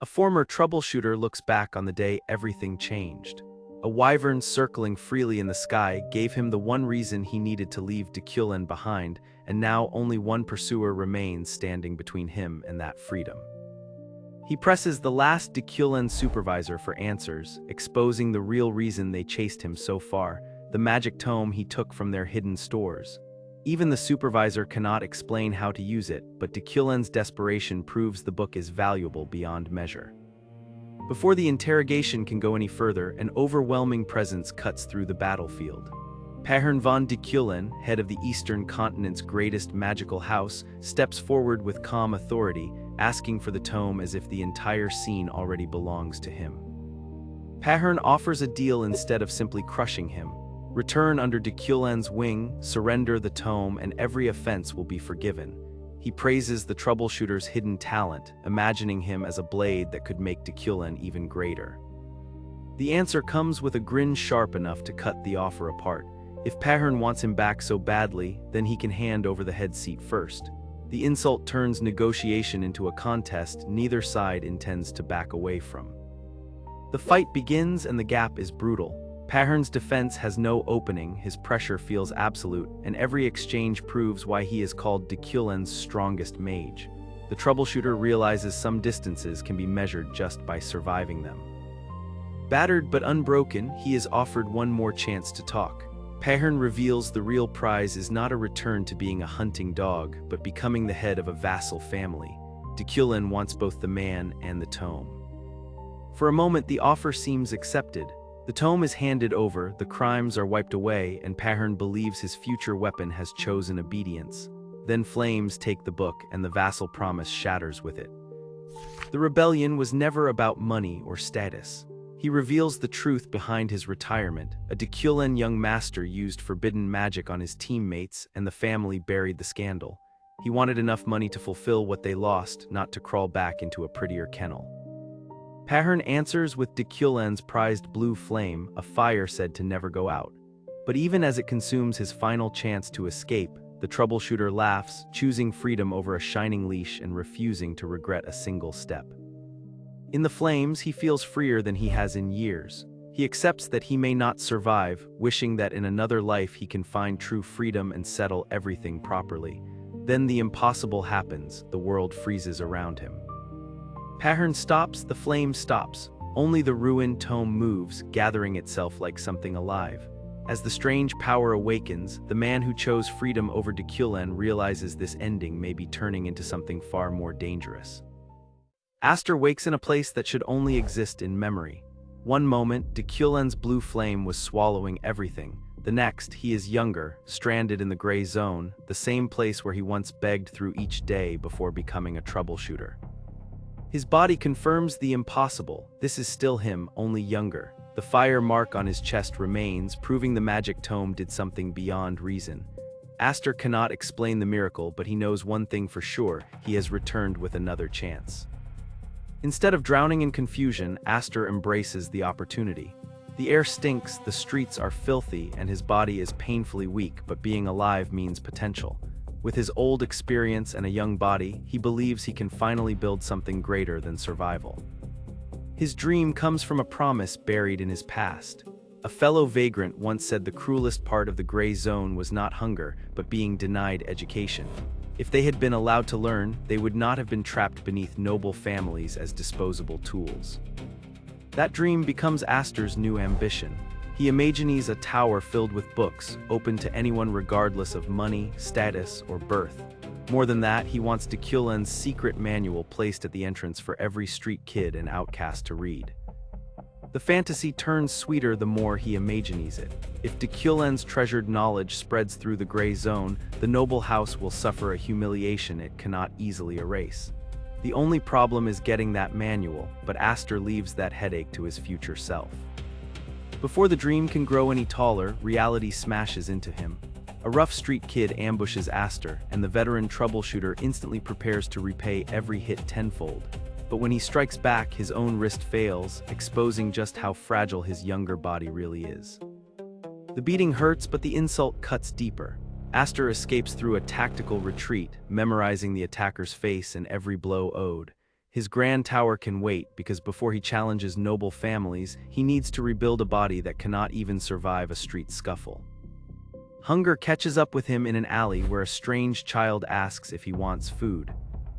A former troubleshooter looks back on the day everything changed. A wyvern circling freely in the sky gave him the one reason he needed to leave Dulan behind, and now only one pursuer remains standing between him and that freedom. He presses the last Dulan supervisor for answers, exposing the real reason they chased him so far, the magic tome he took from their hidden stores. Even the supervisor cannot explain how to use it, but Dulan's desperation proves the book is valuable beyond measure. Before the interrogation can go any further, an overwhelming presence cuts through the battlefield. Pattern von Dulan, head of the Eastern Continent's greatest magical house, steps forward with calm authority, asking for the tome as if the entire scene already belongs to him. Pattern offers a deal instead of simply crushing him. Return under Dulan's wing, surrender the tome, and every offense will be forgiven. He praises the troubleshooter's hidden talent, imagining him as a blade that could make Dulan even greater. The answer comes with a grin sharp enough to cut the offer apart. If Pattern wants him back so badly, then he can hand over the head seat first. The insult turns negotiation into a contest neither side intends to back away from. The fight begins and the gap is brutal. Pattern's defense has no opening, his pressure feels absolute, and every exchange proves why he is called Dulan's strongest mage. The troubleshooter realizes some distances can be measured just by surviving them. Battered but unbroken, he is offered one more chance to talk. Pattern reveals the real prize is not a return to being a hunting dog, but becoming the head of a vassal family. Dulan wants both the man and the tome. For a moment the offer seems accepted. The tome is handed over, the crimes are wiped away, and Pattern believes his future weapon has chosen obedience. Then flames take the book, and the vassal promise shatters with it. The rebellion was never about money or status. He reveals the truth behind his retirement. A Dulan young master used forbidden magic on his teammates, and the family buried the scandal. He wanted enough money to fulfill what they lost, not to crawl back into a prettier kennel. Pattern answers with Dulan's prized blue flame, a fire said to never go out. But even as it consumes his final chance to escape, the troubleshooter laughs, choosing freedom over a shining leash and refusing to regret a single step. In the flames, he feels freer than he has in years. He accepts that he may not survive, wishing that in another life he can find true freedom and settle everything properly. Then the impossible happens, the world freezes around him. Pattern stops, the flame stops. Only the ruined tome moves, gathering itself like something alive. As the strange power awakens, the man who chose freedom over Dulan realizes this ending may be turning into something far more dangerous. Aster wakes in a place that should only exist in memory. One moment, Dulan's blue flame was swallowing everything. The next, he is younger, stranded in the gray zone, the same place where he once begged through each day before becoming a troubleshooter. His body confirms the impossible. This is still him, only younger. The fire mark on his chest remains, proving the magic tome did something beyond reason. Aster cannot explain the miracle, but he knows one thing for sure: he has returned with another chance. Instead of drowning in confusion, Aster embraces the opportunity. The air stinks, the streets are filthy, and his body is painfully weak, but being alive means potential. With his old experience and a young body, he believes he can finally build something greater than survival. His dream comes from a promise buried in his past. A fellow vagrant once said the cruelest part of the gray zone was not hunger, but being denied education. If they had been allowed to learn, they would not have been trapped beneath noble families as disposable tools. That dream becomes Aster's new ambition. He imagines a tower filled with books, open to anyone regardless of money, status, or birth. More than that, he wants Dulan's secret manual placed at the entrance for every street kid and outcast to read. The fantasy turns sweeter the more he imagines it. If Dulan's treasured knowledge spreads through the gray zone, the noble house will suffer a humiliation it cannot easily erase. The only problem is getting that manual, but Aster leaves that headache to his future self. Before the dream can grow any taller, reality smashes into him. A rough street kid ambushes Aster, and the veteran troubleshooter instantly prepares to repay every hit tenfold. But when he strikes back, his own wrist fails, exposing just how fragile his younger body really is. The beating hurts, but the insult cuts deeper. Aster escapes through a tactical retreat, memorizing the attacker's face and every blow owed. His grand tower can wait because before he challenges noble families, he needs to rebuild a body that cannot even survive a street scuffle. Hunger catches up with him in an alley where a strange child asks if he wants food.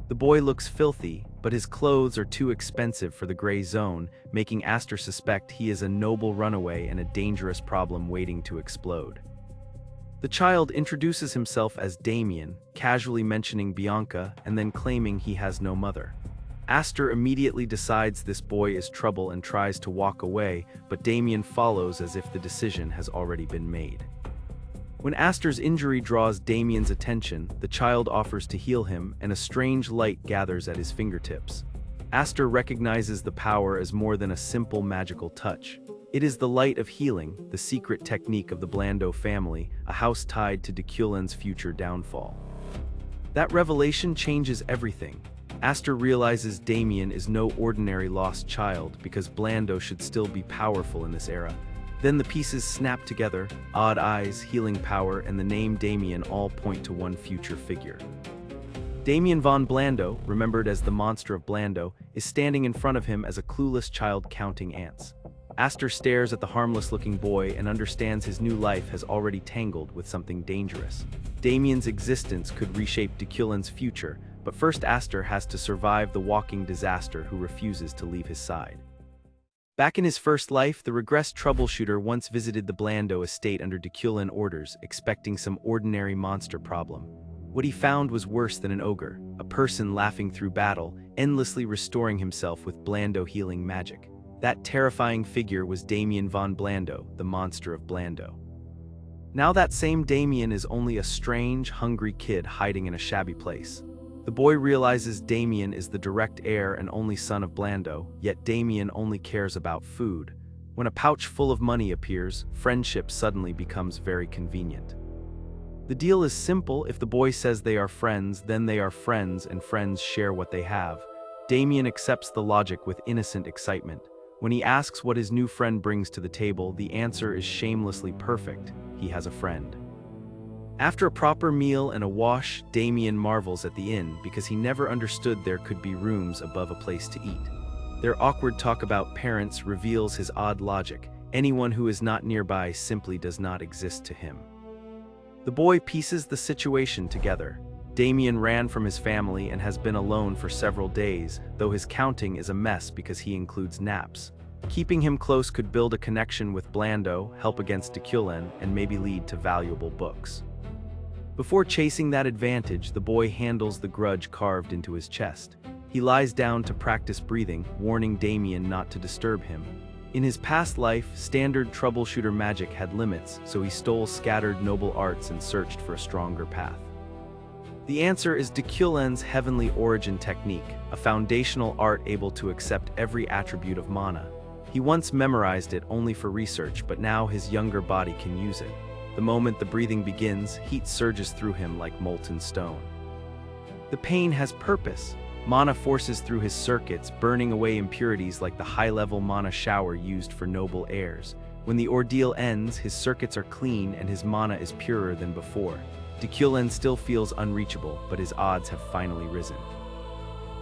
The boy looks filthy, but his clothes are too expensive for the gray zone, making Aster suspect he is a noble runaway and a dangerous problem waiting to explode. The child introduces himself as Damien, casually mentioning Bianca and then claiming he has no mother. Aster immediately decides this boy is trouble and tries to walk away, but Damien follows as if the decision has already been made. When Aster's injury draws Damien's attention, the child offers to heal him, and a strange light gathers at his fingertips. Aster recognizes the power as more than a simple magical touch. It is the light of healing, the secret technique of the Blando family, a house tied to Dulan's future downfall. That revelation changes everything. Aster realizes Damien is no ordinary lost child because Blando should still be powerful in this era. Then the pieces snap together, odd eyes, healing power, and the name Damien all point to one future figure. Damien von Blando, remembered as the monster of Blando, is standing in front of him as a clueless child counting ants. Aster stares at the harmless-looking boy and understands his new life has already tangled with something dangerous. Damien's existence could reshape Dulan's future, but first Aster has to survive the walking disaster who refuses to leave his side. Back in his first life, the regressed troubleshooter once visited the Blando estate under Dulan orders, expecting some ordinary monster problem. What he found was worse than an ogre, a person laughing through battle, endlessly restoring himself with Blando healing magic. That terrifying figure was Damien von Blando, the monster of Blando. Now that same Damien is only a strange, hungry kid hiding in a shabby place. The boy realizes Damien is the direct heir and only son of Blando, yet Damien only cares about food. When a pouch full of money appears, friendship suddenly becomes very convenient. The deal is simple: if the boy says they are friends, then they are friends and friends share what they have. Damien accepts the logic with innocent excitement. When he asks what his new friend brings to the table, the answer is shamelessly perfect: he has a friend. After a proper meal and a wash, Damien marvels at the inn because he never understood there could be rooms above a place to eat. Their awkward talk about parents reveals his odd logic: anyone who is not nearby simply does not exist to him. The boy pieces the situation together. Damien ran from his family and has been alone for several days, though his counting is a mess because he includes naps. Keeping him close could build a connection with Blando, help against Dulan, and maybe lead to valuable books. Before chasing that advantage, the boy handles the grudge carved into his chest. He lies down to practice breathing, warning Damien not to disturb him. In his past life, standard troubleshooter magic had limits, so he stole scattered noble arts and searched for a stronger path. The answer is Dulan's heavenly origin technique, a foundational art able to accept every attribute of mana. He once memorized it only for research, but now his younger body can use it. The moment the breathing begins, heat surges through him like molten stone. The pain has purpose. Mana forces through his circuits, burning away impurities like the high-level mana shower used for noble heirs. When the ordeal ends, his circuits are clean and his mana is purer than before. Dulan still feels unreachable, but his odds have finally risen.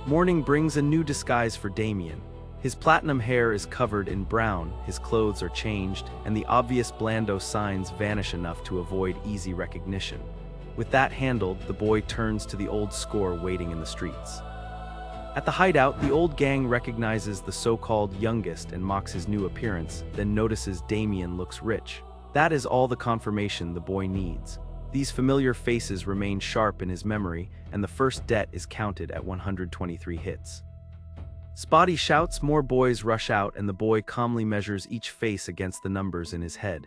Morning brings a new disguise for Damien. His platinum hair is covered in brown, his clothes are changed, and the obvious Blando signs vanish enough to avoid easy recognition. With that handled, the boy turns to the old score waiting in the streets. At the hideout, the old gang recognizes the so-called youngest and mocks his new appearance, then notices Damien looks rich. That is all the confirmation the boy needs. These familiar faces remain sharp in his memory, and the first debt is counted at 123 hits. Spotty shouts, more boys rush out, and the boy calmly measures each face against the numbers in his head.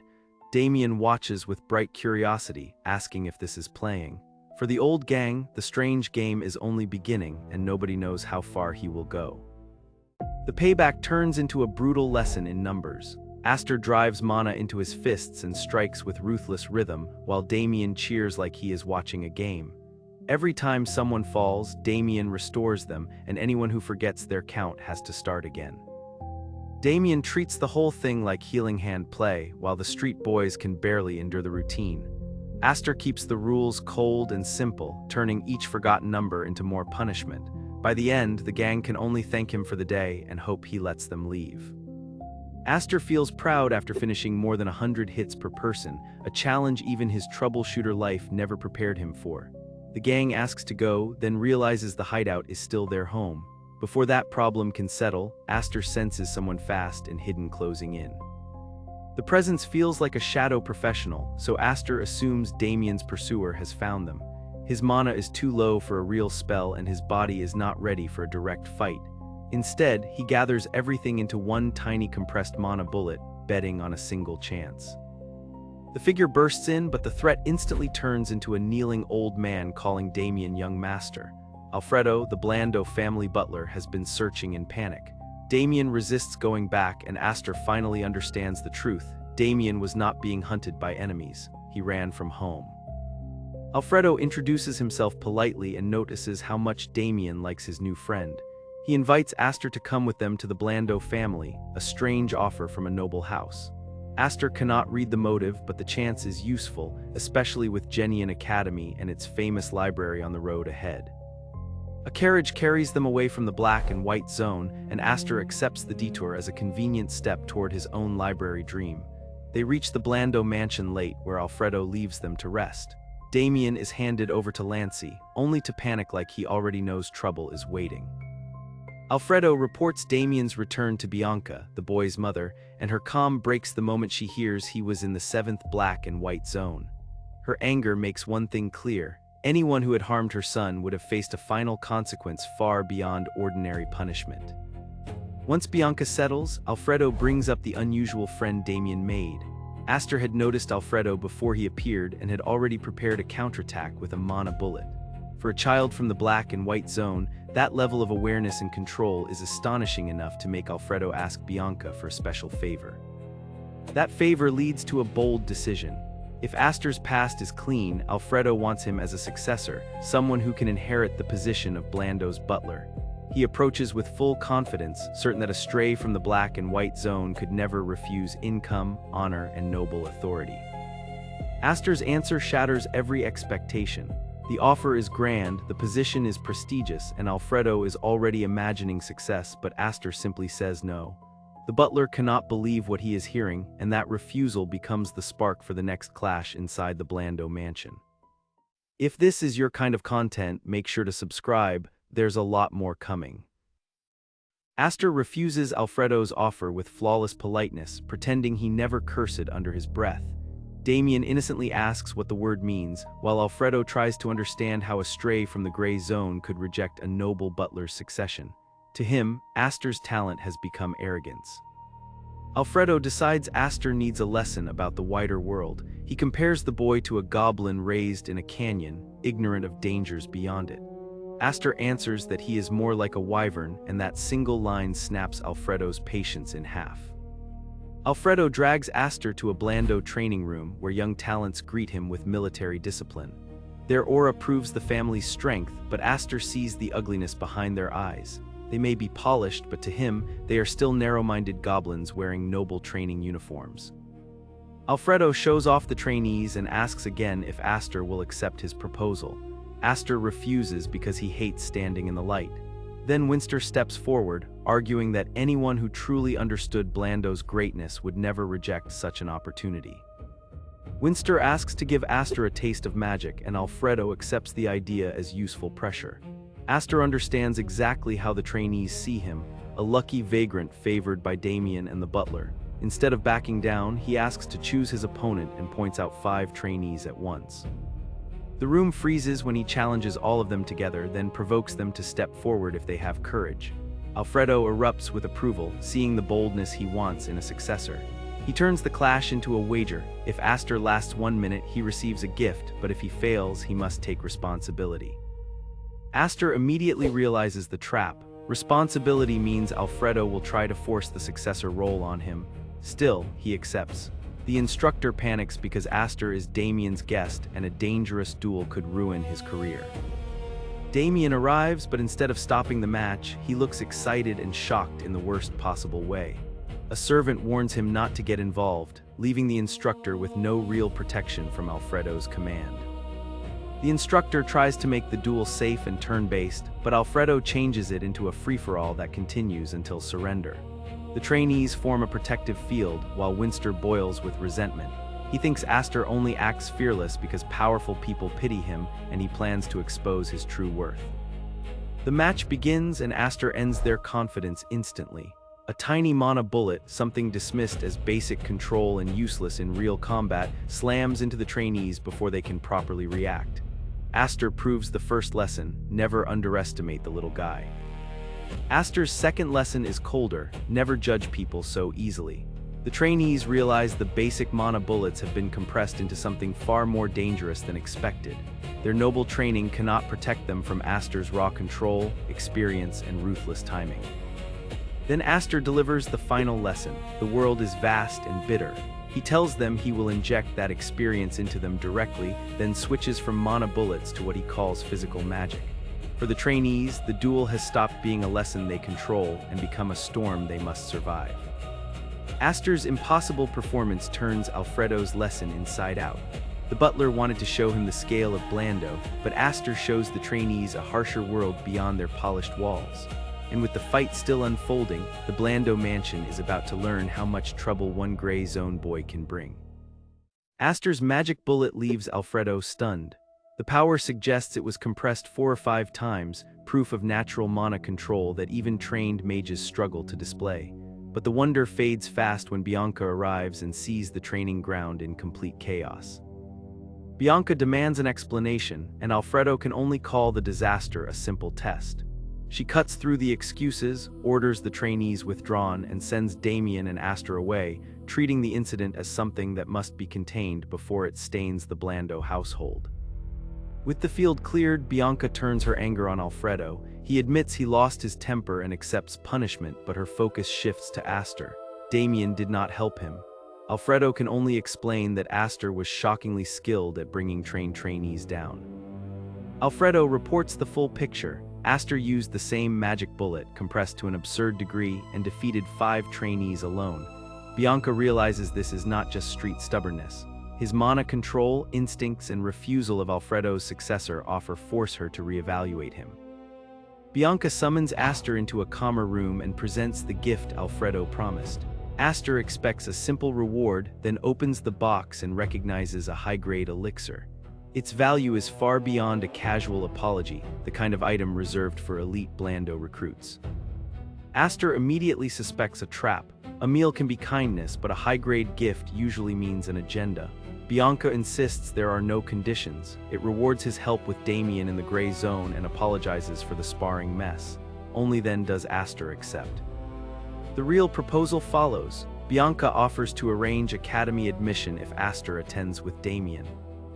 Damien watches with bright curiosity, asking if this is playing. For the old gang, the strange game is only beginning, and nobody knows how far he will go. The payback turns into a brutal lesson in numbers. Aster drives mana into his fists and strikes with ruthless rhythm, while Damien cheers like he is watching a game. Every time someone falls, Damien restores them, and anyone who forgets their count has to start again. Damien treats the whole thing like healing hand play, while the street boys can barely endure the routine. Aster keeps the rules cold and simple, turning each forgotten number into more punishment. By the end, the gang can only thank him for the day and hope he lets them leave. Aster feels proud after finishing more than 100 hits per person, a challenge even his troubleshooter life never prepared him for. The gang asks to go, then realizes the hideout is still their home. Before that problem can settle, Aster senses someone fast and hidden closing in. The presence feels like a shadow professional, so Aster assumes Damien's pursuer has found them. His mana is too low for a real spell and his body is not ready for a direct fight. Instead, he gathers everything into one tiny compressed mana bullet, betting on a single chance. The figure bursts in, but the threat instantly turns into a kneeling old man calling Damien young master. Alfredo, the Blando family butler, has been searching in panic. Damien resists going back and Aster finally understands the truth. Damien was not being hunted by enemies. He ran from home. Alfredo introduces himself politely and notices how much Damien likes his new friend. He invites Aster to come with them to the Blando family, a strange offer from a noble house. Aster cannot read the motive, but the chance is useful, especially with Zenian Academy and its famous library on the road ahead. A carriage carries them away from the black and white zone, and Aster accepts the detour as a convenient step toward his own library dream. They reach the Blando mansion late, where Alfredo leaves them to rest. Damien is handed over to Lancy, only to panic like he already knows trouble is waiting. Alfredo reports Damien's return to Bianca, the boy's mother, and her calm breaks the moment she hears he was in the 7th black and white zone. Her anger makes one thing clear: anyone who had harmed her son would have faced a final consequence far beyond ordinary punishment. Once Bianca settles, Alfredo brings up the unusual friend Damien made. Aster had noticed Alfredo before he appeared and had already prepared a counterattack with a mana bullet. For a child from the black and white zone, that level of awareness and control is astonishing enough to make Alfredo ask Bianca for a special favor. That favor leads to a bold decision. If Aster's past is clean, Alfredo wants him as a successor, someone who can inherit the position of Blando's butler. He approaches with full confidence, certain that a stray from the black and white zone could never refuse income, honor, and noble authority. Aster's answer shatters every expectation. The offer is grand, the position is prestigious, and Alfredo is already imagining success, but Aster simply says no. The butler cannot believe what he is hearing, and that refusal becomes the spark for the next clash inside the Blando mansion. If this is your kind of content, make sure to subscribe. There's a lot more coming. Aster refuses Alfredo's offer with flawless politeness, pretending he never cursed under his breath. Damien innocently asks what the word means, while Alfredo tries to understand how a stray from the gray zone could reject a noble butler's succession. To him, Aster's talent has become arrogance. Alfredo decides Aster needs a lesson about the wider world. He compares the boy to a goblin raised in a canyon, ignorant of dangers beyond it. Aster answers that he is more like a wyvern, and that single line snaps Alfredo's patience in half. Alfredo drags Aster to a Blando training room where young talents greet him with military discipline. Their aura proves the family's strength, but Aster sees the ugliness behind their eyes. They may be polished, but to him, they are still narrow-minded goblins wearing noble training uniforms. Alfredo shows off the trainees and asks again if Aster will accept his proposal. Aster refuses because he hates standing in the light. Then Winster steps forward, arguing that anyone who truly understood Blando's greatness would never reject such an opportunity. Winster asks to give Aster a taste of magic, and Alfredo accepts the idea as useful pressure. Aster understands exactly how the trainees see him, a lucky vagrant favored by Damien and the butler. Instead of backing down, he asks to choose his opponent and points out 5 trainees at once. The room freezes when he challenges all of them together, then provokes them to step forward if they have courage. Alfredo erupts with approval, seeing the boldness he wants in a successor. He turns the clash into a wager. If Aster lasts 1 minute, he receives a gift, but if he fails, he must take responsibility. Aster immediately realizes the trap. Responsibility means Alfredo will try to force the successor role on him. Still, he accepts. The instructor panics because Aster is Damien's guest and a dangerous duel could ruin his career. Damien arrives, but instead of stopping the match, he looks excited and shocked in the worst possible way. A servant warns him not to get involved, leaving the instructor with no real protection from Alfredo's command. The instructor tries to make the duel safe and turn-based, but but Alfredo changes it into a free-for-all that continues until surrender. The trainees form a protective field, while Winster boils with resentment. He thinks Aster only acts fearless because powerful people pity him, and he plans to expose his true worth. The match begins and Aster ends their confidence instantly. A tiny mana bullet, something dismissed as basic control and useless in real combat, slams into the trainees before they can properly react. Aster proves the first lesson: never underestimate the little guy. Aster's second lesson is colder: never judge people so easily. The trainees realize the basic mana bullets have been compressed into something far more dangerous than expected. Their noble training cannot protect them from Aster's raw control, experience, and ruthless timing. Then Aster delivers the final lesson: the world is vast and bitter. He tells them he will inject that experience into them directly, then switches from mana bullets to what he calls physical magic. For the trainees, the duel has stopped being a lesson they control and become a storm they must survive. Aster's impossible performance turns Alfredo's lesson inside out. The butler wanted to show him the scale of Blando, but Aster shows the trainees a harsher world beyond their polished walls. And with the fight still unfolding, the Blando mansion is about to learn how much trouble one gray zone boy can bring. Aster's magic bullet leaves Alfredo stunned. The power suggests it was compressed 4 or 5 times, proof of natural mana control that even trained mages struggle to display. But the wonder fades fast when Bianca arrives and sees the training ground in complete chaos. Bianca demands an explanation, and Alfredo can only call the disaster a simple test. She cuts through the excuses, orders the trainees withdrawn, and sends Damien and Aster away, treating the incident as something that must be contained before it stains the Blando household. With the field cleared, Bianca turns her anger on Alfredo. He admits he lost his temper and accepts punishment, but her focus shifts to Aster. Damien did not help him. Alfredo can only explain that Aster was shockingly skilled at bringing trained trainees down. Alfredo reports the full picture. Aster used the same magic bullet, compressed to an absurd degree, and defeated 5 trainees alone. Bianca realizes this is not just street stubbornness. His mana control, instincts, and refusal of Alfredo's successor force her to reevaluate him. Bianca summons Aster into a calmer room and presents the gift Alfredo promised. Aster expects a simple reward, then opens the box and recognizes a high-grade elixir. Its value is far beyond a casual apology, the kind of item reserved for elite Blando recruits. Aster immediately suspects a trap. A meal can be kindness, but a high-grade gift usually means an agenda. Bianca insists there are no conditions. It rewards his help with Damien in the gray zone and apologizes for the sparring mess. Only then does Aster accept. The real proposal follows. Bianca offers to arrange academy admission if Aster attends with Damien.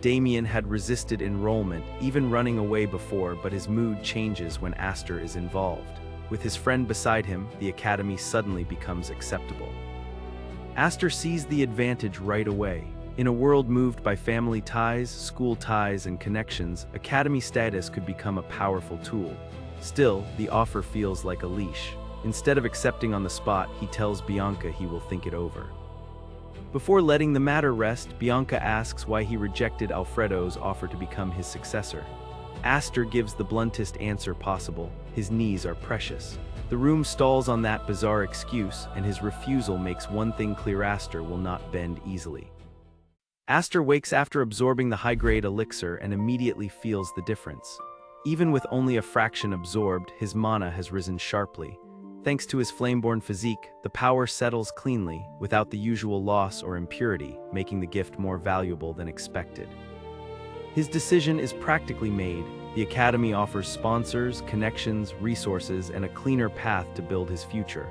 Damien had resisted enrollment, even running away before, but his mood changes when Aster is involved. With his friend beside him, the academy suddenly becomes acceptable. Aster sees the advantage right away. In a world moved by family ties, school ties, and connections, academy status could become a powerful tool. Still, the offer feels like a leash. Instead of accepting on the spot, he tells Bianca he will think it over. Before letting the matter rest, Bianca asks why he rejected Alfredo's offer to become his successor. Aster gives the bluntest answer possible: his knees are precious. The room stalls on that bizarre excuse, and his refusal makes one thing clear: Aster will not bend easily. Aster wakes after absorbing the high-grade elixir and immediately feels the difference. Even with only a fraction absorbed, his mana has risen sharply. Thanks to his flameborn physique, the power settles cleanly, without the usual loss or impurity, making the gift more valuable than expected. His decision is practically made. The Academy offers sponsors, connections, resources, and a cleaner path to build his future.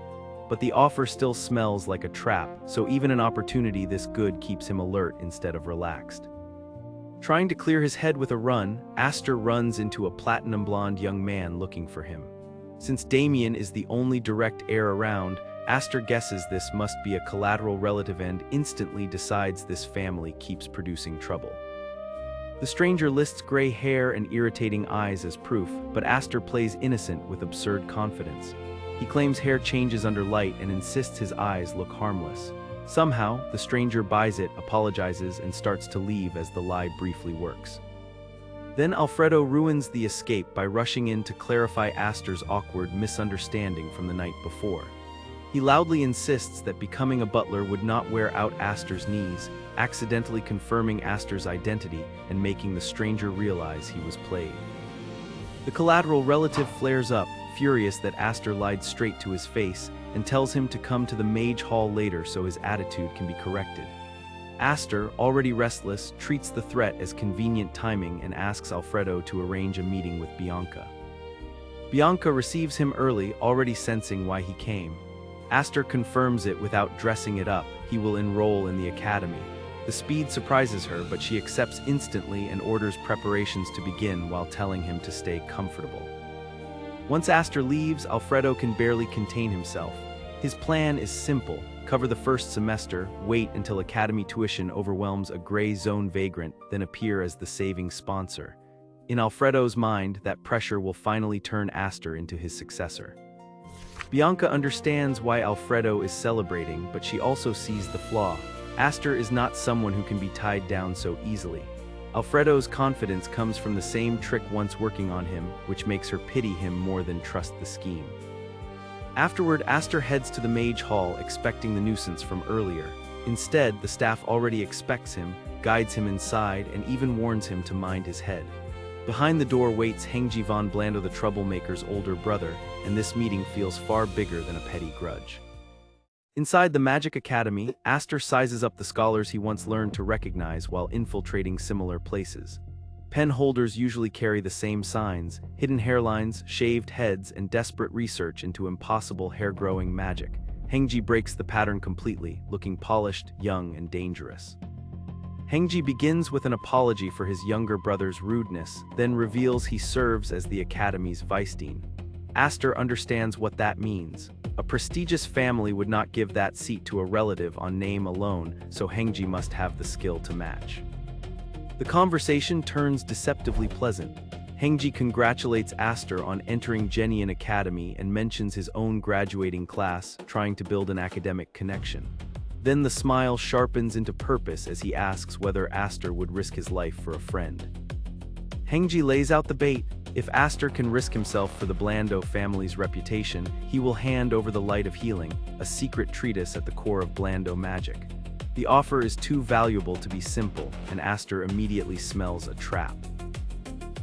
But the offer still smells like a trap, so even an opportunity this good keeps him alert instead of relaxed. Trying to clear his head with a run, Aster runs into a platinum blonde young man looking for him. Since Damien is the only direct heir around, Aster guesses this must be a collateral relative and instantly decides this family keeps producing trouble. The stranger lists gray hair and irritating eyes as proof, but Aster plays innocent with absurd confidence. He claims hair changes under light and insists his eyes look harmless. Somehow, the stranger buys it, apologizes, and starts to leave as the lie briefly works. Then Alfredo ruins the escape by rushing in to clarify Aster's awkward misunderstanding from the night before. He loudly insists that becoming a butler would not wear out Aster's knees, accidentally confirming Aster's identity and making the stranger realize he was played. The collateral relative flares up, furious that Aster lied straight to his face, and tells him to come to the Mage Hall later so his attitude can be corrected. Aster, already restless, treats the threat as convenient timing and asks Alfredo to arrange a meeting with Bianca. Bianca receives him early, already sensing why he came. Aster confirms it without dressing it up. He will enroll in the academy. The speed surprises her, but she accepts instantly and orders preparations to begin while telling him to stay comfortable. Once Aster leaves, Alfredo can barely contain himself. His plan is simple: cover the first semester, wait until academy tuition overwhelms a gray zone vagrant, then appear as the saving sponsor. In Alfredo's mind, that pressure will finally turn Aster into his successor. Bianca understands why Alfredo is celebrating, but she also sees the flaw. Aster is not someone who can be tied down so easily. Alfredo's confidence comes from the same trick once working on him, which makes her pity him more than trust the scheme. Afterward, Aster heads to the Mage Hall expecting the nuisance from earlier. Instead, the staff already expects him, guides him inside, and even warns him to mind his head. Behind the door waits Hengji von Blando, the troublemaker's older brother, and this meeting feels far bigger than a petty grudge. Inside the Magic Academy, Aster sizes up the scholars he once learned to recognize while infiltrating similar places. Pen holders usually carry the same signs: hidden hairlines, shaved heads, and desperate research into impossible hair-growing magic. Hengji breaks the pattern completely, looking polished, young, and dangerous. Hengji begins with an apology for his younger brother's rudeness, then reveals he serves as the Academy's vice dean. Aster understands what that means. A prestigious family would not give that seat to a relative on name alone, so Hengji must have the skill to match. The conversation turns deceptively pleasant. Hengji congratulates Aster on entering Zenian Academy and mentions his own graduating class, trying to build an academic connection. Then the smile sharpens into purpose as he asks whether Aster would risk his life for a friend. Hengji lays out the bait. If Aster can risk himself for the Blando family's reputation, he will hand over the Light of Healing, a secret treatise at the core of Blando magic. The offer is too valuable to be simple, and Aster immediately smells a trap.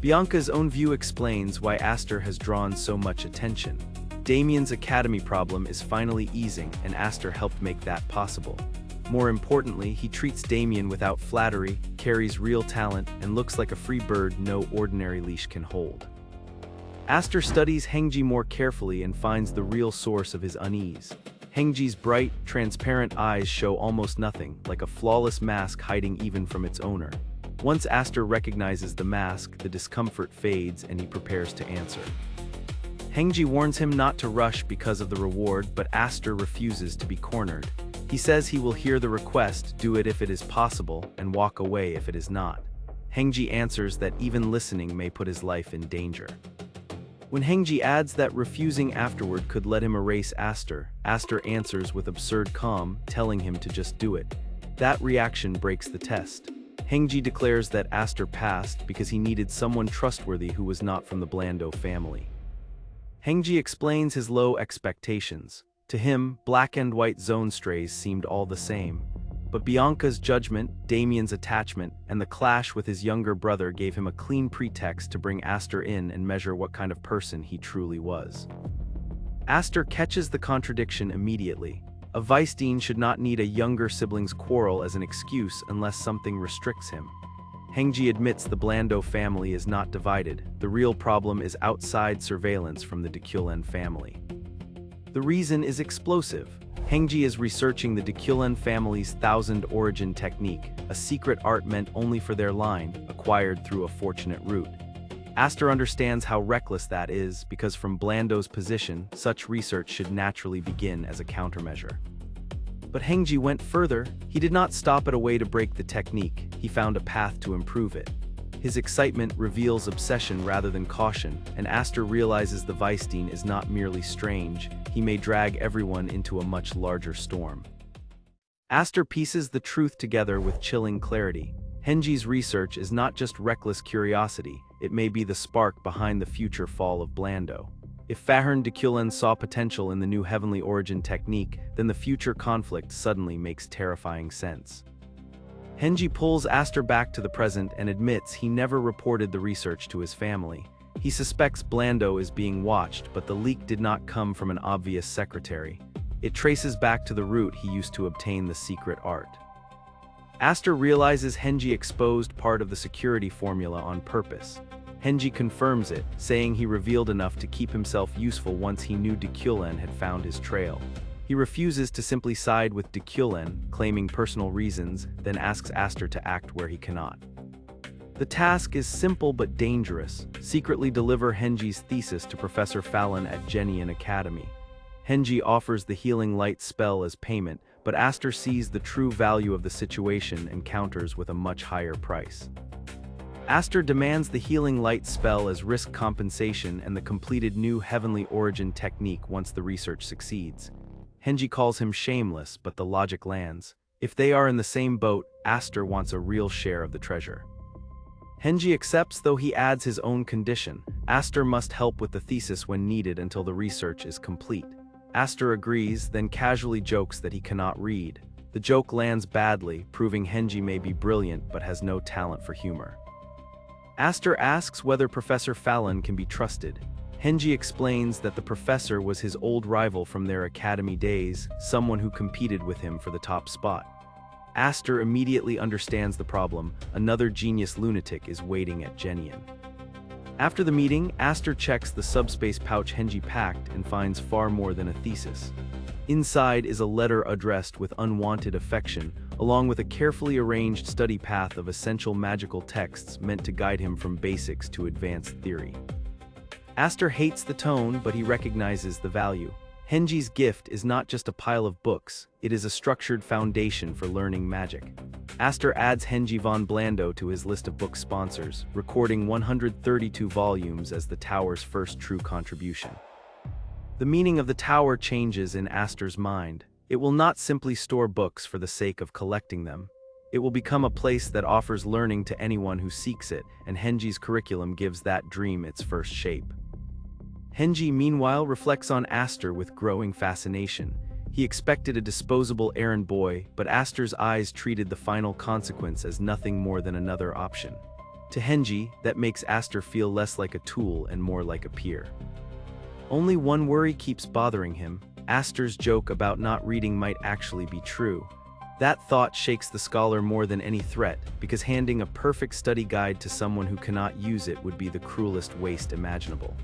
Bianca's own view explains why Aster has drawn so much attention. Damien's academy problem is finally easing, and Aster helped make that possible. More importantly, he treats Damien without flattery, carries real talent, and looks like a free bird no ordinary leash can hold. Aster studies Hengji more carefully and finds the real source of his unease. Hengji's bright, transparent eyes show almost nothing, like a flawless mask hiding even from its owner. Once Aster recognizes the mask, the discomfort fades and he prepares to answer. Hengji warns him not to rush because of the reward, but Aster refuses to be cornered. He says he will hear the request, do it if it is possible, and walk away if it is not. Hengji answers that even listening may put his life in danger. When Hengji adds that refusing afterward could let him erase Aster, Aster answers with absurd calm, telling him to just do it. That reaction breaks the test. Hengji declares that Aster passed because he needed someone trustworthy who was not from the Blando family. Hengji explains his low expectations. To him, black and white zone strays seemed all the same. But Bianca's judgment, Damien's attachment, and the clash with his younger brother gave him a clean pretext to bring Aster in and measure what kind of person he truly was. Aster catches the contradiction immediately. A vice dean should not need a younger sibling's quarrel as an excuse unless something restricts him. Hengji admits the Blando family is not divided. The real problem is outside surveillance from the Dulan family. The reason is explosive. Hengji is researching the Dulan family's thousand origin technique, a secret art meant only for their line, acquired through a fortunate route. Aster understands how reckless that is, because from Blando's position, such research should naturally begin as a countermeasure. But Hengji went further. He did not stop at a way to break the technique, he found a path to improve it. His excitement reveals obsession rather than caution, and Aster realizes the vice dean is not merely strange, he may drag everyone into a much larger storm. Aster pieces the truth together with chilling clarity. Henji's research is not just reckless curiosity, it may be the spark behind the future fall of Blando. If Fahern de Dulan saw potential in the new heavenly origin technique, then the future conflict suddenly makes terrifying sense. Henji pulls Aster back to the present and admits he never reported the research to his family. He suspects Blando is being watched, but the leak did not come from an obvious secretary. It traces back to the route he used to obtain the secret art. Aster realizes Henji exposed part of the security formula on purpose. Henji confirms it, saying he revealed enough to keep himself useful once he knew de Dulan had found his trail. He refuses to simply side with de Dulan, claiming personal reasons, then asks Aster to act where he cannot. The task is simple but dangerous: secretly deliver Henji's thesis to Professor Fallon at Zenian Academy. Henji offers the healing light spell as payment, but Aster sees the true value of the situation and counters with a much higher price. Aster demands the healing light spell as risk compensation and the completed new heavenly origin technique once the research succeeds. Henji calls him shameless, but the logic lands. If they are in the same boat, Aster wants a real share of the treasure. Henji accepts, though he adds his own condition: Aster must help with the thesis when needed until the research is complete. Aster agrees, then casually jokes that he cannot read. The joke lands badly, proving Henji may be brilliant but has no talent for humor. Aster asks whether Professor Fallon can be trusted. Henji explains that the professor was his old rival from their academy days, someone who competed with him for the top spot. Aster immediately understands the problem: another genius lunatic is waiting at Zenian. After the meeting, Aster checks the subspace pouch Henji packed and finds far more than a thesis. Inside is a letter addressed with unwanted affection, along with a carefully arranged study path of essential magical texts meant to guide him from basics to advanced theory. Aster hates the tone, but he recognizes the value. Henji's gift is not just a pile of books, it is a structured foundation for learning magic. Aster adds Henji von Blando to his list of book sponsors, recording 132 volumes as the tower's first true contribution. The meaning of the tower changes in Aster's mind. It will not simply store books for the sake of collecting them. It will become a place that offers learning to anyone who seeks it, and Henji's curriculum gives that dream its first shape. Henji, meanwhile, reflects on Aster with growing fascination. He expected a disposable errand boy, but Aster's eyes treated the final consequence as nothing more than another option. To Henji, that makes Aster feel less like a tool and more like a peer. Only one worry keeps bothering him: Aster's joke about not reading might actually be true. That thought shakes the scholar more than any threat, because handing a perfect study guide to someone who cannot use it would be the cruelest waste imaginable.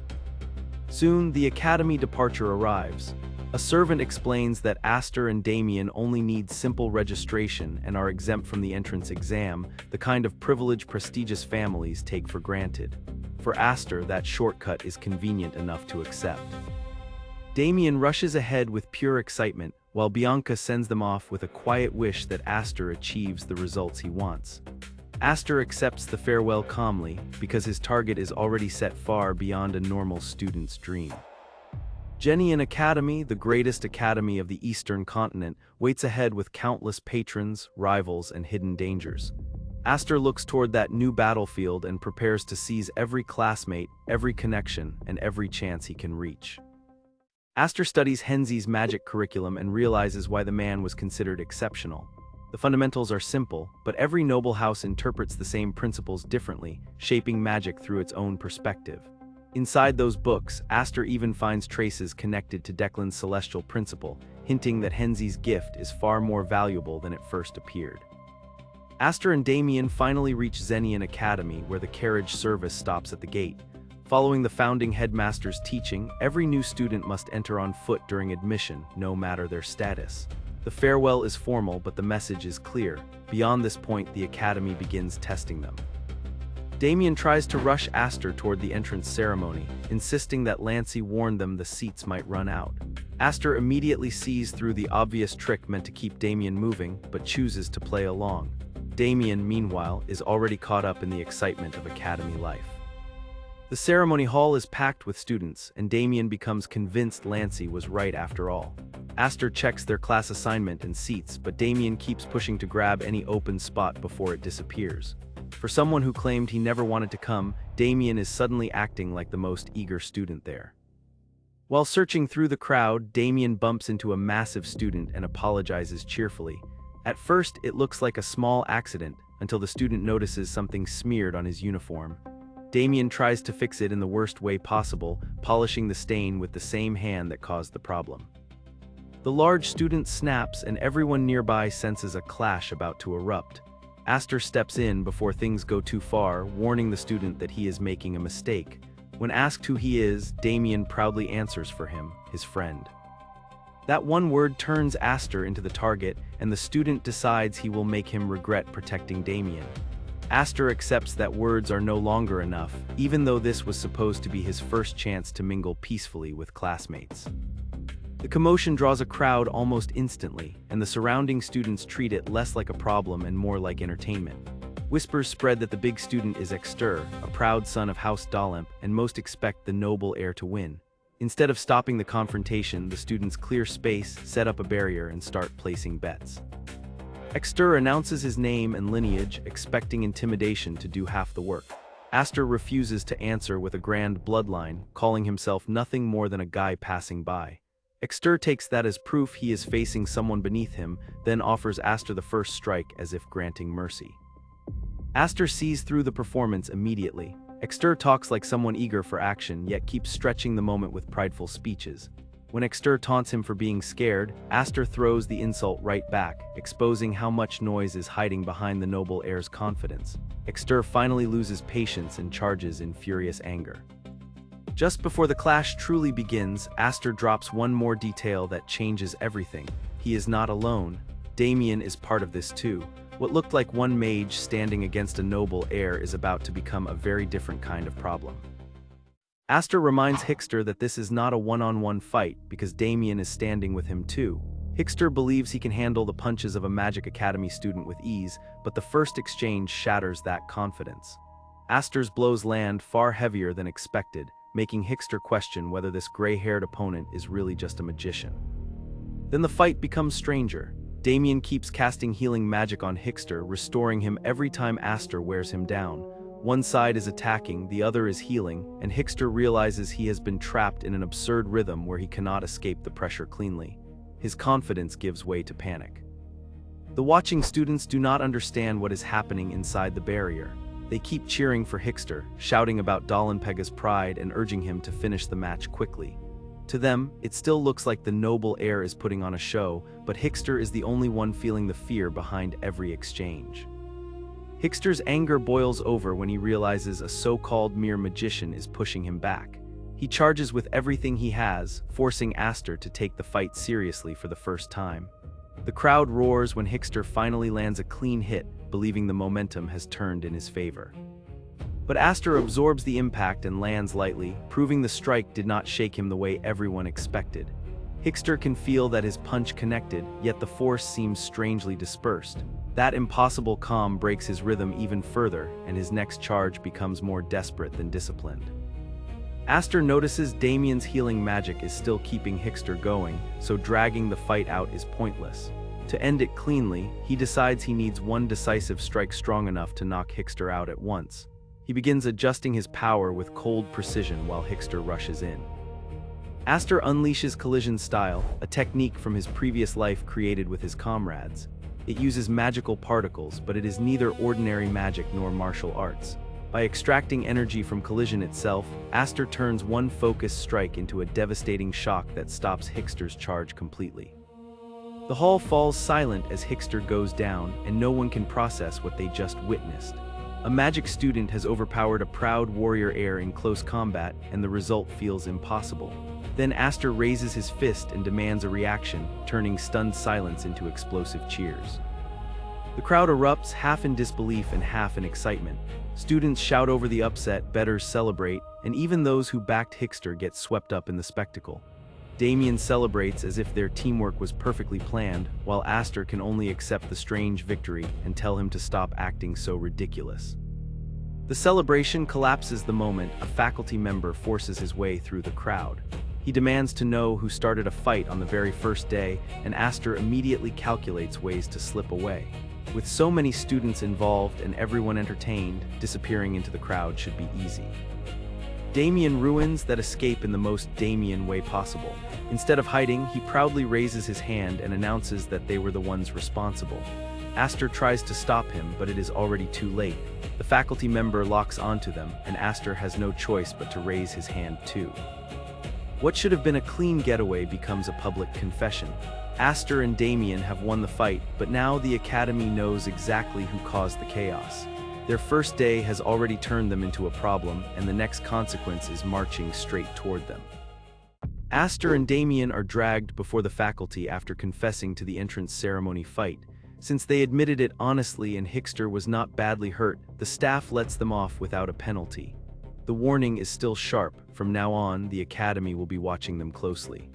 Soon, the academy departure arrives. A servant explains that Aster and Damien only need simple registration and are exempt from the entrance exam, the kind of privileged, prestigious families take for granted. For Aster, that shortcut is convenient enough to accept. Damien rushes ahead with pure excitement, while Bianca sends them off with a quiet wish that Aster achieves the results he wants. Aster accepts the farewell calmly, because his target is already set far beyond a normal student's dream. Zenian Academy, the greatest academy of the Eastern continent, waits ahead with countless patrons, rivals, and hidden dangers. Aster looks toward that new battlefield and prepares to seize every classmate, every connection, and every chance he can reach. Aster studies Henji's magic curriculum and realizes why the man was considered exceptional. The fundamentals are simple, but every noble house interprets the same principles differently, shaping magic through its own perspective. Inside those books, Aster even finds traces connected to Declan's celestial principle, hinting that Henji's gift is far more valuable than it first appeared. Aster and Damien finally reach Zenian Academy, where the carriage service stops at the gate. Following the founding headmaster's teaching, every new student must enter on foot during admission, no matter their status. The farewell is formal, but the message is clear. Beyond this point, the academy begins testing them. Damien tries to rush Aster toward the entrance ceremony, insisting that Lancey warned them the seats might run out. Aster immediately sees through the obvious trick meant to keep Damien moving, but chooses to play along. Damien, meanwhile, is already caught up in the excitement of academy life. The The ceremony hall is packed with students, and Damien becomes convinced Lancey was right after all. Aster checks their class assignment and seats, but Damien keeps pushing to grab any open spot before it disappears. For someone who claimed he never wanted to come, Damien is suddenly acting like the most eager student there. While searching through the crowd, Damien bumps into a massive student and apologizes cheerfully. At first, it looks like a small accident, until the student notices something smeared on his uniform. Damien tries to fix it in the worst way possible, polishing the stain with the same hand that caused the problem. The large student snaps, and everyone nearby senses a clash about to erupt. Aster steps in before things go too far, warning the student that he is making a mistake. When asked who he is, Damien proudly answers for him, his friend. That one word turns Aster into the target, and the student decides he will make him regret protecting Damien. Aster accepts that words are no longer enough, even though this was supposed to be his first chance to mingle peacefully with classmates. The commotion draws a crowd almost instantly, and the surrounding students treat it less like a problem and more like entertainment. Whispers spread that the big student is Exter, a proud son of House Dalemp, and most expect the noble heir to win. Instead of stopping the confrontation, the students clear space, set up a barrier, and start placing bets. Exter announces his name and lineage, expecting intimidation to do half the work. Aster refuses to answer with a grand bloodline, calling himself nothing more than a guy passing by. Exter takes that as proof he is facing someone beneath him, then offers Aster the first strike as if granting mercy. Aster sees through the performance immediately. Exter talks like someone eager for action, yet keeps stretching the moment with prideful speeches. When Exter taunts him for being scared, Aster throws the insult right back, exposing how much noise is hiding behind the noble heir's confidence. Exter finally loses patience and charges in furious anger. Just before the clash truly begins, Aster drops one more detail that changes everything. He is not alone. Damien is part of this too. What looked like one mage standing against a noble heir is about to become a very different kind of problem. Aster reminds Hixter that this is not a one-on-one fight because Damien is standing with him too. Hixter believes he can handle the punches of a Magic Academy student with ease, but the first exchange shatters that confidence. Aster's blows land far heavier than expected, making Hixter question whether this gray-haired opponent is really just a magician. Then the fight becomes stranger. Damien keeps casting healing magic on Hixter, restoring him every time Aster wears him down. One side is attacking, the other is healing, and Hixter realizes he has been trapped in an absurd rhythm where he cannot escape the pressure cleanly. His confidence gives way to panic. The watching students do not understand what is happening inside the barrier. They keep cheering for Hixter, shouting about Dalenpega's pride and urging him to finish the match quickly. To them, it still looks like the noble heir is putting on a show, but Hixter is the only one feeling the fear behind every exchange. Hixter's anger boils over when he realizes a so-called mere magician is pushing him back. He charges with everything he has, forcing Aster to take the fight seriously for the first time. The crowd roars when Hixter finally lands a clean hit, believing the momentum has turned in his favor. But Aster absorbs the impact and lands lightly, proving the strike did not shake him the way everyone expected. Hixter can feel that his punch connected, yet the force seems strangely dispersed. That impossible calm breaks his rhythm even further, and his next charge becomes more desperate than disciplined. Aster notices Damien's healing magic is still keeping Hixter going, so dragging the fight out is pointless. To end it cleanly, he decides he needs one decisive strike strong enough to knock Hixter out at once. He begins adjusting his power with cold precision while Hixter rushes in. Aster unleashes Collision Style, a technique from his previous life created with his comrades. It uses magical particles, but it is neither ordinary magic nor martial arts. By extracting energy from Collision itself, Aster turns one focused strike into a devastating shock that stops Hixter's charge completely. The hall falls silent as Hixter goes down, and no one can process what they just witnessed. A magic student has overpowered a proud warrior heir in close combat, and the result feels impossible. Then Aster raises his fist and demands a reaction, turning stunned silence into explosive cheers. The crowd erupts, half in disbelief and half in excitement. Students shout over the upset, bettors celebrate, and even those who backed Hixter get swept up in the spectacle. Damien celebrates as if their teamwork was perfectly planned, while Aster can only accept the strange victory and tell him to stop acting so ridiculous. The celebration collapses the moment a faculty member forces his way through the crowd. He demands to know who started a fight on the very first day, and Aster immediately calculates ways to slip away. With so many students involved and everyone entertained, disappearing into the crowd should be easy. Damien ruins that escape in the most Damien way possible. Instead of hiding, he proudly raises his hand and announces that they were the ones responsible. Aster tries to stop him, but it is already too late. The faculty member locks onto them, and Aster has no choice but to raise his hand too. What should have been a clean getaway becomes a public confession. Aster and Damien have won the fight, but now the Academy knows exactly who caused the chaos. Their first day has already turned them into a problem, and the next consequence is marching straight toward them. Aster and Damien are dragged before the faculty after confessing to the entrance ceremony fight. Since they admitted it honestly and Hickster was not badly hurt, the staff lets them off without a penalty. The warning is still sharp. From now on, the Academy will be watching them closely.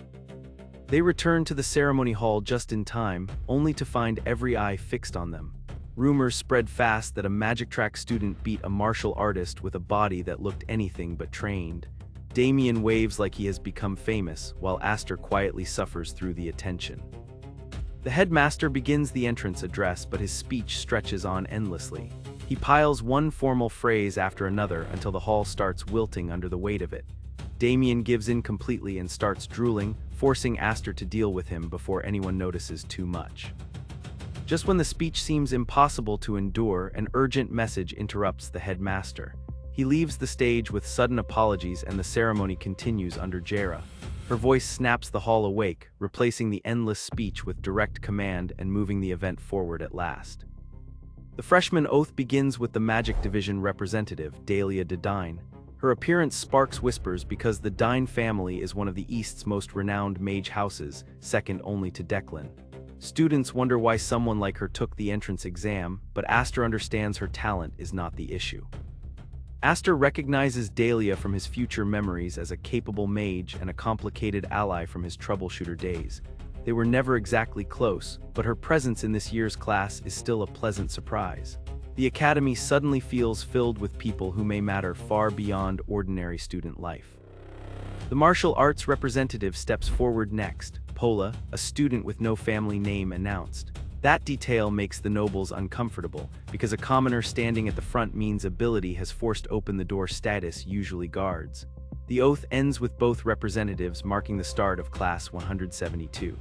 They return to the ceremony hall just in time, only to find every eye fixed on them. Rumors spread fast that a magic track student beat a martial artist with a body that looked anything but trained. Damien waves like he has become famous, while Aster quietly suffers through the attention. The headmaster begins the entrance address, but his speech stretches on endlessly. He piles one formal phrase after another until the hall starts wilting under the weight of it. Damien gives in completely and starts drooling, forcing Aster to deal with him before anyone notices too much. Just when the speech seems impossible to endure, an urgent message interrupts the headmaster. He leaves the stage with sudden apologies and the ceremony continues under Jera. Her voice snaps the hall awake, replacing the endless speech with direct command and moving the event forward at last. The freshman oath begins with the Magic Division representative, Dahlia Dedine. Her appearance sparks whispers because the Dine family is one of the East's most renowned mage houses, second only to Declan. Students wonder why someone like her took the entrance exam, but Aster understands her talent is not the issue. Aster recognizes Dahlia from his future memories as a capable mage and a complicated ally from his troubleshooter days. They were never exactly close, but her presence in this year's class is still a pleasant surprise. The Academy suddenly feels filled with people who may matter far beyond ordinary student life. The martial arts representative steps forward next. Pola, a student with no family name, announced. That detail makes the nobles uncomfortable, because a commoner standing at the front means ability has forced open the door status usually guards. The oath ends with both representatives marking the start of Class 172.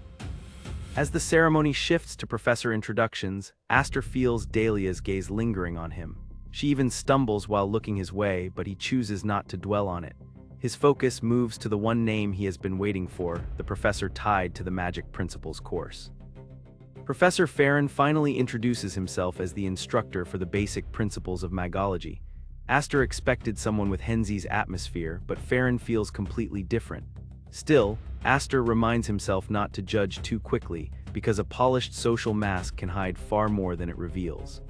As the ceremony shifts to professor introductions, Aster feels Dahlia's gaze lingering on him. She even stumbles while looking his way, but he chooses not to dwell on it. His focus moves to the one name he has been waiting for, the professor tied to the Magic Principles course. Professor Farron finally introduces himself as the instructor for the basic principles of magology. Aster expected someone with Henzi's atmosphere, but Farron feels completely different. Still, Aster reminds himself not to judge too quickly, because a polished social mask can hide far more than it reveals.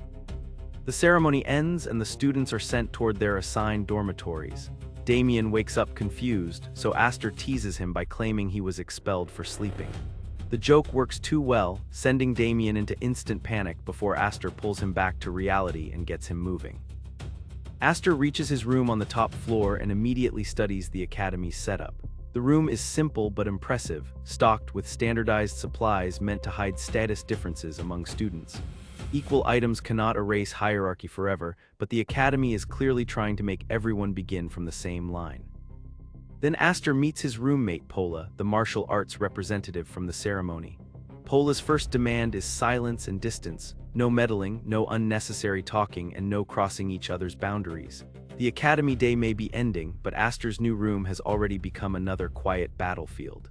The ceremony ends and the students are sent toward their assigned dormitories. Damien wakes up confused, so Aster teases him by claiming he was expelled for sleeping. The joke works too well, sending Damien into instant panic before Aster pulls him back to reality and gets him moving. Aster reaches his room on the top floor and immediately studies the Academy's setup. The room is simple but impressive, stocked with standardized supplies meant to hide status differences among students. Equal items cannot erase hierarchy forever, but the Academy is clearly trying to make everyone begin from the same line. Then Aster meets his roommate Pola, the martial arts representative from the ceremony. Pola's first demand is silence and distance, no meddling, no unnecessary talking, and no crossing each other's boundaries. The Academy day may be ending, but Aster's new room has already become another quiet battlefield.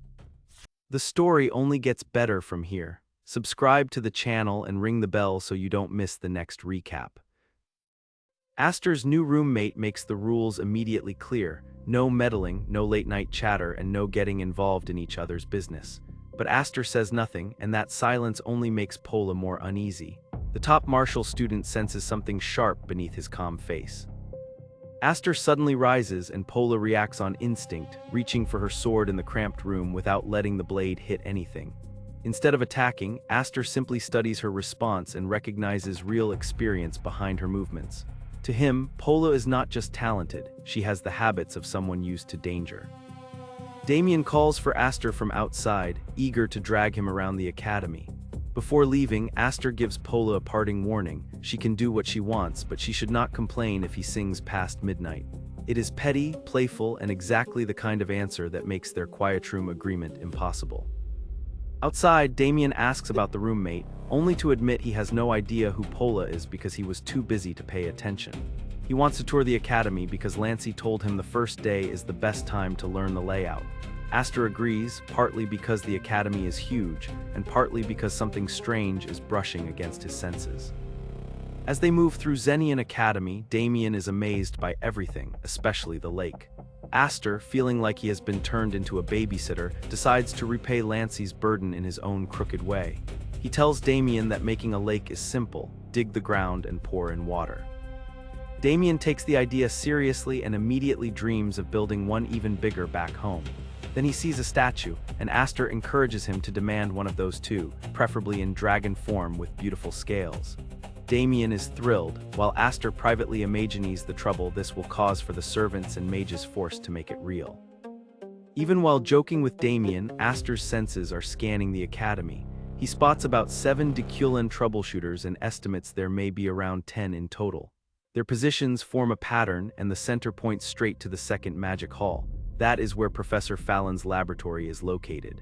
The story only gets better from here. Subscribe to the channel and ring the bell so you don't miss the next recap. Aster's new roommate makes the rules immediately clear. No meddling, no late-night chatter, and no getting involved in each other's business. But Aster says nothing, and that silence only makes Pola more uneasy. The top martial student senses something sharp beneath his calm face. Aster suddenly rises, and Pola reacts on instinct, reaching for her sword in the cramped room without letting the blade hit anything. Instead of attacking, Aster simply studies her response and recognizes real experience behind her movements. To him, Pola is not just talented, she has the habits of someone used to danger. Damien calls for Aster from outside, eager to drag him around the academy. Before leaving, Aster gives Pola a parting warning. She can do what she wants, but she should not complain if he sings past midnight. It is petty, playful, and exactly the kind of answer that makes their quiet room agreement impossible. Outside, Damien asks about the roommate, only to admit he has no idea who Pola is because he was too busy to pay attention. He wants to tour the academy because Lancey told him the first day is the best time to learn the layout. Aster agrees, partly because the academy is huge, and partly because something strange is brushing against his senses. As they move through Zenian Academy, Damien is amazed by everything, especially the lake. Aster, feeling like he has been turned into a babysitter, decides to repay Lancey's burden in his own crooked way. He tells Damien that making a lake is simple: dig the ground and pour in water. Damien takes the idea seriously and immediately dreams of building one even bigger back home. Then he sees a statue, and Aster encourages him to demand one of those too, preferably in dragon form with beautiful scales. Damien is thrilled, while Aster privately imagines the trouble this will cause for the servants and mages forced to make it real. Even while joking with Damien, Aster's senses are scanning the academy. He spots about 7 Dulan troubleshooters and estimates there may be around 10 in total. Their positions form a pattern, and the center points straight to the second magic hall. That is where Professor Fallon's laboratory is located.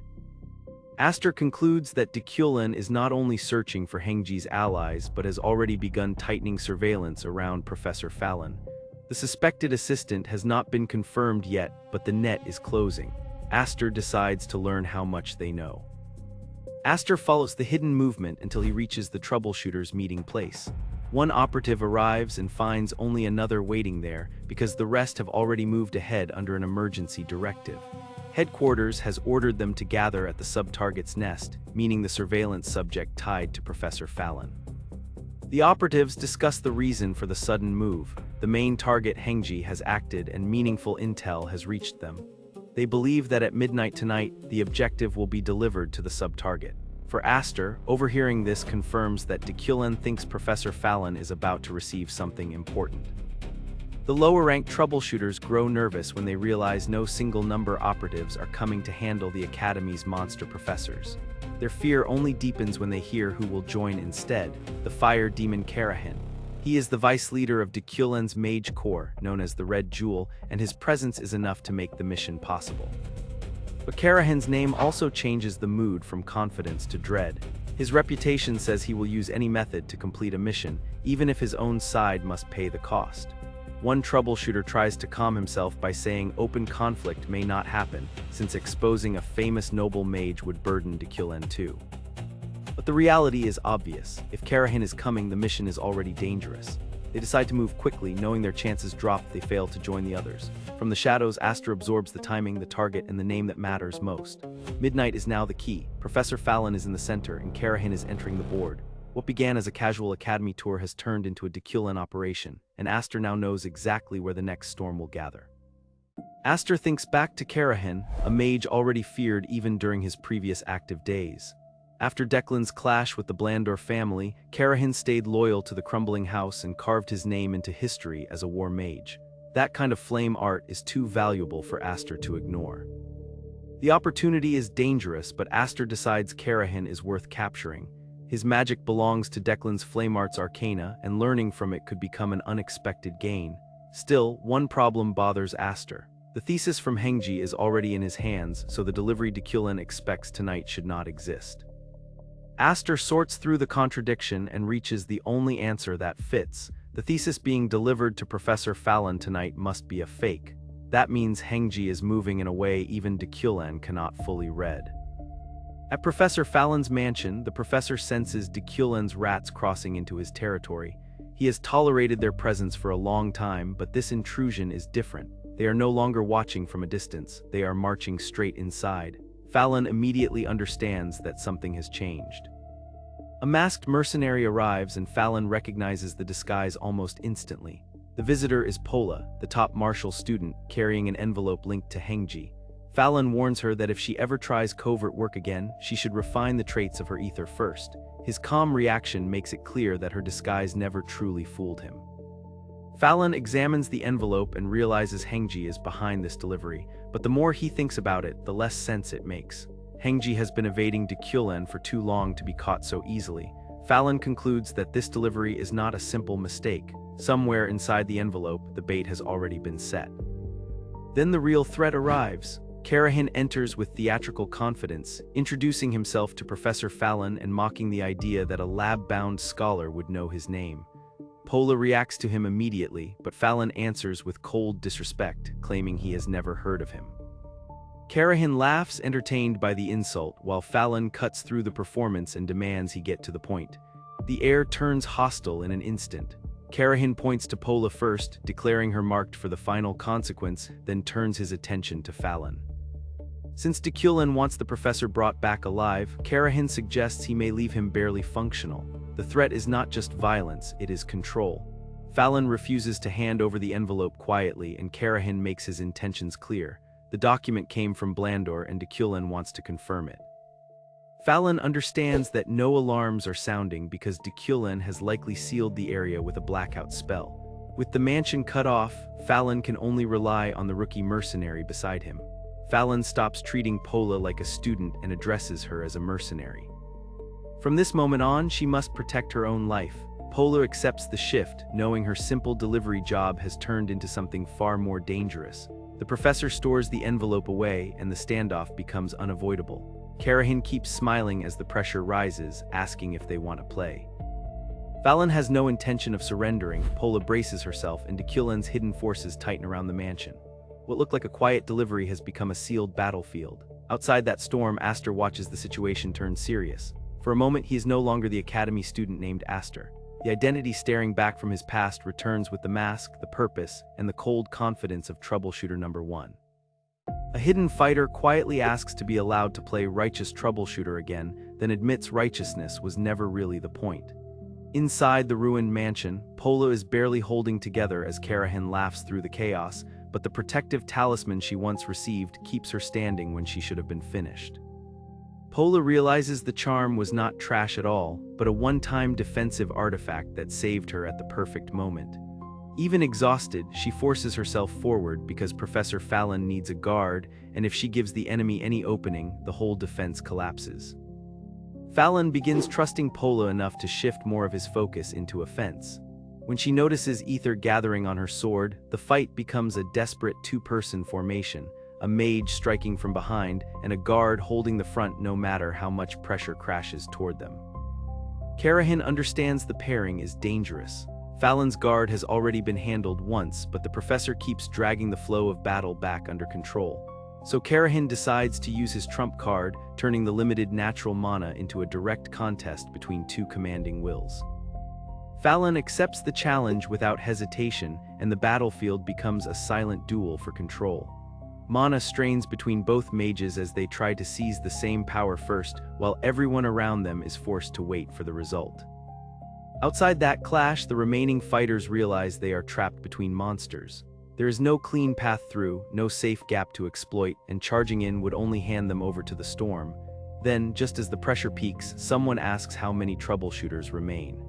Aster concludes that Dulan is not only searching for Hengji's allies, but has already begun tightening surveillance around Professor Fallon. The suspected assistant has not been confirmed yet, but the net is closing. Aster decides to learn how much they know. Aster follows the hidden movement until he reaches the troubleshooters' meeting place. One operative arrives and finds only another waiting there, because the rest have already moved ahead under an emergency directive. Headquarters has ordered them to gather at the sub-target's nest, meaning the surveillance subject tied to Professor Fallon. The operatives discuss the reason for the sudden move. The main target, Hengji, has acted and meaningful intel has reached them. They believe that at midnight tonight, the objective will be delivered to the sub-target. For Aster, overhearing this confirms that Dulan thinks Professor Fallon is about to receive something important. The lower-ranked troubleshooters grow nervous when they realize no single-number operatives are coming to handle the Academy's monster professors. Their fear only deepens when they hear who will join instead: the fire demon Karahin. He is the vice leader of Dulan's Mage Corps, known as the Red Jewel, and his presence is enough to make the mission possible. But Karahin's name also changes the mood from confidence to dread. His reputation says he will use any method to complete a mission, even if his own side must pay the cost. One troubleshooter tries to calm himself by saying open conflict may not happen, since exposing a famous noble mage would burden Dulan too. But the reality is obvious. If Karahin is coming, the mission is already dangerous. They decide to move quickly, knowing their chances drop if they fail to join the others. From the shadows, Aster absorbs the timing, the target, and the name that matters most. Midnight is now the key. Professor Fallon is in the center, and Karahin is entering the board. What began as a casual academy tour has turned into a Dulan operation, and Aster now knows exactly where the next storm will gather. Aster thinks back to Karahin, a mage already feared even during his previous active days. After Declan's clash with the Blando family, Karahin stayed loyal to the crumbling house and carved his name into history as a war mage. That kind of flame art is too valuable for Aster to ignore. The opportunity is dangerous, but Aster decides Karahin is worth capturing. His magic belongs to Declan's flame arts arcana, and learning from it could become an unexpected gain. Still, one problem bothers Aster. The thesis from Hengji is already in his hands, so the delivery Dulan expects tonight should not exist. Aster sorts through the contradiction and reaches the only answer that fits. The thesis being delivered to Professor Fallon tonight must be a fake. That means Hengji is moving in a way even Dulan cannot fully read. At Professor Fallon's mansion, the professor senses Dulan's rats crossing into his territory. He has tolerated their presence for a long time, but this intrusion is different. They are no longer watching from a distance, they are marching straight inside. Fallon immediately understands that something has changed. A masked mercenary arrives, and Fallon recognizes the disguise almost instantly. The visitor is Pola, the top martial student, carrying an envelope linked to Hengji. Fallon warns her that if she ever tries covert work again, she should refine the traits of her ether first. His calm reaction makes it clear that her disguise never truly fooled him. Fallon examines the envelope and realizes Hengji is behind this delivery, but the more he thinks about it, the less sense it makes. Hengji has been evading Dulan for too long to be caught so easily. Fallon concludes that this delivery is not a simple mistake. Somewhere inside the envelope, the bait has already been set. Then the real threat arrives. Karahin enters with theatrical confidence, introducing himself to Professor Fallon and mocking the idea that a lab-bound scholar would know his name. Pola reacts to him immediately, but Fallon answers with cold disrespect, claiming he has never heard of him. Karahin laughs, entertained by the insult, while Fallon cuts through the performance and demands he get to the point. The air turns hostile in an instant. Karahin points to Pola first, declaring her marked for the final consequence, then turns his attention to Fallon. Since Dulan wants the professor brought back alive, Karahin suggests he may leave him barely functional. The threat is not just violence, it is control. Fallon refuses to hand over the envelope quietly, and Karahin makes his intentions clear. The document came from Blando, and Dulan wants to confirm it. Fallon understands that no alarms are sounding because Dulan has likely sealed the area with a blackout spell. With the mansion cut off, Fallon can only rely on the rookie mercenary beside him. Fallon stops treating Pola like a student and addresses her as a mercenary. From this moment on, she must protect her own life. Pola accepts the shift, knowing her simple delivery job has turned into something far more dangerous. The professor stores the envelope away, and the standoff becomes unavoidable. Karahin keeps smiling as the pressure rises, asking if they want to play. Fallon has no intention of surrendering. Pola braces herself, and Dulan's hidden forces tighten around the mansion. What looked like a quiet delivery has become a sealed battlefield. Outside that storm, Aster watches the situation turn serious. For a moment, he is no longer the academy student named Aster. The identity staring back from his past returns with the mask, the purpose, and the cold confidence of troubleshooter number 1. A hidden fighter quietly asks to be allowed to play righteous troubleshooter again, then admits righteousness was never really the point. Inside the ruined mansion, Pola is barely holding together as Karahin laughs through the chaos, but the protective talisman she once received keeps her standing when she should have been finished. Pola realizes the charm was not trash at all, but a one-time defensive artifact that saved her at the perfect moment. Even exhausted, she forces herself forward because Professor Fallon needs a guard, and if she gives the enemy any opening, the whole defense collapses. Fallon begins trusting Pola enough to shift more of his focus into offense. When she notices ether gathering on her sword, the fight becomes a desperate two-person formation, a mage striking from behind and a guard holding the front no matter how much pressure crashes toward them. Karahin understands the pairing is dangerous. Fallon's guard has already been handled once, but the professor keeps dragging the flow of battle back under control. So Karahin decides to use his trump card, turning the limited natural mana into a direct contest between two commanding wills. Fallon accepts the challenge without hesitation, and the battlefield becomes a silent duel for control. Mana strains between both mages as they try to seize the same power first, while everyone around them is forced to wait for the result. Outside that clash, the remaining fighters realize they are trapped between monsters. There is no clean path through, no safe gap to exploit, and charging in would only hand them over to the storm. Then, just as the pressure peaks, someone asks how many troubleshooters remain.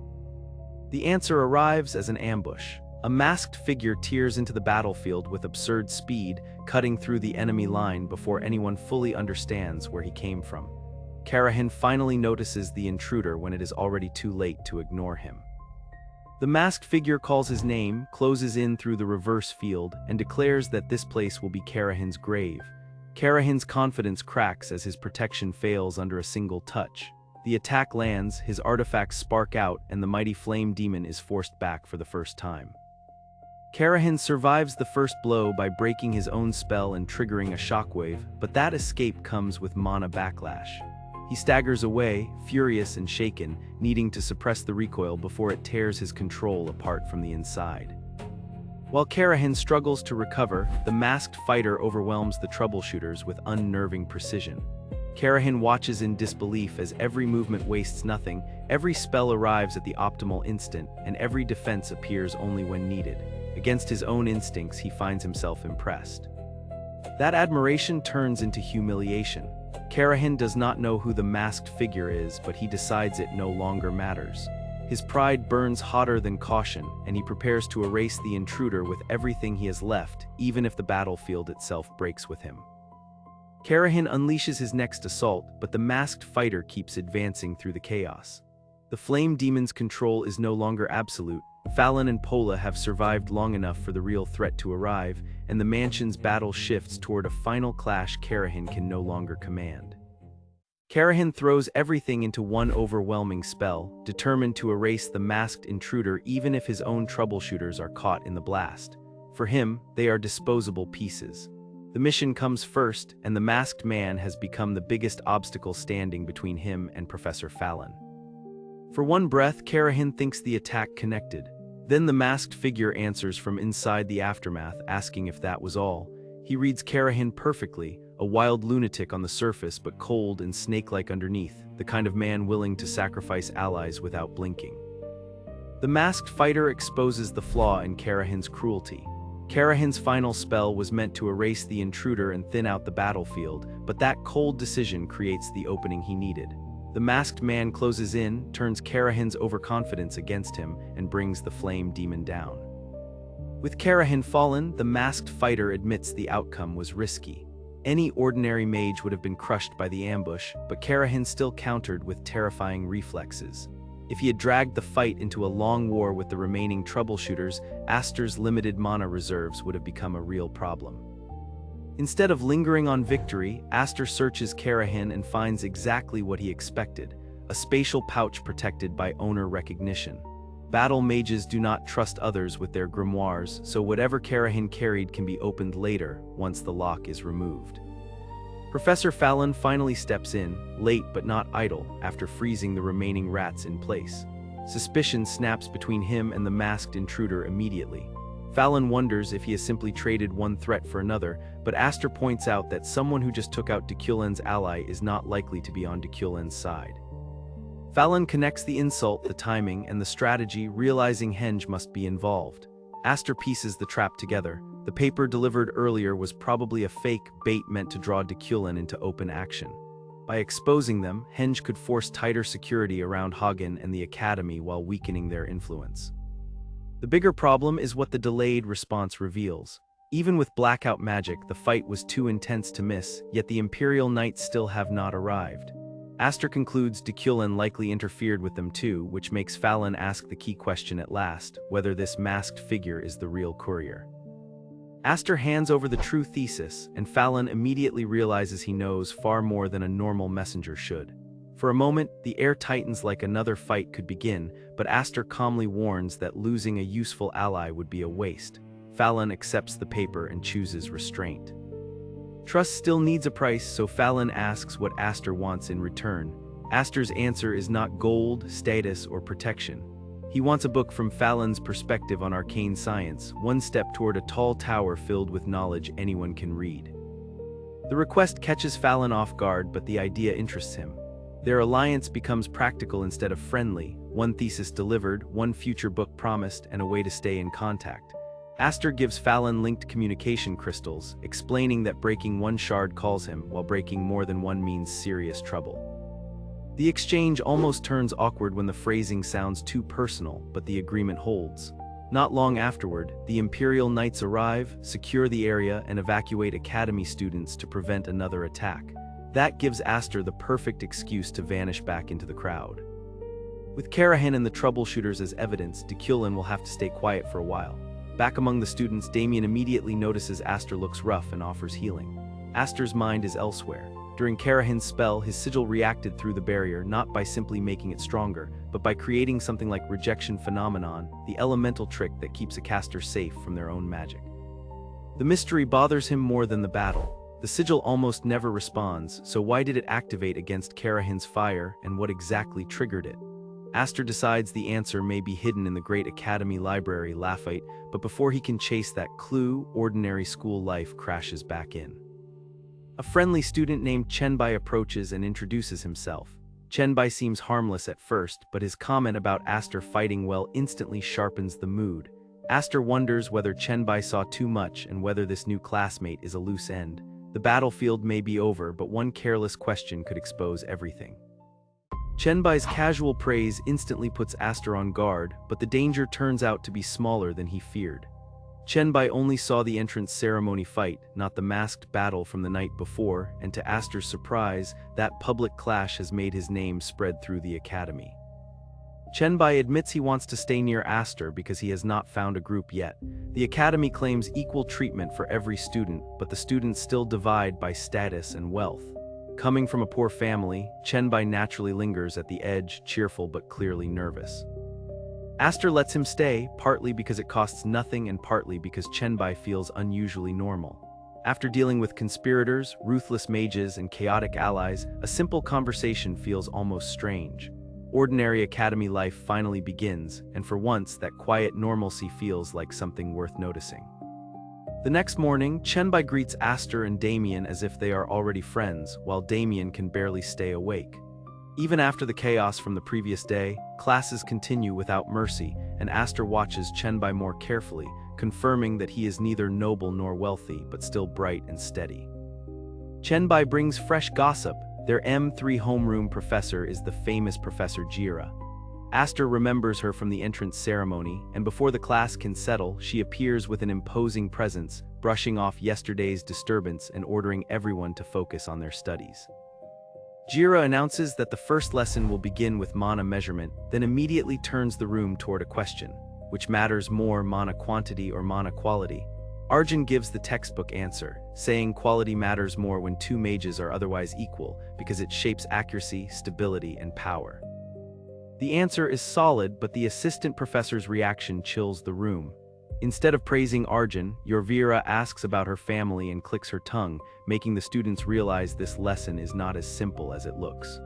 The answer arrives as an ambush. A masked figure tears into the battlefield with absurd speed, cutting through the enemy line before anyone fully understands where he came from. Karahin finally notices the intruder when it is already too late to ignore him. The masked figure calls his name, closes in through the reverse field, and declares that this place will be Karahin's grave. Karahin's confidence cracks as his protection fails under a single touch. The attack lands, his artifacts spark out, and the mighty flame demon is forced back for the first time. Karahin survives the first blow by breaking his own spell and triggering a shockwave, but that escape comes with mana backlash. He staggers away, furious and shaken, needing to suppress the recoil before it tears his control apart from the inside. While Karahin struggles to recover, the masked fighter overwhelms the troubleshooters with unnerving precision. Karahin watches in disbelief as every movement wastes nothing, every spell arrives at the optimal instant, and every defense appears only when needed. Against his own instincts, he finds himself impressed. That admiration turns into humiliation. Karahin does not know who the masked figure is, but he decides it no longer matters. His pride burns hotter than caution, and he prepares to erase the intruder with everything he has left, even if the battlefield itself breaks with him. Karahin unleashes his next assault, but the masked fighter keeps advancing through the chaos. The flame demon's control is no longer absolute. Fallon and Pola have survived long enough for the real threat to arrive, and the mansion's battle shifts toward a final clash Karahin can no longer command. Karahin throws everything into one overwhelming spell, determined to erase the masked intruder even if his own troubleshooters are caught in the blast. For him, they are disposable pieces. The mission comes first, and the masked man has become the biggest obstacle standing between him and Professor Fallon. For one breath, Karahin thinks the attack connected. Then the masked figure answers from inside the aftermath, asking if that was all. He reads Karahin perfectly, a wild lunatic on the surface but cold and snake-like underneath, the kind of man willing to sacrifice allies without blinking. The masked fighter exposes the flaw in Karahin's cruelty. Karahin's final spell was meant to erase the intruder and thin out the battlefield, but that cold decision creates the opening he needed. The masked man closes in, turns Karahin's overconfidence against him, and brings the flame demon down. With Karahin fallen, the masked fighter admits the outcome was risky. Any ordinary mage would have been crushed by the ambush, but Karahin still countered with terrifying reflexes. If he had dragged the fight into a long war with the remaining troubleshooters, Aster's limited mana reserves would have become a real problem. Instead of lingering on victory, Aster searches Karahin and finds exactly what he expected, a spatial pouch protected by owner recognition. Battle mages do not trust others with their grimoires, so whatever Karahin carried can be opened later, once the lock is removed. Professor Fallon finally steps in, late but not idle, after freezing the remaining rats in place. Suspicion snaps between him and the masked intruder immediately. Fallon wonders if he has simply traded one threat for another, but Aster points out that someone who just took out Dulan's ally is not likely to be on Dulan's side. Fallon connects the insult, the timing, and the strategy, realizing Henge must be involved. Aster pieces the trap together. The paper delivered earlier was probably a fake bait meant to draw Dulan into open action. By exposing them, Henge could force tighter security around Hagen and the Academy while weakening their influence. The bigger problem is what the delayed response reveals. Even with blackout magic, the fight was too intense to miss, yet the Imperial Knights still have not arrived. Aster concludes Dulan likely interfered with them too, which makes Fallon ask the key question at last, whether this masked figure is the real courier. Aster hands over the true thesis, and Fallon immediately realizes he knows far more than a normal messenger should. For a moment, the air tightens like another fight could begin, but Aster calmly warns that losing a useful ally would be a waste. Fallon accepts the paper and chooses restraint. Trust still needs a price, so Fallon asks what Aster wants in return. Aster's answer is not gold, status, or protection. He wants a book from Fallon's perspective on arcane science, one step toward a tall tower filled with knowledge anyone can read. The request catches Fallon off guard, but the idea interests him. Their alliance becomes practical instead of friendly, one thesis delivered, one future book promised, and a way to stay in contact. Aster gives Fallon linked communication crystals, explaining that breaking one shard calls him, while breaking more than one means serious trouble. The exchange almost turns awkward when the phrasing sounds too personal, but the agreement holds. Not long afterward, the Imperial Knights arrive, secure the area, and evacuate Academy students to prevent another attack. That gives Aster the perfect excuse to vanish back into the crowd. With Karahin and the troubleshooters as evidence, Dulan will have to stay quiet for a while. Back among the students, Damien immediately notices Aster looks rough and offers healing. Aster's mind is elsewhere. During Karahin's spell, his sigil reacted through the barrier, not by simply making it stronger, but by creating something like rejection phenomenon, the elemental trick that keeps a caster safe from their own magic. The mystery bothers him more than the battle. The sigil almost never responds, so why did it activate against Karahin's fire, and what exactly triggered it? Aster decides the answer may be hidden in the Great Academy Library, Lafayette, but before he can chase that clue, ordinary school life crashes back in. A friendly student named Chenbai approaches and introduces himself. Chenbai seems harmless at first, but his comment about Aster fighting well instantly sharpens the mood. Aster wonders whether Chenbai saw too much and whether this new classmate is a loose end. The battlefield may be over, but one careless question could expose everything. Chenbai's casual praise instantly puts Aster on guard, but the danger turns out to be smaller than he feared. Chenbai only saw the entrance ceremony fight, not the masked battle from the night before, and to Aster's surprise, that public clash has made his name spread through the academy. Chenbai admits he wants to stay near Aster because he has not found a group yet. The academy claims equal treatment for every student, but the students still divide by status and wealth. Coming from a poor family, Chenbai naturally lingers at the edge, cheerful but clearly nervous. Aster lets him stay, partly because it costs nothing and partly because Chenbai feels unusually normal. After dealing with conspirators, ruthless mages, and chaotic allies, a simple conversation feels almost strange. Ordinary academy life finally begins, and for once, that quiet normalcy feels like something worth noticing. The next morning, Chenbai greets Aster and Damien as if they are already friends, while Damien can barely stay awake. Even after the chaos from the previous day, classes continue without mercy, and Aster watches Chenbai more carefully, confirming that he is neither noble nor wealthy, but still bright and steady. Chenbai brings fresh gossip. Their M3 homeroom professor is the famous Professor Jira. Aster remembers her from the entrance ceremony, and before the class can settle, she appears with an imposing presence, brushing off yesterday's disturbance and ordering everyone to focus on their studies. Jira announces that the first lesson will begin with mana measurement, then immediately turns the room toward a question. Which matters more, mana quantity or mana quality? Arjun gives the textbook answer, saying quality matters more when two mages are otherwise equal, because it shapes accuracy, stability, and power. The answer is solid, but the assistant professor's reaction chills the room. Instead of praising Arjun, Yorvira asks about her family and clicks her tongue, making the students realize this lesson is not as simple as it looks.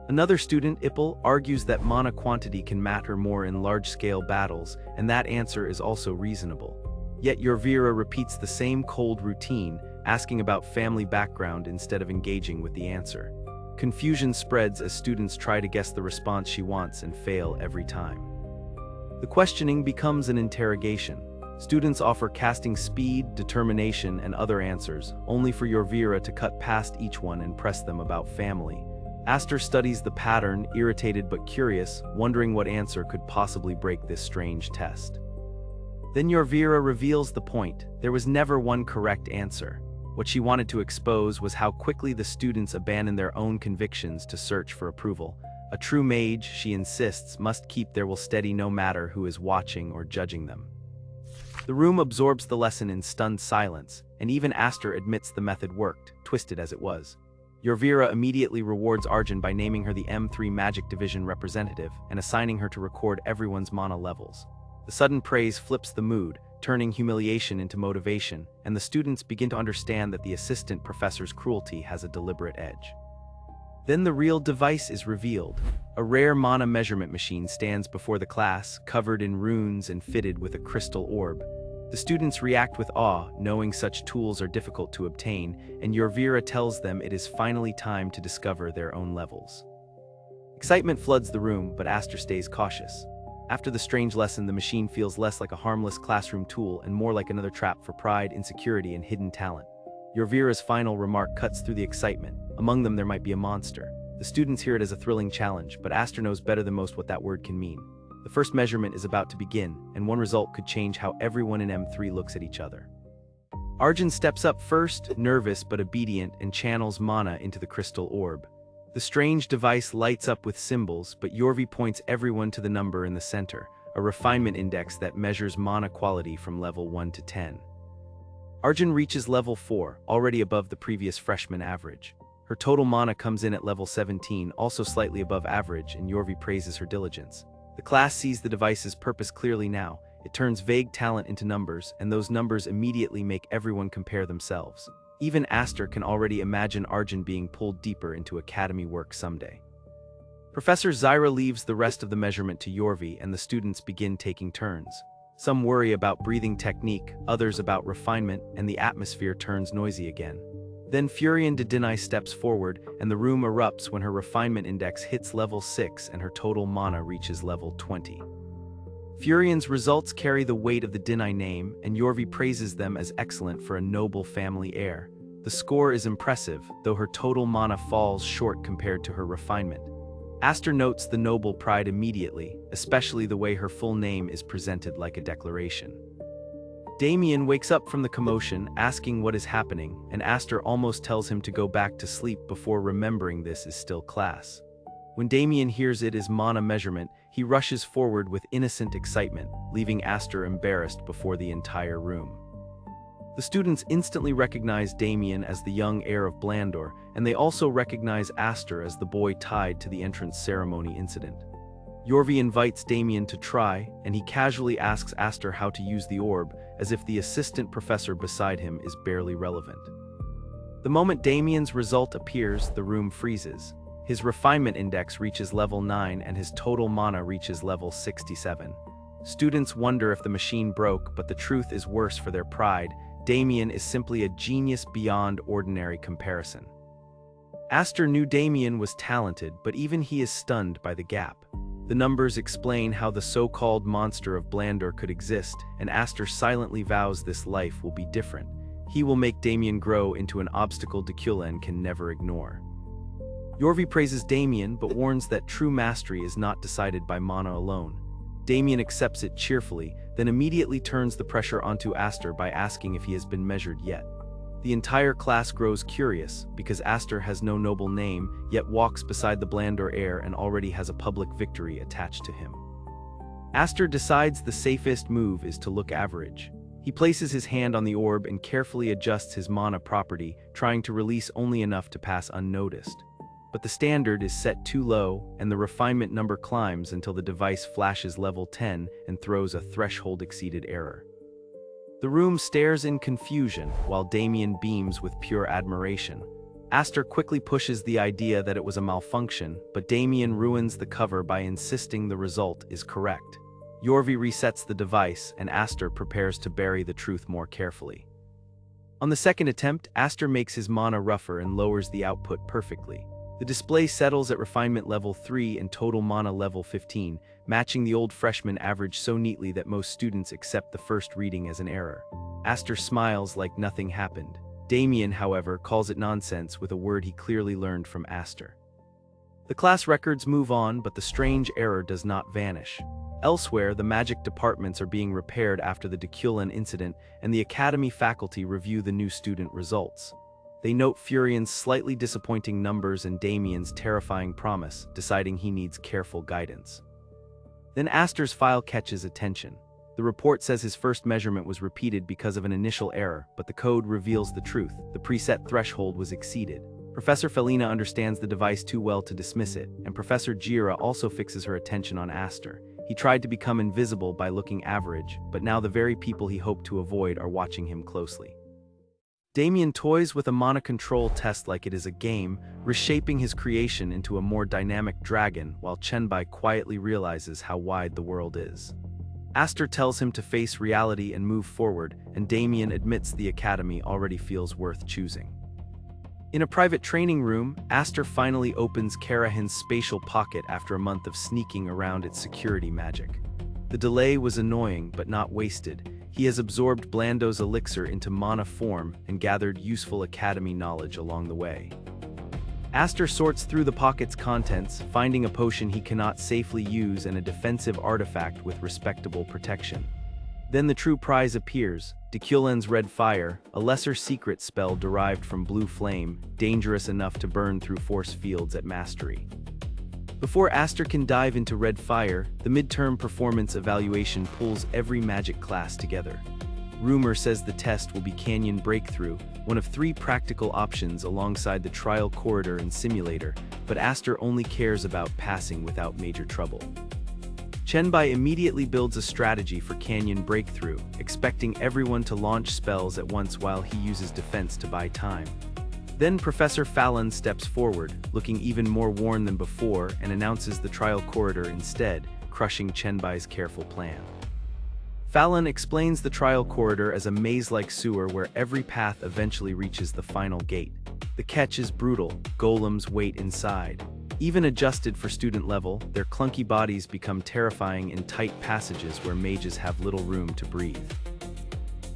Another student, Ipple, argues that mana quantity can matter more in large-scale battles, and that answer is also reasonable. Yet Yorvira repeats the same cold routine, asking about family background instead of engaging with the answer. Confusion spreads as students try to guess the response she wants and fail every time. The questioning becomes an interrogation. Students offer casting speed, determination, and other answers, only for Yorvira to cut past each one and press them about family. Aster studies the pattern, irritated but curious, wondering what answer could possibly break this strange test. Then Yorvira reveals the point. There was never one correct answer. What she wanted to expose was how quickly the students abandon their own convictions to search for approval. A true mage, she insists, must keep their will steady no matter who is watching or judging them. The room absorbs the lesson in stunned silence, and even Aster admits the method worked, twisted as it was. Yorvira immediately rewards Arjun by naming her the M3 Magic Division representative and assigning her to record everyone's mana levels. The sudden praise flips the mood, turning humiliation into motivation, and the students begin to understand that the assistant professor's cruelty has a deliberate edge. Then the real device is revealed. A rare mana measurement machine stands before the class, covered in runes and fitted with a crystal orb. The students react with awe, knowing such tools are difficult to obtain, and Yorvira tells them it is finally time to discover their own levels. Excitement floods the room, but Aster stays cautious. After the strange lesson, the machine feels less like a harmless classroom tool and more like another trap for pride, insecurity, and hidden talent. Yorvira's final remark cuts through the excitement. Among them, there might be a monster. The students hear it as a thrilling challenge, but Aster knows better than most what that word can mean. The first measurement is about to begin, and one result could change how everyone in M3 looks at each other. Arjun steps up first, nervous but obedient, and channels mana into the crystal orb. The strange device lights up with symbols, but Yorvi points everyone to the number in the center, a refinement index that measures mana quality from level 1 to 10. Arjun reaches level 4, already above the previous freshman average. Her total mana comes in at level 17, also slightly above average, and Yorvi praises her diligence. The class sees the device's purpose clearly now. It turns vague talent into numbers, and those numbers immediately make everyone compare themselves. Even Aster can already imagine Arjun being pulled deeper into academy work someday. Professor Zyra leaves the rest of the measurement to Yorvi, and the students begin taking turns. Some worry about breathing technique, others about refinement, and the atmosphere turns noisy again. Then Furion Dedinai steps forward, and the room erupts when her refinement index hits level 6 and her total mana reaches level 20. Furion's results carry the weight of the Dinai name, and Yorvi praises them as excellent for a noble family heir. The score is impressive, though her total mana falls short compared to her refinement. Aster notes the noble pride immediately, especially the way her full name is presented like a declaration. Damien wakes up from the commotion, asking what is happening, and Aster almost tells him to go back to sleep before remembering this is still class. When Damien hears it is mana measurement, he rushes forward with innocent excitement, leaving Aster embarrassed before the entire room. The students instantly recognize Damien as the young heir of Blandor, and they also recognize Aster as the boy tied to the entrance ceremony incident. Yorvi invites Damien to try, and he casually asks Aster how to use the orb, as if the assistant professor beside him is barely relevant. The moment Damien's result appears, the room freezes. His refinement index reaches level 9 and his total mana reaches level 67. Students wonder if the machine broke, but the truth is worse for their pride. Damien is simply a genius beyond ordinary comparison. Aster knew Damien was talented, but even he is stunned by the gap. The numbers explain how the so-called monster of Blandor could exist, and Aster silently vows this life will be different. He will make Damien grow into an obstacle Dulan can never ignore. Yorvi praises Damien, but warns that true mastery is not decided by mana alone. Damien accepts it cheerfully, then immediately turns the pressure onto Aster by asking if he has been measured yet. The entire class grows curious, because Aster has no noble name, yet walks beside the Blandor heir and already has a public victory attached to him. Aster decides the safest move is to look average. He places his hand on the orb and carefully adjusts his mana property, trying to release only enough to pass unnoticed. But the standard is set too low, and the refinement number climbs until the device flashes level 10 and throws a threshold-exceeded error. The room stares in confusion, while Damien beams with pure admiration. Aster quickly pushes the idea that it was a malfunction, but Damien ruins the cover by insisting the result is correct. Yorvi resets the device, and Aster prepares to bury the truth more carefully. On the second attempt, Aster makes his mana rougher and lowers the output perfectly. The display settles at refinement level 3 and total mana level 15, matching the old freshman average so neatly that most students accept the first reading as an error. Aster smiles like nothing happened. Damien, however, calls it nonsense with a word he clearly learned from Aster. The class records move on, but the strange error does not vanish. Elsewhere, the magic departments are being repaired after the Dulan incident, and the Academy faculty review the new student results. They note Furion's slightly disappointing numbers and Damien's terrifying promise, deciding he needs careful guidance. Then Aster's file catches attention. The report says his first measurement was repeated because of an initial error, but the code reveals the truth. The preset threshold was exceeded. Professor Felina understands the device too well to dismiss it, and Professor Jira also fixes her attention on Aster. He tried to become invisible by looking average, but now the very people he hoped to avoid are watching him closely. Damien toys with a mana control test like it is a game, reshaping his creation into a more dynamic dragon, while Chenbai quietly realizes how wide the world is. Aster tells him to face reality and move forward, and Damien admits the academy already feels worth choosing. In a private training room, Aster finally opens Karahin's spatial pocket after a month of sneaking around its security magic. The delay was annoying but not wasted. He has absorbed Blando's elixir into mana form and gathered useful academy knowledge along the way. Aster sorts through the pocket's contents, finding a potion he cannot safely use and a defensive artifact with respectable protection. Then the true prize appears, Dulan's Red Fire, a lesser secret spell derived from blue flame, dangerous enough to burn through force fields at mastery. Before Aster can dive into Red Fire, the midterm performance evaluation pulls every magic class together. Rumor says the test will be Canyon Breakthrough, one of 3 practical options alongside the trial corridor and simulator, but Aster only cares about passing without major trouble. Chenbai immediately builds a strategy for Canyon Breakthrough, expecting everyone to launch spells at once while he uses defense to buy time. Then Professor Fallon steps forward, looking even more worn than before, and announces the trial corridor instead, crushing Chenbai's careful plan. Fallon explains the trial corridor as a maze-like sewer where every path eventually reaches the final gate. The catch is brutal: golems wait inside. Even adjusted for student level, their clunky bodies become terrifying in tight passages where mages have little room to breathe.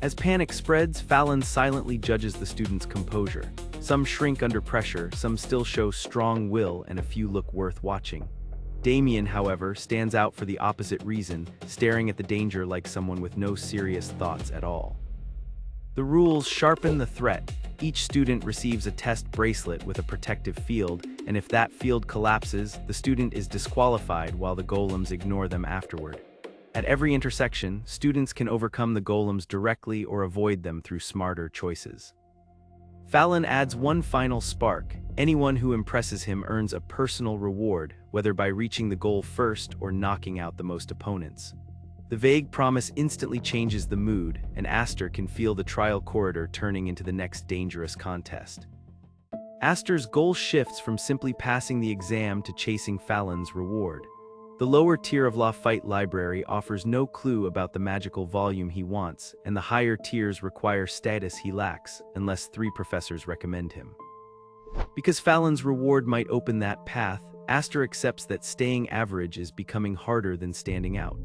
As panic spreads, Fallon silently judges the students' composure. Some shrink under pressure, some still show strong will, and a few look worth watching. Damien, however, stands out for the opposite reason, staring at the danger like someone with no serious thoughts at all. The rules sharpen the threat. Each student receives a test bracelet with a protective field, and if that field collapses, the student is disqualified while the golems ignore them afterward. At every intersection, students can overcome the golems directly or avoid them through smarter choices. Fallon adds one final spark. Anyone who impresses him earns a personal reward, whether by reaching the goal first or knocking out the most opponents. The vague promise instantly changes the mood, and Aster can feel the trial corridor turning into the next dangerous contest. Aster's goal shifts from simply passing the exam to chasing Fallon's reward. The lower tier of Lafite Library offers no clue about the magical volume he wants, and the higher tiers require status he lacks, unless 3 professors recommend him. Because Fallon's reward might open that path, Aster accepts that staying average is becoming harder than standing out.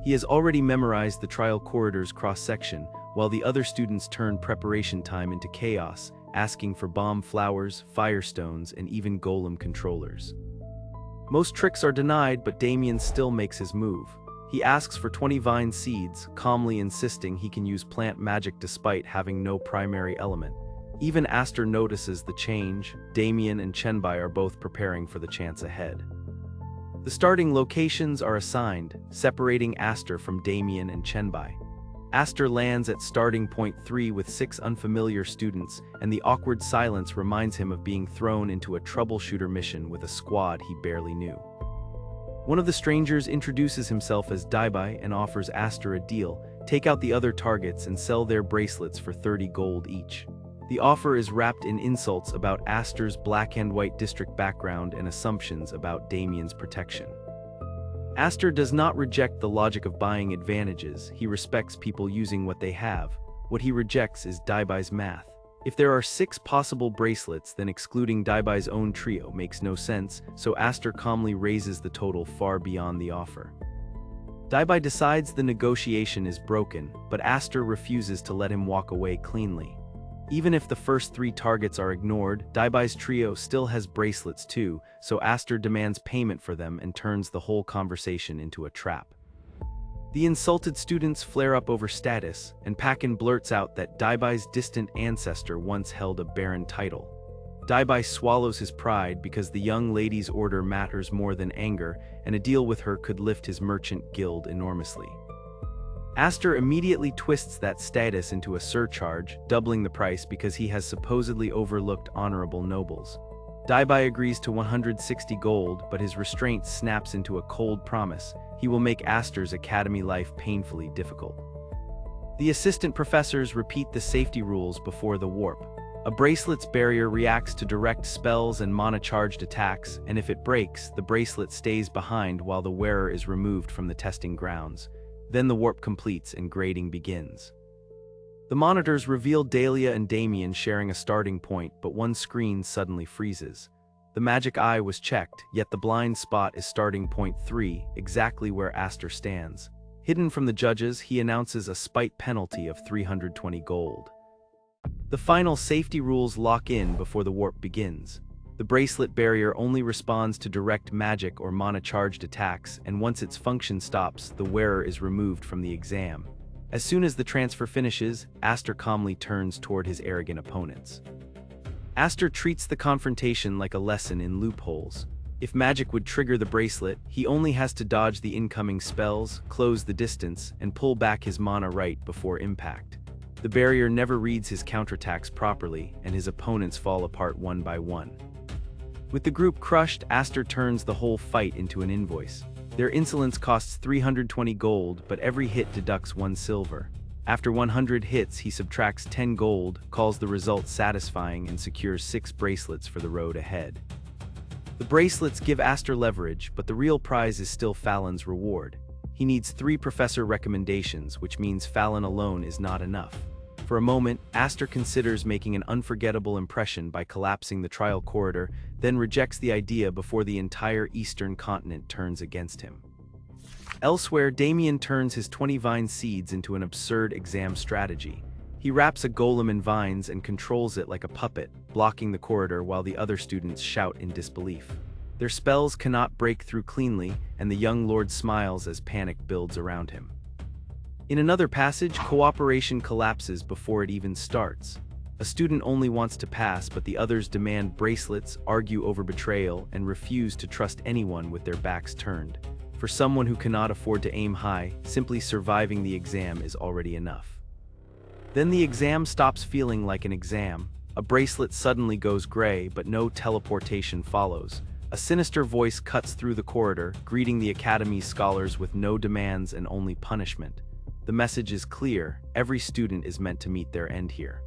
He has already memorized the trial corridor's cross-section, while the other students turn preparation time into chaos, asking for bomb flowers, firestones, and even golem controllers. Most tricks are denied, but Damien still makes his move. He asks for 20 vine seeds, calmly insisting he can use plant magic despite having no primary element. Even Aster notices the change. Damien and Chenbai are both preparing for the chance ahead. The starting locations are assigned, separating Aster from Damien and Chenbai. Aster lands at starting point 3 with 6 unfamiliar students, and the awkward silence reminds him of being thrown into a troubleshooter mission with a squad he barely knew. One of the strangers introduces himself as Daibai and offers Aster a deal: take out the other targets and sell their bracelets for 30 gold each. The offer is wrapped in insults about Aster's black and white district background and assumptions about Damien's protection. Aster does not reject the logic of buying advantages. He respects people using what they have. What he rejects is Daibai's math. If there are 6 possible bracelets, then excluding Daibai's own trio makes no sense, so Aster calmly raises the total far beyond the offer. Daibai decides the negotiation is broken, but Aster refuses to let him walk away cleanly. Even if the first 3 targets are ignored, Daibai's trio still has bracelets too, so Aster demands payment for them and turns the whole conversation into a trap. The insulted students flare up over status, and Pakin blurts out that Daibai's distant ancestor once held a barren title. Daibai swallows his pride because the young lady's order matters more than anger, and a deal with her could lift his merchant guild enormously. Aster immediately twists that status into a surcharge, doubling the price because he has supposedly overlooked honorable nobles. Daibai agrees to 160 gold, but his restraint snaps into a cold promise: he will make Aster's academy life painfully difficult. The assistant professors repeat the safety rules before the warp. A bracelet's barrier reacts to direct spells and mana-charged attacks, and if it breaks, the bracelet stays behind while the wearer is removed from the testing grounds. Then the warp completes and grading begins. The monitors reveal Dahlia and Damien sharing a starting point, but one screen suddenly freezes. The magic eye was checked, yet the blind spot is starting point 3, exactly where Aster stands. Hidden from the judges, he announces a spite penalty of 320 gold. The final safety rules lock in before the warp begins. The bracelet barrier only responds to direct magic or mana-charged attacks, and once its function stops, the wearer is removed from the exam. As soon as the transfer finishes, Aster calmly turns toward his arrogant opponents. Aster treats the confrontation like a lesson in loopholes. If magic would trigger the bracelet, he only has to dodge the incoming spells, close the distance, and pull back his mana right before impact. The barrier never reads his counterattacks properly, and his opponents fall apart one by one. With the group crushed, Aster turns the whole fight into an invoice. Their insolence costs 320 gold, but every hit deducts 1 silver. After 100 hits, he subtracts 10 gold, calls the result satisfying, and secures 6 bracelets for the road ahead. The bracelets give Aster leverage, but the real prize is still Fallon's reward. He needs 3 professor recommendations, which means Fallon alone is not enough. For a moment, Aster considers making an unforgettable impression by collapsing the trial corridor, then rejects the idea before the entire eastern continent turns against him. Elsewhere, Damien turns his 20 vine seeds into an absurd exam strategy. He wraps a golem in vines and controls it like a puppet, blocking the corridor while the other students shout in disbelief. Their spells cannot break through cleanly, and the young lord smiles as panic builds around him. In another passage, cooperation collapses before it even starts. A student only wants to pass, but the others demand bracelets, argue over betrayal, and refuse to trust anyone with their backs turned. For someone who cannot afford to aim high, simply surviving the exam is already enough. Then the exam stops feeling like an exam. A bracelet suddenly goes gray, but no teleportation follows. A sinister voice cuts through the corridor, greeting the Academy's scholars with no demands and only punishment. The message is clear: every student is meant to meet their end here.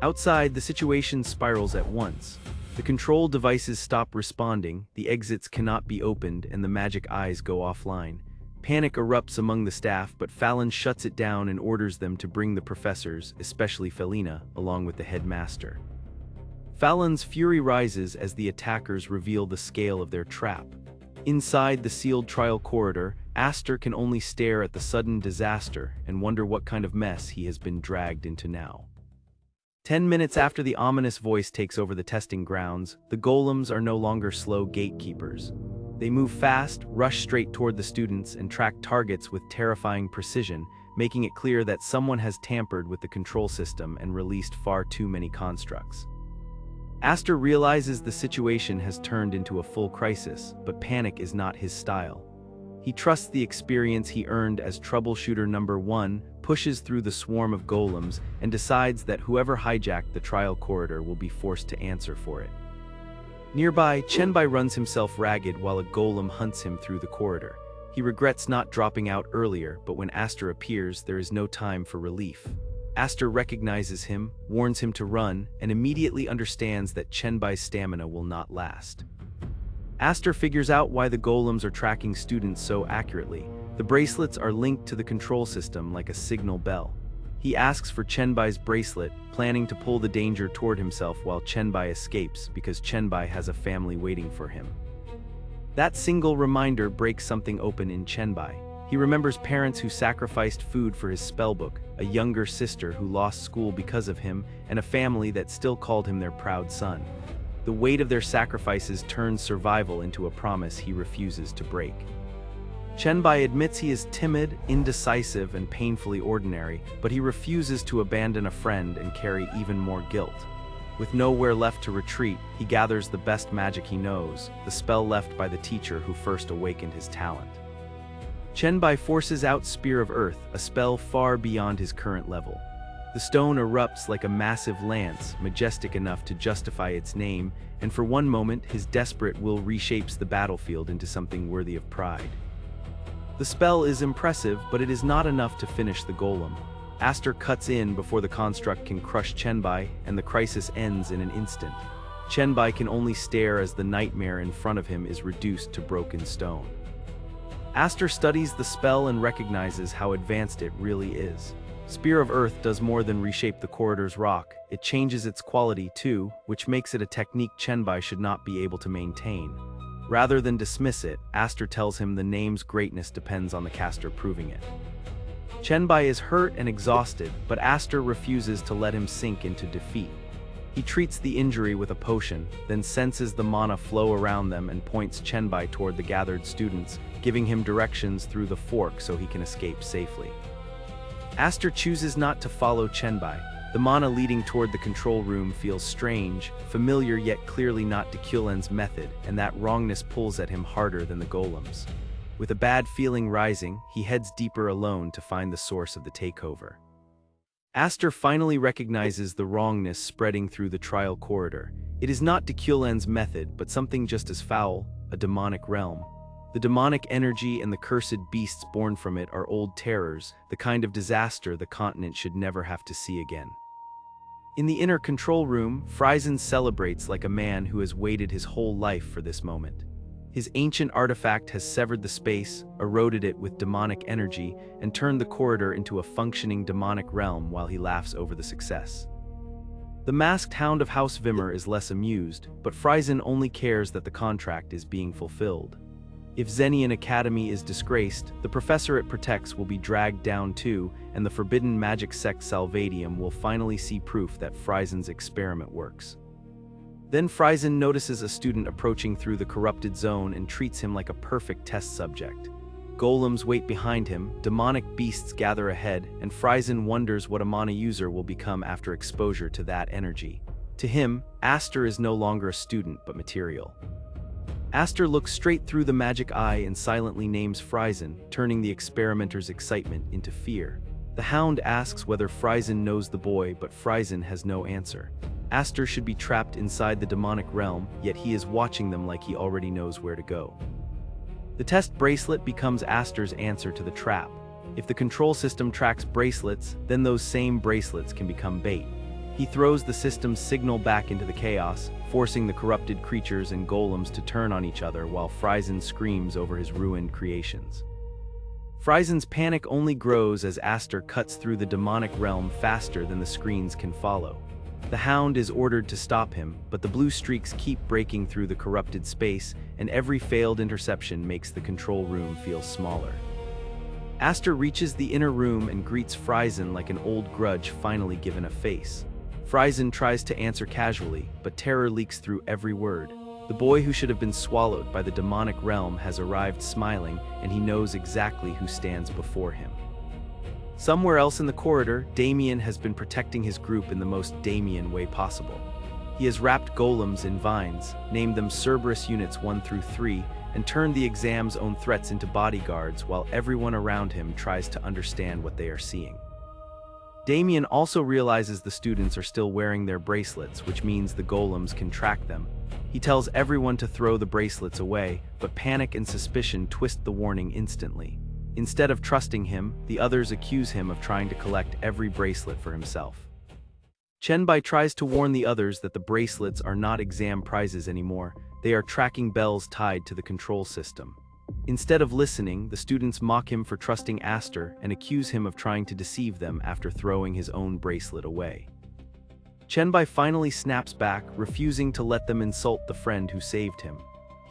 Outside, the situation spirals at once. The control devices stop responding, the exits cannot be opened, and the magic eyes go offline. Panic erupts among the staff, but Fallon shuts it down and orders them to bring the professors, especially Felina, along with the headmaster. Fallon's fury rises as the attackers reveal the scale of their trap. Inside the sealed trial corridor, Aster can only stare at the sudden disaster and wonder what kind of mess he has been dragged into now. 10 minutes after the ominous voice takes over the testing grounds, the golems are no longer slow gatekeepers. They move fast, rush straight toward the students, and track targets with terrifying precision, making it clear that someone has tampered with the control system and released far too many constructs. Aster realizes the situation has turned into a full crisis, but panic is not his style. He trusts the experience he earned as troubleshooter number 1, pushes through the swarm of golems, and decides that whoever hijacked the trial corridor will be forced to answer for it. Nearby, Chenbai runs himself ragged while a golem hunts him through the corridor. He regrets not dropping out earlier, but when Aster appears, there is no time for relief. Aster recognizes him, warns him to run, and immediately understands that Chenbai's stamina will not last. Aster figures out why the golems are tracking students so accurately. The bracelets are linked to the control system like a signal bell. He asks for Chenbai's bracelet, planning to pull the danger toward himself while Chenbai escapes because Chenbai has a family waiting for him. That single reminder breaks something open in Chenbai. He remembers parents who sacrificed food for his spellbook, a younger sister who lost school because of him, and a family that still called him their proud son. The weight of their sacrifices turns survival into a promise he refuses to break. Chenbai admits he is timid, indecisive, and painfully ordinary, but he refuses to abandon a friend and carry even more guilt. With nowhere left to retreat, he gathers the best magic he knows, the spell left by the teacher who first awakened his talent. Chenbai forces out Spear of Earth, a spell far beyond his current level. The stone erupts like a massive lance, majestic enough to justify its name, and for one moment, his desperate will reshapes the battlefield into something worthy of pride. The spell is impressive, but it is not enough to finish the golem. Aster cuts in before the construct can crush Chenbai, and the crisis ends in an instant. Chenbai can only stare as the nightmare in front of him is reduced to broken stone. Aster studies the spell and recognizes how advanced it really is. Spear of Earth does more than reshape the corridor's rock, it changes its quality too, which makes it a technique Chenbai should not be able to maintain. Rather than dismiss it, Aster tells him the name's greatness depends on the caster proving it. Chenbai is hurt and exhausted, but Aster refuses to let him sink into defeat. He treats the injury with a potion, then senses the mana flow around them and points Chenbai toward the gathered students, giving him directions through the fork so he can escape safely. Aster chooses not to follow Chenbai. The mana leading toward the control room feels strange, familiar yet clearly not Dulan's method, and that wrongness pulls at him harder than the golems. With a bad feeling rising, he heads deeper alone to find the source of the takeover. Aster finally recognizes the wrongness spreading through the trial corridor. It is not Dulan's method, but something just as foul, a demonic realm. The demonic energy and the cursed beasts born from it are old terrors, the kind of disaster the continent should never have to see again. In the inner control room, Friesen celebrates like a man who has waited his whole life for this moment. His ancient artifact has severed the space, eroded it with demonic energy, and turned the corridor into a functioning demonic realm while he laughs over the success. The masked hound of House Vimmer is less amused, but Friesen only cares that the contract is being fulfilled. If Zenian Academy is disgraced, the professor it protects will be dragged down too, and the forbidden magic sect Salvadium will finally see proof that Frizen's experiment works. Then Frizen notices a student approaching through the corrupted zone and treats him like a perfect test subject. Golems wait behind him, demonic beasts gather ahead, and Frizen wonders what a mana user will become after exposure to that energy. To him, Aster is no longer a student but material. Aster looks straight through the magic eye and silently names Frizen, turning the experimenter's excitement into fear. The Hound asks whether Frizen knows the boy, but Frizen has no answer. Aster should be trapped inside the demonic realm, yet he is watching them like he already knows where to go. The test bracelet becomes Aster's answer to the trap. If the control system tracks bracelets, then those same bracelets can become bait. He throws the system's signal back into the chaos, forcing the corrupted creatures and golems to turn on each other while Frizen screams over his ruined creations. Frizen's panic only grows as Aster cuts through the demonic realm faster than the screens can follow. The Hound is ordered to stop him, but the blue streaks keep breaking through the corrupted space, and every failed interception makes the control room feel smaller. Aster reaches the inner room and greets Frizen like an old grudge finally given a face. Frizen tries to answer casually, but terror leaks through every word. The boy who should have been swallowed by the demonic realm has arrived smiling, and he knows exactly who stands before him. Somewhere else in the corridor, Damien has been protecting his group in the most Damien way possible. He has wrapped golems in vines, named them Cerberus Units 1 through 3, and turned the exam's own threats into bodyguards while everyone around him tries to understand what they are seeing. Damien also realizes the students are still wearing their bracelets, which means the golems can track them. He tells everyone to throw the bracelets away, but panic and suspicion twist the warning instantly. Instead of trusting him, the others accuse him of trying to collect every bracelet for himself. Chenbai tries to warn the others that the bracelets are not exam prizes anymore, they are tracking bells tied to the control system. Instead of listening, the students mock him for trusting Aster and accuse him of trying to deceive them after throwing his own bracelet away. Chenbai finally snaps back, refusing to let them insult the friend who saved him.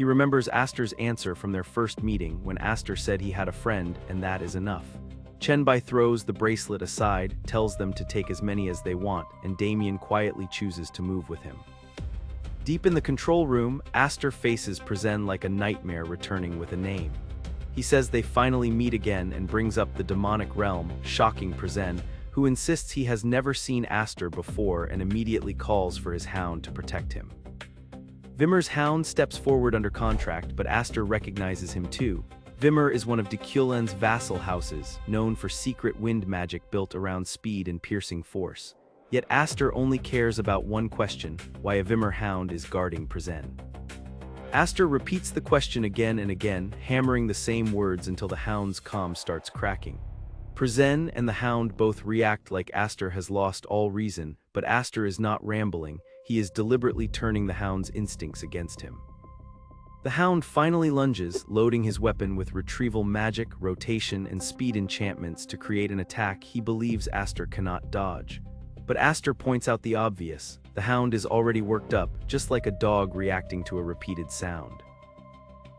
He remembers Aster's answer from their first meeting when Aster said he had a friend and that is enough. Chenbai throws the bracelet aside, tells them to take as many as they want, and Damien quietly chooses to move with him. Deep in the control room, Aster faces Prizen like a nightmare returning with a name. He says they finally meet again and brings up the demonic realm, shocking Prizen, who insists he has never seen Aster before and immediately calls for his hound to protect him. Vimmer's hound steps forward under contract, but Aster recognizes him too. Vimmer is one of Dulan's vassal houses, known for secret wind magic built around speed and piercing force. Yet Aster only cares about one question, why a Vimmer hound is guarding Prizen. Aster repeats the question again and again, hammering the same words until the hound's comm starts cracking. Prizen and the hound both react like Aster has lost all reason, but Aster is not rambling, he is deliberately turning the hound's instincts against him. The hound finally lunges, loading his weapon with retrieval magic, rotation, and speed enchantments to create an attack he believes Aster cannot dodge. But Aster points out the obvious. The hound is already worked up, just like a dog reacting to a repeated sound.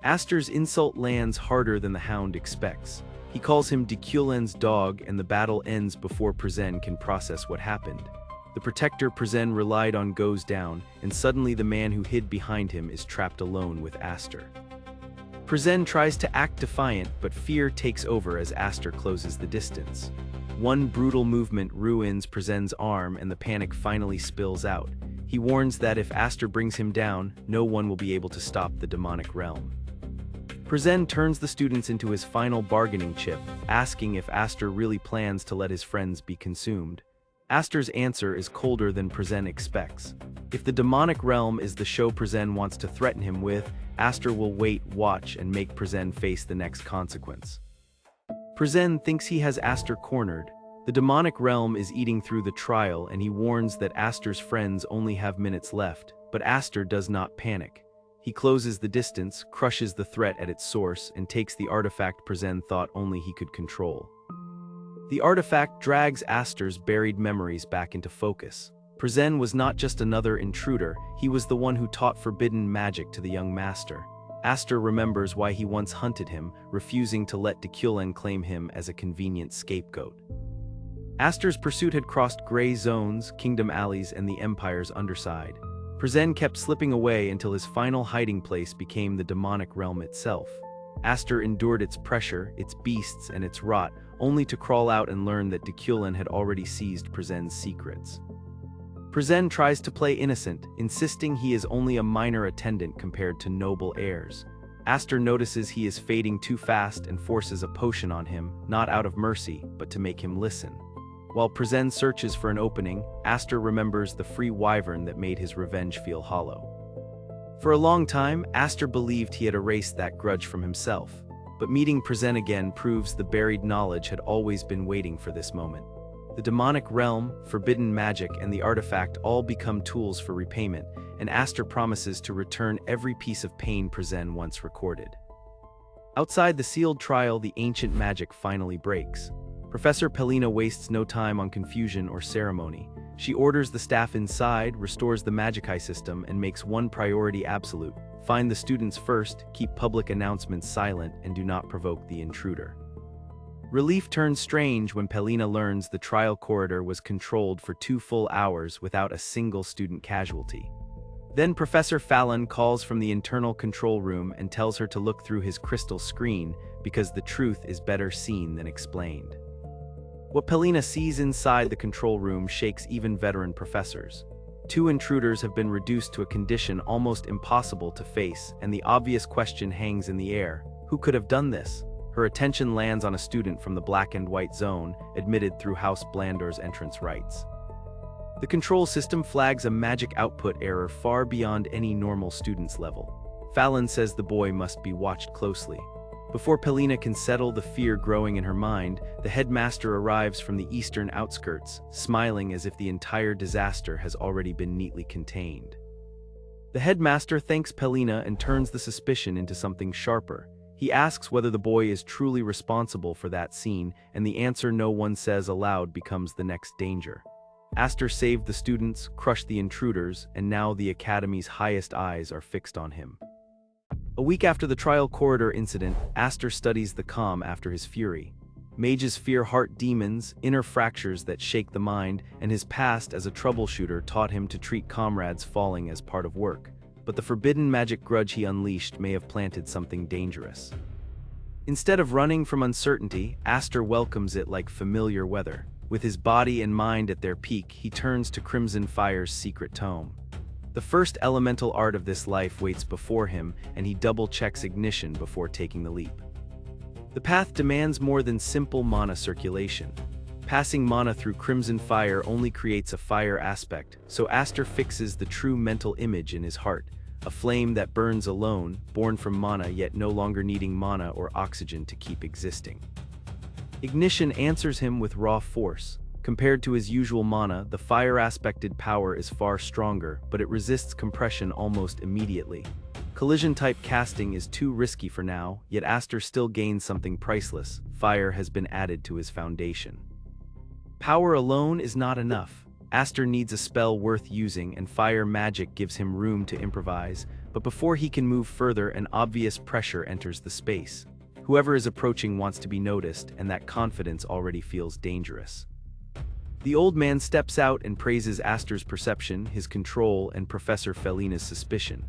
Aster's insult lands harder than the hound expects. He calls him Dulan's dog and the battle ends before Prizen can process what happened. The protector Prizen relied on goes down, and suddenly the man who hid behind him is trapped alone with Aster. Prizen tries to act defiant, but fear takes over as Aster closes the distance. One brutal movement ruins Prizen's arm and the panic finally spills out. He warns that if Aster brings him down, no one will be able to stop the demonic realm. Prizen turns the students into his final bargaining chip, asking if Aster really plans to let his friends be consumed. Aster's answer is colder than Prizen expects. If the demonic realm is the show Prizen wants to threaten him with, Aster will wait, watch, and make Prizen face the next consequence. Prizen thinks he has Aster cornered. The demonic realm is eating through the trial and he warns that Aster's friends only have minutes left, but Aster does not panic. He closes the distance, crushes the threat at its source, and takes the artifact Prizen thought only he could control. The artifact drags Aster's buried memories back into focus. Prizen was not just another intruder, he was the one who taught forbidden magic to the young master. Aster remembers why he once hunted him, refusing to let Dulan claim him as a convenient scapegoat. Aster's pursuit had crossed gray zones, kingdom alleys, and the Empire's underside. Przen kept slipping away until his final hiding place became the demonic realm itself. Aster endured its pressure, its beasts, and its rot, only to crawl out and learn that Dulan had already seized Przen's secrets. Przen tries to play innocent, insisting he is only a minor attendant compared to noble heirs. Aster notices he is fading too fast and forces a potion on him, not out of mercy, but to make him listen. While Przen searches for an opening, Aster remembers the free wyvern that made his revenge feel hollow. For a long time, Aster believed he had erased that grudge from himself, but meeting Przen again proves the buried knowledge had always been waiting for this moment. The demonic realm, forbidden magic, and the artifact all become tools for repayment, and Aster promises to return every piece of pain Przen once recorded. Outside the sealed trial, the ancient magic finally breaks. Professor Pelina wastes no time on confusion or ceremony. She orders the staff inside, restores the Magicae system, and makes one priority absolute: find the students first, keep public announcements silent, and do not provoke the intruder. Relief turns strange when Pelina learns the trial corridor was controlled for 2 full hours without a single student casualty. Then Professor Fallon calls from the internal control room and tells her to look through his crystal screen because the truth is better seen than explained. What Pelina sees inside the control room shakes even veteran professors. 2 intruders have been reduced to a condition almost impossible to face, and the obvious question hangs in the air: who could have done this? Her attention lands on a student from the black and white zone, admitted through House Blando's entrance rights. The control system flags a magic output error far beyond any normal student's level. Fallon says the boy must be watched closely. Before Pelina can settle the fear growing in her mind, the headmaster arrives from the eastern outskirts, smiling as if the entire disaster has already been neatly contained. The headmaster thanks Pelina and turns the suspicion into something sharper. He asks whether the boy is truly responsible for that scene, and the answer no one says aloud becomes the next danger. Aster saved the students, crushed the intruders, and now the Academy's highest eyes are fixed on him. A week after the trial corridor incident, Aster studies the calm after his fury. Mages fear heart demons, inner fractures that shake the mind, and his past as a troubleshooter taught him to treat comrades falling as part of work. But the forbidden magic grudge he unleashed may have planted something dangerous. Instead of running from uncertainty, Aster welcomes it like familiar weather. With his body and mind at their peak, he turns to Crimson Fire's secret tome. The first elemental art of this life waits before him, and he double-checks ignition before taking the leap. The path demands more than simple mana circulation. Passing mana through Crimson Fire only creates a fire aspect, so Aster fixes the true mental image in his heart, a flame that burns alone, born from mana yet no longer needing mana or oxygen to keep existing. Ignition answers him with raw force. Compared to his usual mana, the fire-aspected power is far stronger, but it resists compression almost immediately. Collision-type casting is too risky for now, yet Aster still gains something priceless. Fire has been added to his foundation. Power alone is not enough. Aster needs a spell worth using, and fire magic gives him room to improvise, but before he can move further, an obvious pressure enters the space. Whoever is approaching wants to be noticed, and that confidence already feels dangerous. The old man steps out and praises Aster's perception, his control, and Professor Felina's suspicion.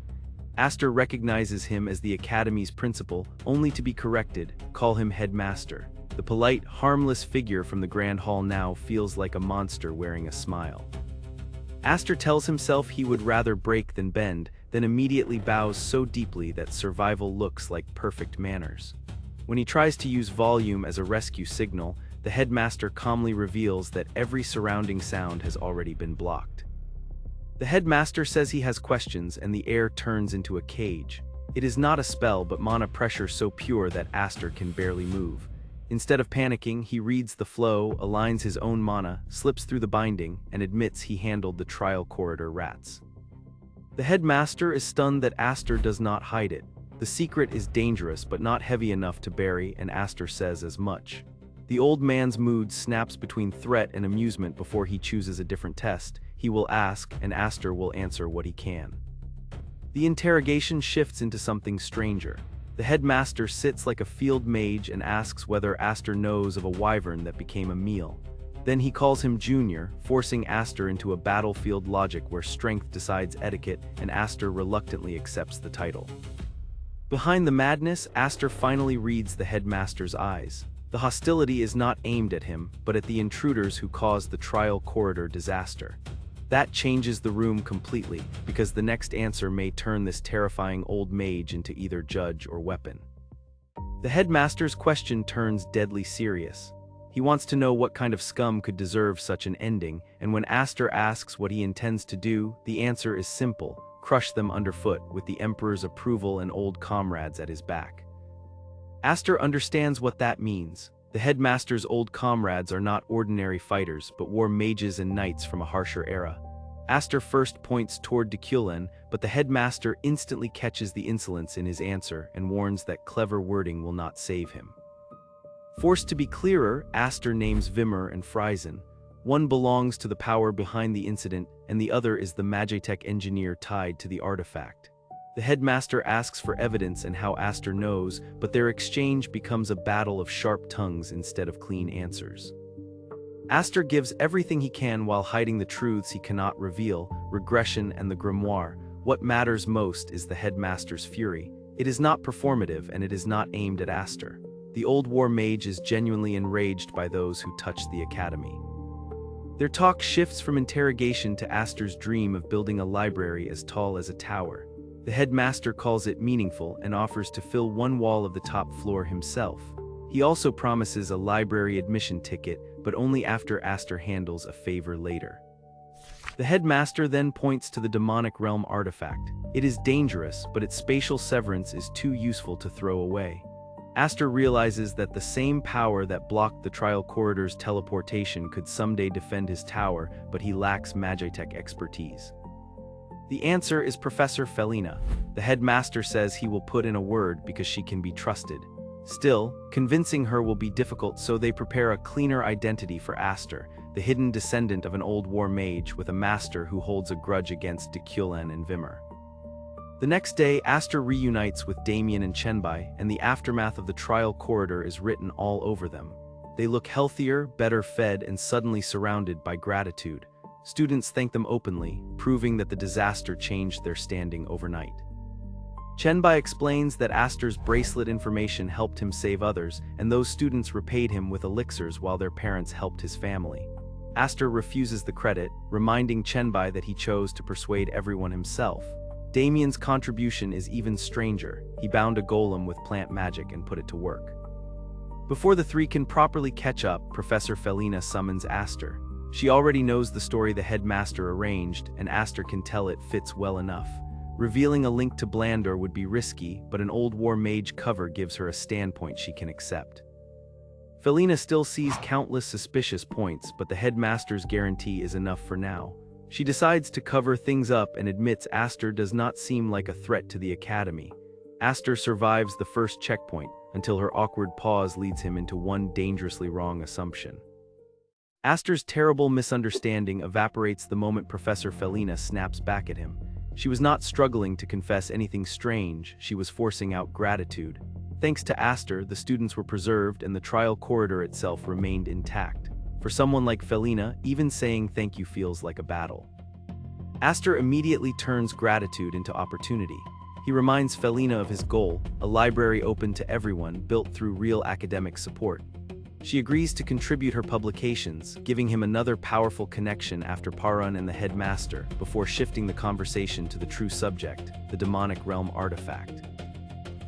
Aster recognizes him as the Academy's principal, only to be corrected, call him headmaster. The polite, harmless figure from the Grand Hall now feels like a monster wearing a smile. Aster tells himself he would rather break than bend, then immediately bows so deeply that survival looks like perfect manners. When he tries to use volume as a rescue signal, the headmaster calmly reveals that every surrounding sound has already been blocked. The headmaster says he has questions, and the air turns into a cage. It is not a spell, but mana pressure so pure that Aster can barely move. Instead of panicking, he reads the flow, aligns his own mana, slips through the binding, and admits he handled the trial corridor rats. The headmaster is stunned that Aster does not hide it. The secret is dangerous, but not heavy enough to bury, and Aster says as much. The old man's mood snaps between threat and amusement before he chooses a different test. He will ask, and Aster will answer what he can. The interrogation shifts into something stranger. The headmaster sits like a field mage and asks whether Aster knows of a wyvern that became a meal. Then he calls him Junior, forcing Aster into a battlefield logic where strength decides etiquette, and Aster reluctantly accepts the title. Behind the madness, Aster finally reads the headmaster's eyes. The hostility is not aimed at him, but at the intruders who caused the trial corridor disaster. That changes the room completely, because the next answer may turn this terrifying old mage into either judge or weapon. The headmaster's question turns deadly serious. He wants to know what kind of scum could deserve such an ending, and when Aster asks what he intends to do, the answer is simple: crush them underfoot with the Emperor's approval and old comrades at his back. Aster understands what that means. The headmaster's old comrades are not ordinary fighters, but war mages and knights from a harsher era. Aster first points toward Dulan, but the headmaster instantly catches the insolence in his answer and warns that clever wording will not save him. Forced to be clearer, Aster names Vimmer and Friesen. One belongs to the power behind the incident, and the other is the Magitech engineer tied to the artifact. The headmaster asks for evidence and how Aster knows, but their exchange becomes a battle of sharp tongues instead of clean answers. Aster gives everything he can while hiding the truths he cannot reveal: regression and the grimoire. What matters most is the headmaster's fury. It is not performative, and it is not aimed at Aster. The old war mage is genuinely enraged by those who touched the academy. Their talk shifts from interrogation to Aster's dream of building a library as tall as a tower. The headmaster calls it meaningful and offers to fill one wall of the top floor himself. He also promises a library admission ticket, but only after Aster handles a favor later. The headmaster then points to the demonic realm artifact. It is dangerous, but its spatial severance is too useful to throw away. Aster realizes that the same power that blocked the trial corridor's teleportation could someday defend his tower, but he lacks Magitech expertise. The answer is Professor Felina. The headmaster says he will put in a word because she can be trusted. Still, convincing her will be difficult, so they prepare a cleaner identity for Aster, the hidden descendant of an old war mage with a master who holds a grudge against Dulan and Vimmer. The next day, Aster reunites with Damien and Chenbai, and the aftermath of the trial corridor is written all over them. They look healthier, better fed, and suddenly surrounded by gratitude. Students thank them openly, proving that the disaster changed their standing overnight. Chenbai explains that Aster's bracelet information helped him save others, and those students repaid him with elixirs while their parents helped his family. Aster refuses the credit, reminding Chenbai that he chose to persuade everyone himself. Damien's contribution is even stranger. He bound a golem with plant magic and put it to work. Before the three can properly catch up, Professor Felina summons Aster. She already knows the story the headmaster arranged, and Aster can tell it fits well enough. Revealing a link to Blando would be risky, but an old war mage cover gives her a standpoint she can accept. Felina still sees countless suspicious points, but the headmaster's guarantee is enough for now. She decides to cover things up and admits Aster does not seem like a threat to the academy. Aster survives the first checkpoint, until her awkward pause leads him into one dangerously wrong assumption. Aster's terrible misunderstanding evaporates the moment Professor Felina snaps back at him. She was not struggling to confess anything strange, she was forcing out gratitude. Thanks to Aster, the students were preserved and the trial corridor itself remained intact. For someone like Felina, even saying thank you feels like a battle. Aster immediately turns gratitude into opportunity. He reminds Felina of his goal, a library open to everyone, built through real academic support. She agrees to contribute her publications, giving him another powerful connection after Parun and the headmaster, before shifting the conversation to the true subject, the demonic realm artifact.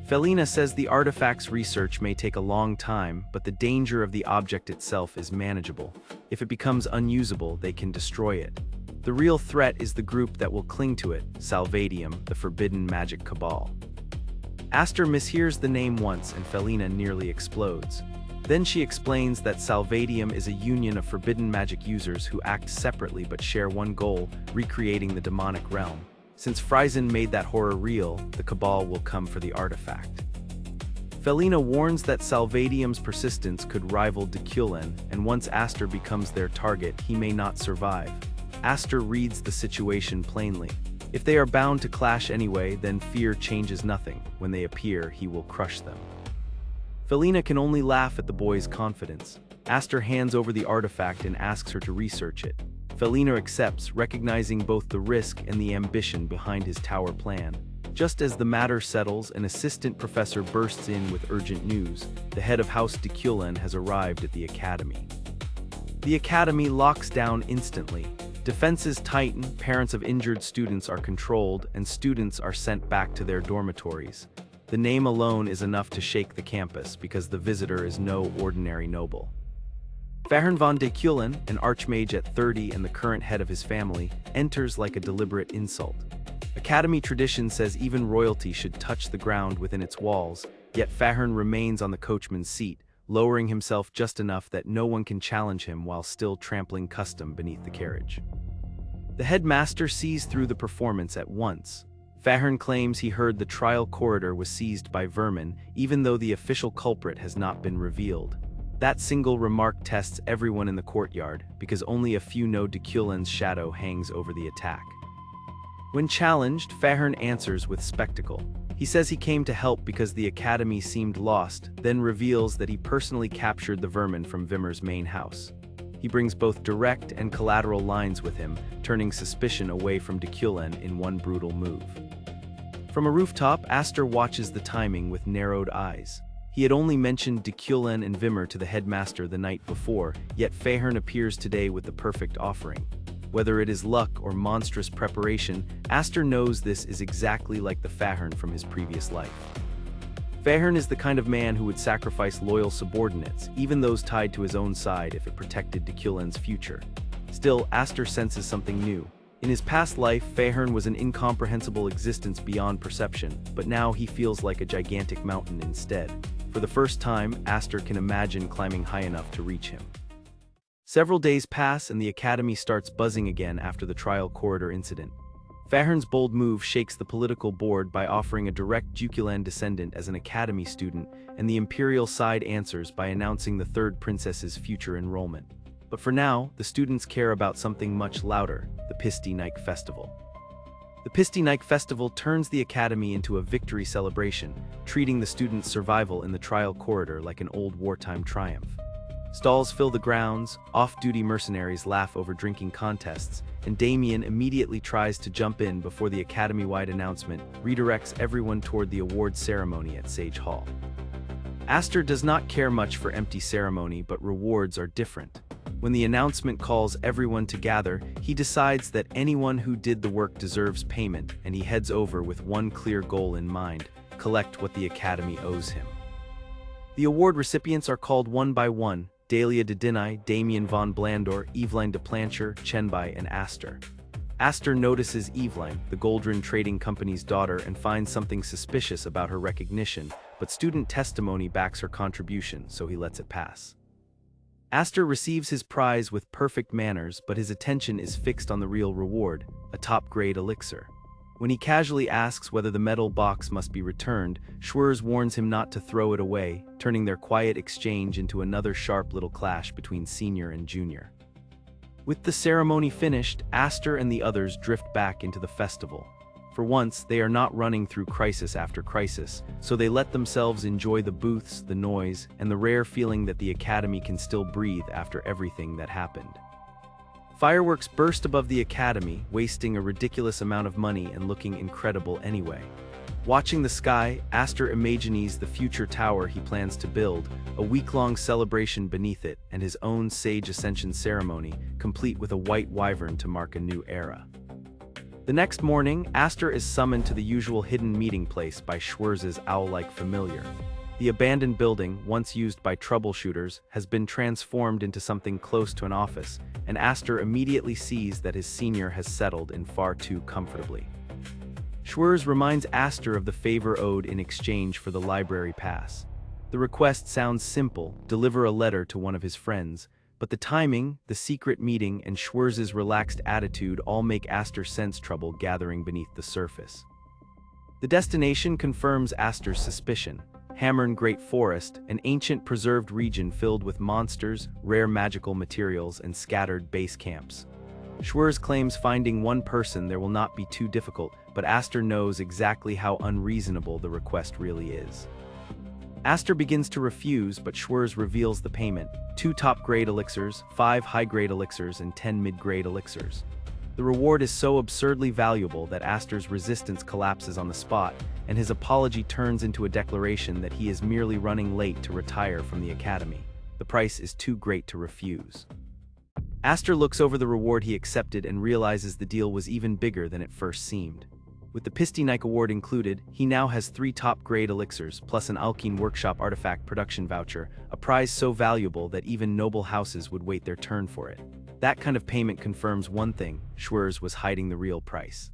Felina says the artifact's research may take a long time, but the danger of the object itself is manageable. If it becomes unusable, they can destroy it. The real threat is the group that will cling to it, Salvadium, the forbidden magic cabal. Aster mishears the name once and Felina nearly explodes. Then she explains that Salvadium is a union of forbidden magic users who act separately but share one goal: recreating the demonic realm. Since Friesen made that horror real, the cabal will come for the artifact. Felina warns that Salvadium's persistence could rival Dulan, and once Aster becomes their target, he may not survive. Aster reads the situation plainly. If they are bound to clash anyway, then fear changes nothing. When they appear, he will crush them. Felina can only laugh at the boy's confidence. Aster hands over the artifact and asks her to research it. Felina accepts, recognizing both the risk and the ambition behind his tower plan. Just as the matter settles, an assistant professor bursts in with urgent news. The head of House Dulan has arrived at the academy. The academy locks down instantly. Defenses tighten, parents of injured students are controlled, and students are sent back to their dormitories. The name alone is enough to shake the campus because the visitor is no ordinary noble. Fahern von Dulan, an archmage at 30 and the current head of his family, enters like a deliberate insult. Academy tradition says even royalty should touch the ground within its walls, yet Fahern remains on the coachman's seat, lowering himself just enough that no one can challenge him while still trampling custom beneath the carriage. The headmaster sees through the performance at once. Fahern claims he heard the trial corridor was seized by vermin, even though the official culprit has not been revealed. That single remark tests everyone in the courtyard, because only a few know Dulan's shadow hangs over the attack. When challenged, Fahern answers with spectacle. He says he came to help because the academy seemed lost, then reveals that he personally captured the vermin from Wimmer's main house. He brings both direct and collateral lines with him, turning suspicion away from Dulan in one brutal move. From a rooftop, Aster watches the timing with narrowed eyes. He had only mentioned Dulan and Wimmer to the headmaster the night before, yet Fahern appears today with the perfect offering. Whether it is luck or monstrous preparation, Aster knows this is exactly like the Fahern from his previous life. Fahern is the kind of man who would sacrifice loyal subordinates, even those tied to his own side, if it protected Dulan's future. Still, Aster senses something new. In his past life, Fahern was an incomprehensible existence beyond perception, but now he feels like a gigantic mountain instead. For the first time, Aster can imagine climbing high enough to reach him. Several days pass and the academy starts buzzing again after the trial corridor incident. Fahern's bold move shakes the political board by offering a direct Dulan descendant as an academy student, and the imperial side answers by announcing the third princess's future enrollment. But for now, the students care about something much louder, the Pistinaik Festival. The Pistinaik Festival turns the academy into a victory celebration, treating the students' survival in the trial corridor like an old wartime triumph. Stalls fill the grounds, off-duty mercenaries laugh over drinking contests, and Damien immediately tries to jump in before the academy-wide announcement redirects everyone toward the award ceremony at Sage Hall. Aster does not care much for empty ceremony, but rewards are different. When the announcement calls everyone to gather, he decides that anyone who did the work deserves payment, and he heads over with one clear goal in mind: collect what the academy owes him. The award recipients are called one by one: Dahlia de Dinai, Damien von Blandor, Eveline de Plancher, Chenbai, and Aster. Aster notices Eveline, the Goldrin Trading Company's daughter, and finds something suspicious about her recognition, but student testimony backs her contribution, so he lets it pass. Aster receives his prize with perfect manners, but his attention is fixed on the real reward, a top-grade elixir. When he casually asks whether the metal box must be returned, Schwerz warns him not to throw it away, turning their quiet exchange into another sharp little clash between senior and junior. With the ceremony finished, Aster and the others drift back into the festival. For once, they are not running through crisis after crisis, so they let themselves enjoy the booths, the noise, and the rare feeling that the academy can still breathe after everything that happened. Fireworks burst above the academy, wasting a ridiculous amount of money and looking incredible anyway. Watching the sky, Aster imagines the future tower he plans to build, a week-long celebration beneath it, and his own sage ascension ceremony, complete with a white wyvern to mark a new era. The next morning, Aster is summoned to the usual hidden meeting place by Schwerz's owl-like familiar. The abandoned building, once used by troubleshooters, has been transformed into something close to an office, and Aster immediately sees that his senior has settled in far too comfortably. Schwerz reminds Aster of the favor owed in exchange for the library pass. The request sounds simple: deliver a letter to one of his friends, but the timing, the secret meeting, and Schwerz's relaxed attitude all make Aster sense trouble gathering beneath the surface. The destination confirms Aster's suspicion: Hammern Great Forest, an ancient preserved region filled with monsters, rare magical materials, and scattered base camps. Schwerz claims finding one person there will not be too difficult, but Aster knows exactly how unreasonable the request really is. Aster begins to refuse, but Schwerz reveals the payment: 2 top-grade elixirs, 5 high-grade elixirs, and 10 mid-grade elixirs. The reward is so absurdly valuable that Aster's resistance collapses on the spot, and his apology turns into a declaration that he is merely running late to retire from the academy. The price is too great to refuse. Aster looks over the reward he accepted and realizes the deal was even bigger than it first seemed. With the Pistinike award included, he now has 3 top-grade elixirs, plus an Alkene Workshop artifact production voucher, a prize so valuable that even noble houses would wait their turn for it. That kind of payment confirms one thing: Schwerz was hiding the real price.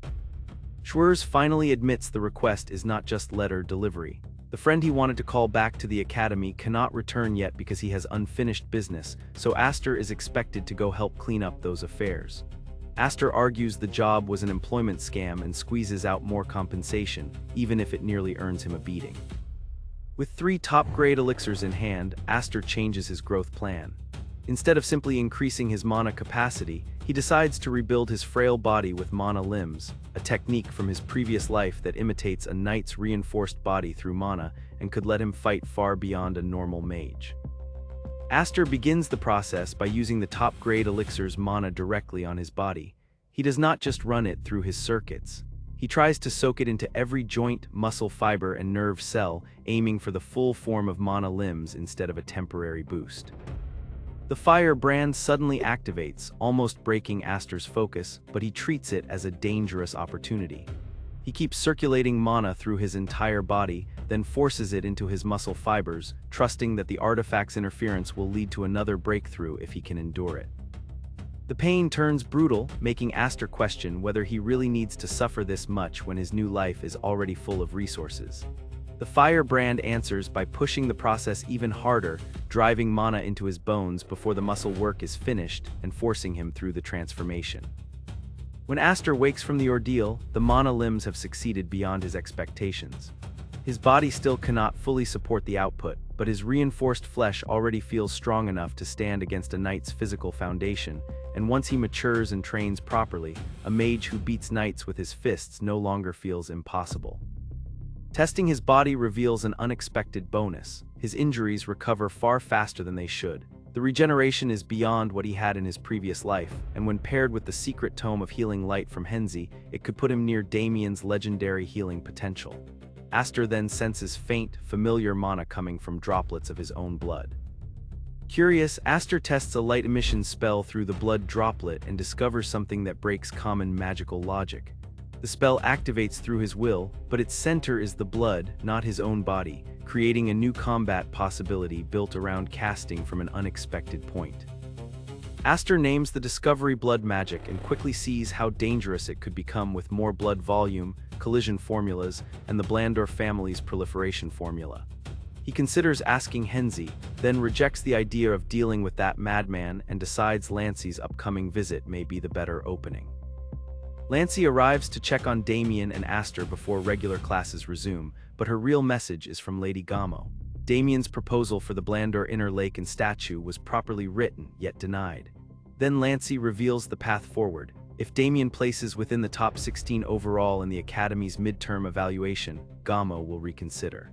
Schwerz finally admits the request is not just letter delivery. The friend he wanted to call back to the academy cannot return yet because he has unfinished business, so Aster is expected to go help clean up those affairs. Aster argues the job was an employment scam and squeezes out more compensation, even if it nearly earns him a beating. With 3 top-grade elixirs in hand, Aster changes his growth plan. Instead of simply increasing his mana capacity, he decides to rebuild his frail body with mana limbs, a technique from his previous life that imitates a knight's reinforced body through mana and could let him fight far beyond a normal mage. Aster begins the process by using the top-grade elixir's mana directly on his body. He does not just run it through his circuits. He tries to soak it into every joint, muscle fiber, and nerve cell, aiming for the full form of mana limbs instead of a temporary boost. The fire brand suddenly activates, almost breaking Aster's focus, but he treats it as a dangerous opportunity. He keeps circulating mana through his entire body, then forces it into his muscle fibers, trusting that the artifact's interference will lead to another breakthrough if he can endure it. The pain turns brutal, making Aster question whether he really needs to suffer this much when his new life is already full of resources. The fire brand answers by pushing the process even harder, driving mana into his bones before the muscle work is finished and forcing him through the transformation. When Aster wakes from the ordeal, the mana limbs have succeeded beyond his expectations. His body still cannot fully support the output, but his reinforced flesh already feels strong enough to stand against a knight's physical foundation, and once he matures and trains properly, a mage who beats knights with his fists no longer feels impossible. Testing his body reveals an unexpected bonus. His injuries recover far faster than they should. The regeneration is beyond what he had in his previous life, and when paired with the secret tome of healing light from Henzi, it could put him near Damien's legendary healing potential. Aster then senses faint, familiar mana coming from droplets of his own blood. Curious, Aster tests a light emission spell through the blood droplet and discovers something that breaks common magical logic. The spell activates through his will, but its center is the blood, not his own body, creating a new combat possibility built around casting from an unexpected point. Aster names the discovery blood magic and quickly sees how dangerous it could become with more blood volume, collision formulas, and the Blando family's proliferation formula. He considers asking Henzi, then rejects the idea of dealing with that madman and decides Lancey's upcoming visit may be the better opening. Lancey arrives to check on Damien and Aster before regular classes resume, but her real message is from Lady Gamo. Damien's proposal for the Blandor Inner Lake and statue was properly written, yet denied. Then Lancey reveals the path forward. If Damien places within the top 16 overall in the Academy's midterm evaluation, Gamo will reconsider.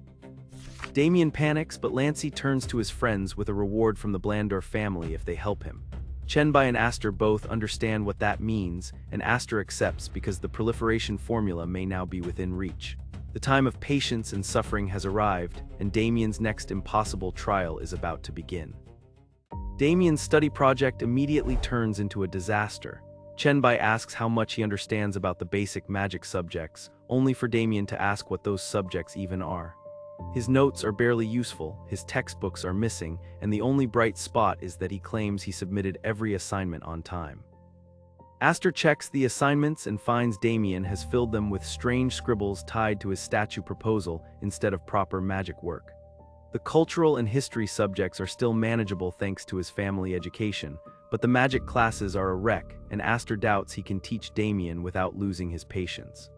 Damien panics, but Lancey turns to his friends with a reward from the Blandor family if they help him. Chenbai and Aster both understand what that means, and Aster accepts because the proliferation formula may now be within reach. The time of patience and suffering has arrived, and Damien's next impossible trial is about to begin. Damien's study project immediately turns into a disaster. Chenbai asks how much he understands about the basic magic subjects, only for Damien to ask what those subjects even are. His notes are barely useful, his textbooks are missing, and the only bright spot is that he claims he submitted every assignment on time. Aster checks the assignments and finds Damien has filled them with strange scribbles tied to his statue proposal instead of proper magic work. The cultural and history subjects are still manageable thanks to his family education, but the magic classes are a wreck, and Aster doubts he can teach Damien without losing his patience.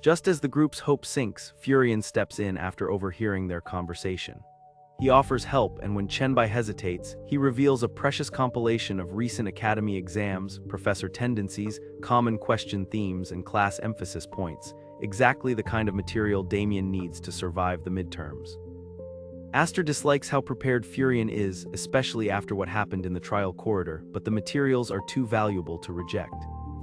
Just as the group's hope sinks, Furion steps in after overhearing their conversation. He offers help, and when Chenbai hesitates, he reveals a precious compilation of recent academy exams, professor tendencies, common question themes, and class emphasis points, exactly the kind of material Damien needs to survive the midterms. Aster dislikes how prepared Furion is, especially after what happened in the trial corridor, but the materials are too valuable to reject.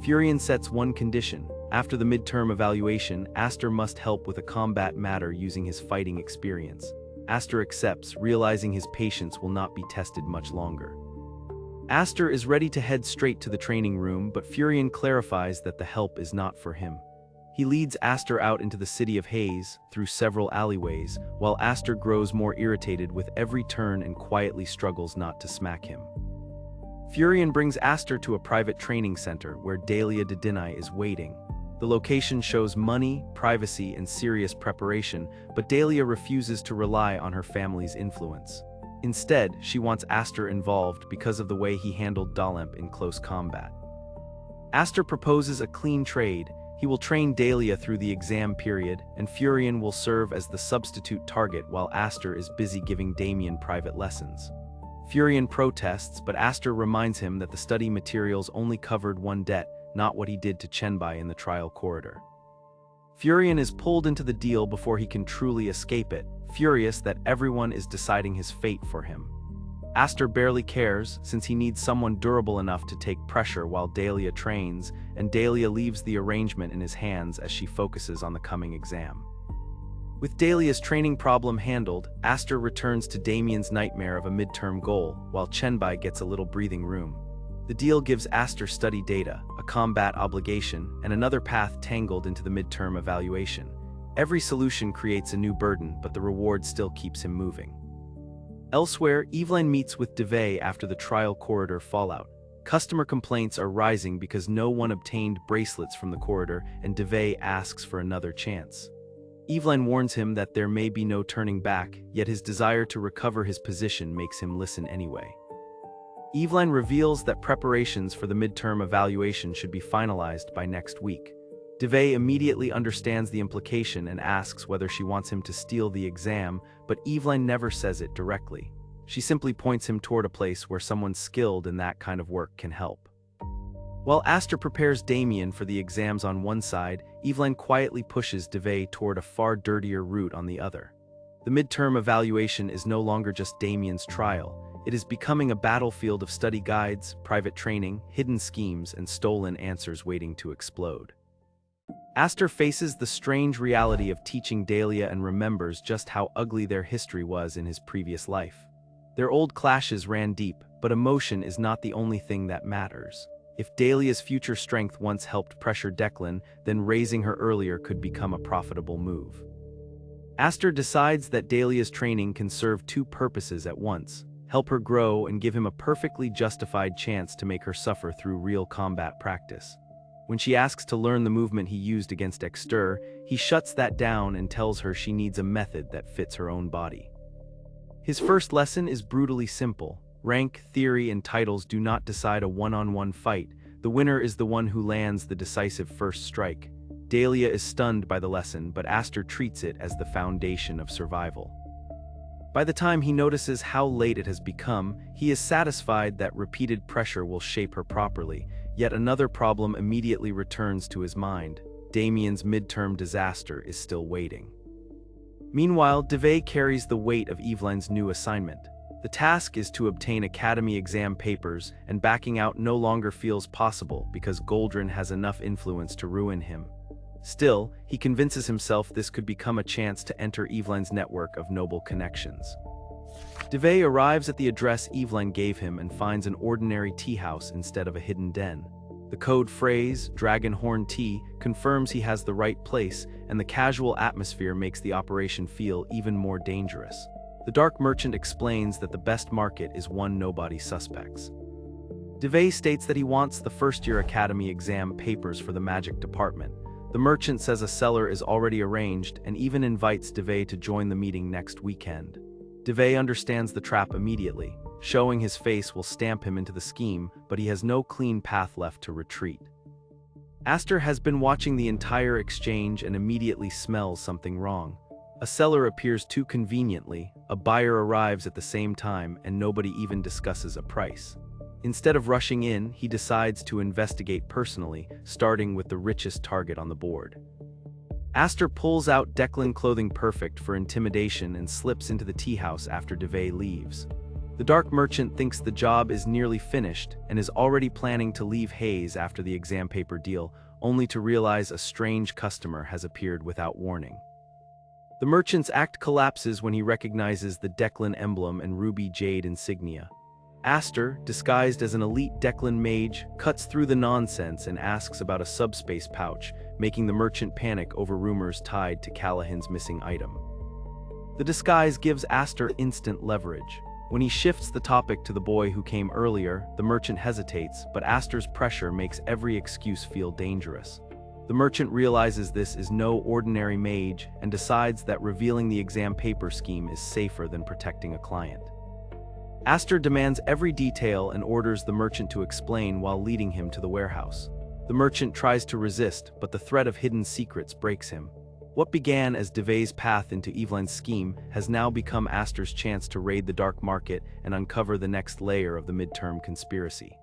Furion sets one condition. After the midterm evaluation, Aster must help with a combat matter using his fighting experience. Aster accepts, realizing his patience will not be tested much longer. Aster is ready to head straight to the training room, but Furion clarifies that the help is not for him. He leads Aster out into the city of Haze, through several alleyways, while Aster grows more irritated with every turn and quietly struggles not to smack him. Furion brings Aster to a private training center where Dahlia Dedinai is waiting. The location shows money, privacy, and serious preparation, but Dahlia refuses to rely on her family's influence. Instead, she wants Aster involved because of the way he handled Dalemp in close combat. Aster proposes a clean trade. He will train Dahlia through the exam period, and Furion will serve as the substitute target while Aster is busy giving Damien private lessons. Furion protests, but Aster reminds him that the study materials only covered one debt, not what he did to Chenbai in the trial corridor. Furion is pulled into the deal before he can truly escape it, furious that everyone is deciding his fate for him. Aster barely cares, since he needs someone durable enough to take pressure while Dahlia trains, and Dahlia leaves the arrangement in his hands as she focuses on the coming exam. With Dahlia's training problem handled, Aster returns to Damien's nightmare of a midterm goal, while Chenbai gets a little breathing room. The deal gives Aster study data, a combat obligation, and another path tangled into the midterm evaluation. Every solution creates a new burden, but the reward still keeps him moving. Elsewhere, Evelyn meets with DeVay after the trial corridor fallout. Customer complaints are rising because no one obtained bracelets from the corridor, and DeVay asks for another chance. Evelyn warns him that there may be no turning back, yet his desire to recover his position makes him listen anyway. Evelyn reveals that preparations for the midterm evaluation should be finalized by next week. DeVay immediately understands the implication and asks whether she wants him to steal the exam, but Evelyn never says it directly. She simply points him toward a place where someone skilled in that kind of work can help. While Aster prepares Damien for the exams on one side, Evelyn quietly pushes DeVay toward a far dirtier route on the other. The midterm evaluation is no longer just Damien's trial. It is becoming a battlefield of study guides, private training, hidden schemes, and stolen answers waiting to explode. Aster faces the strange reality of teaching Dahlia and remembers just how ugly their history was in his previous life. Their old clashes ran deep, but emotion is not the only thing that matters. If Dahlia's future strength once helped pressure Declan, then raising her earlier could become a profitable move. Aster decides that Dahlia's training can serve two purposes at once: help her grow and give him a perfectly justified chance to make her suffer through real combat practice. When she asks to learn the movement he used against Exter, he shuts that down and tells her she needs a method that fits her own body. His first lesson is brutally simple. Rank, theory, and titles do not decide a one-on-one fight. The winner is the one who lands the decisive first strike. Dahlia is stunned by the lesson, but Aster treats it as the foundation of survival. By the time he notices how late it has become, he is satisfied that repeated pressure will shape her properly. Yet another problem immediately returns to his mind. Damien's midterm disaster is still waiting. Meanwhile, DeVay carries the weight of Evelyn's new assignment. The task is to obtain academy exam papers, and backing out no longer feels possible because Goldrin has enough influence to ruin him. Still, he convinces himself this could become a chance to enter Evelyn's network of noble connections. DeVay arrives at the address Evelyn gave him and finds an ordinary tea house instead of a hidden den. The code phrase, Dragon Horn Tea, confirms he has the right place, and the casual atmosphere makes the operation feel even more dangerous. The dark merchant explains that the best market is one nobody suspects. DeVay states that he wants the first-year academy exam papers for the magic department. The merchant says a seller is already arranged and even invites DeVay to join the meeting next weekend. DeVay understands the trap immediately. Showing his face will stamp him into the scheme, but he has no clean path left to retreat. Aster has been watching the entire exchange and immediately smells something wrong. A seller appears too conveniently, a buyer arrives at the same time, and nobody even discusses a price. Instead of rushing in, he decides to investigate personally, starting with the richest target on the board. Aster pulls out Declan clothing perfect for intimidation and slips into the tea house after Devay leaves. The dark merchant thinks the job is nearly finished and is already planning to leave Hayes after the exam paper deal, only to realize a strange customer has appeared without warning. The merchant's act collapses when he recognizes the Declan emblem and ruby jade insignia. Aster, disguised as an elite Declan mage, cuts through the nonsense and asks about a subspace pouch, making the merchant panic over rumors tied to Callahan's missing item. The disguise gives Aster instant leverage. When he shifts the topic to the boy who came earlier, the merchant hesitates, but Aster's pressure makes every excuse feel dangerous. The merchant realizes this is no ordinary mage and decides that revealing the exam paper scheme is safer than protecting a client. Aster demands every detail and orders the merchant to explain while leading him to the warehouse. The merchant tries to resist, but the threat of hidden secrets breaks him. What began as Devay's path into Evelyn's scheme has now become Aster's chance to raid the dark market and uncover the next layer of the Midterm conspiracy.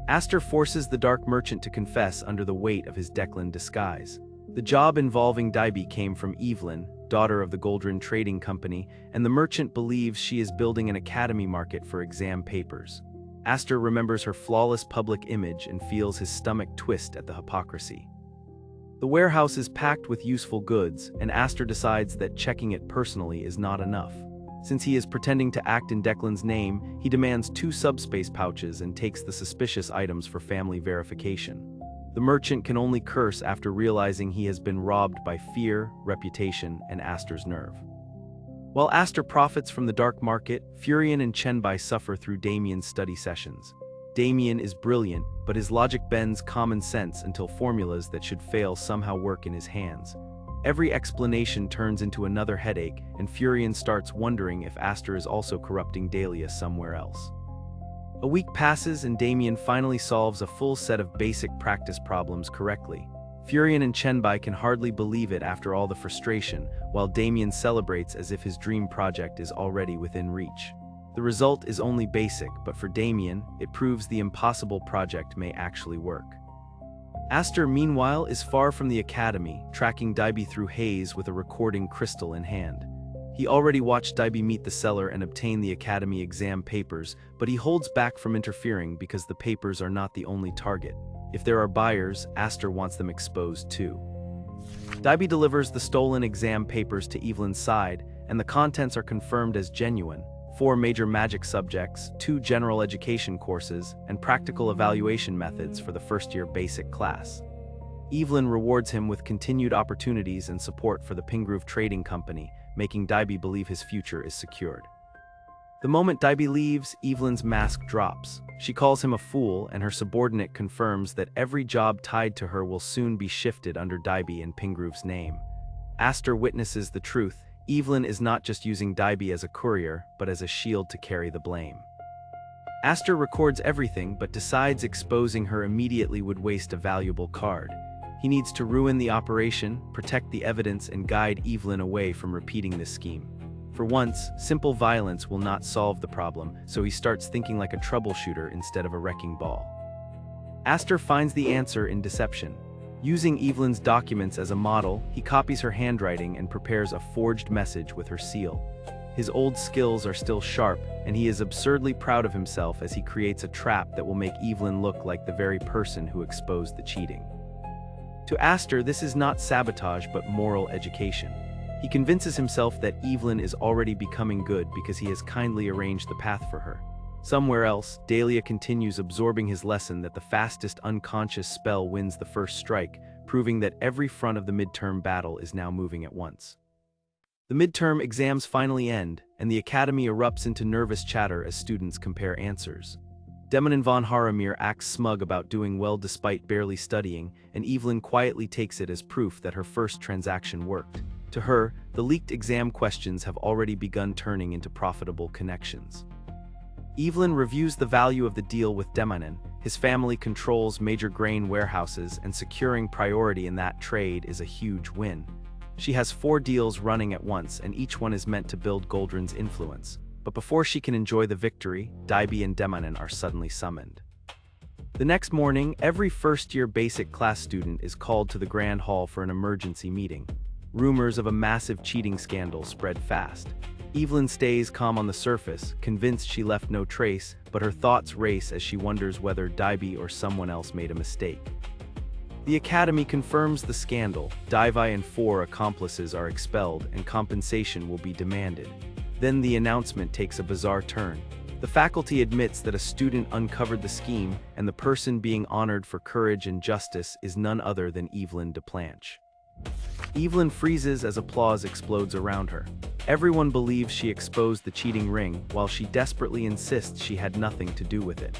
Aster forces the dark merchant to confess under the weight of his Declan disguise. The job involving Daibi came from Evelyn, daughter of the Goldrin Trading Company, and the merchant believes she is building an academy market for exam papers. Aster remembers her flawless public image and feels his stomach twist at the hypocrisy. The warehouse is packed with useful goods, and Aster decides that checking it personally is not enough. Since he is pretending to act in Declan's name, he demands 2 subspace pouches and takes the suspicious items for family verification. The merchant can only curse after realizing he has been robbed by fear, reputation, and Aster's nerve. While Aster profits from the dark market, Furion and Chenbai suffer through Damien's study sessions. Damien is brilliant, but his logic bends common sense until formulas that should fail somehow work in his hands. Every explanation turns into another headache, and Furion starts wondering if Aster is also corrupting Dahlia somewhere else. A week passes and Damien finally solves a full set of basic practice problems correctly. Furion and Chenbai can hardly believe it after all the frustration, while Damien celebrates as if his dream project is already within reach. The result is only basic, but for Damien, it proves the impossible project may actually work. Aster, meanwhile, is far from the academy, tracking Daibi through Haze with a recording crystal in hand. He already watched Daibi meet the seller and obtain the academy exam papers, but he holds back from interfering because the papers are not the only target. If there are buyers, Aster wants them exposed too. Daibi delivers the stolen exam papers to Evelyn's side, and the contents are confirmed as genuine: 4 major magic subjects, 2 general education courses, and practical evaluation methods for the first-year basic class. Evelyn rewards him with continued opportunities and support for the Pingrove Trading Company, making Daibi believe his future is secured. The moment Daibi leaves, Evelyn's mask drops. She calls him a fool, and her subordinate confirms that every job tied to her will soon be shifted under Daibi and Pingrove's name. Aster witnesses the truth. Evelyn is not just using Daibi as a courier, but as a shield to carry the blame. Aster records everything, but decides exposing her immediately would waste a valuable card. He needs to ruin the operation, protect the evidence, and guide Evelyn away from repeating this scheme. For once, simple violence will not solve the problem, so he starts thinking like a troubleshooter instead of a wrecking ball. Aster finds the answer in deception. Using Evelyn's documents as a model, he copies her handwriting and prepares a forged message with her seal. His old skills are still sharp, and he is absurdly proud of himself as he creates a trap that will make Evelyn look like the very person who exposed the cheating. To Aster, this is not sabotage but moral education. He convinces himself that Evelyn is already becoming good because he has kindly arranged the path for her. Somewhere else, Dahlia continues absorbing his lesson that the fastest unconscious spell wins the first strike, proving that every front of the midterm battle is now moving at once. The midterm exams finally end, and the academy erupts into nervous chatter as students compare answers. Demon von Haramir acts smug about doing well despite barely studying, and Evelyn quietly takes it as proof that her first transaction worked. To her, the leaked exam questions have already begun turning into profitable connections. Evelyn reviews the value of the deal with Demanen. His family controls major grain warehouses, and securing priority in that trade is a huge win. She has 4 deals running at once, and each one is meant to build Goldrin's influence. But before she can enjoy the victory, Daibi and Demanin are suddenly summoned. The next morning, every first-year basic class student is called to the Grand Hall for an emergency meeting. Rumors of a massive cheating scandal spread fast. Evelyn stays calm on the surface, convinced she left no trace, but her thoughts race as she wonders whether Daibi or someone else made a mistake. The Academy confirms the scandal. Daibi and 4 accomplices are expelled, and compensation will be demanded. Then the announcement takes a bizarre turn. The faculty admits that a student uncovered the scheme, and the person being honored for courage and justice is none other than Evelyn Deplanche. Evelyn freezes as applause explodes around her. Everyone believes she exposed the cheating ring, while she desperately insists she had nothing to do with it.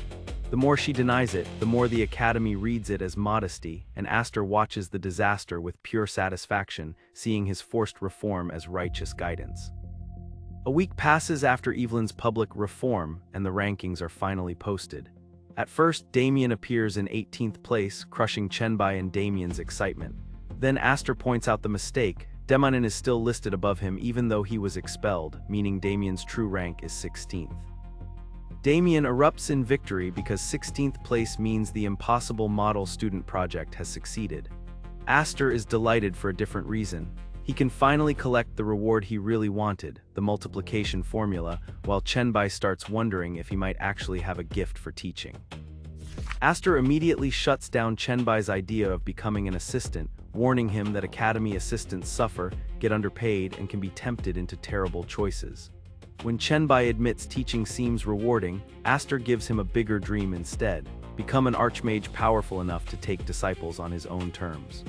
The more she denies it, the more the Academy reads it as modesty, and Aster watches the disaster with pure satisfaction, seeing his forced reform as righteous guidance. A week passes after Evelyn's public reform, and the rankings are finally posted. At first, Damien appears in 18th place, crushing Chenbai and Damien's excitement. Then Aster points out the mistake. Demanin is still listed above him even though he was expelled, meaning Damien's true rank is 16th. Damien erupts in victory because 16th place means the impossible model student project has succeeded. Aster is delighted for a different reason. He can finally collect the reward he really wanted, the multiplication formula, while Chenbai starts wondering if he might actually have a gift for teaching. Aster immediately shuts down Chenbai's idea of becoming an assistant, warning him that Academy assistants suffer, get underpaid, and can be tempted into terrible choices. When Chenbai admits teaching seems rewarding, Aster gives him a bigger dream instead: become an archmage powerful enough to take disciples on his own terms.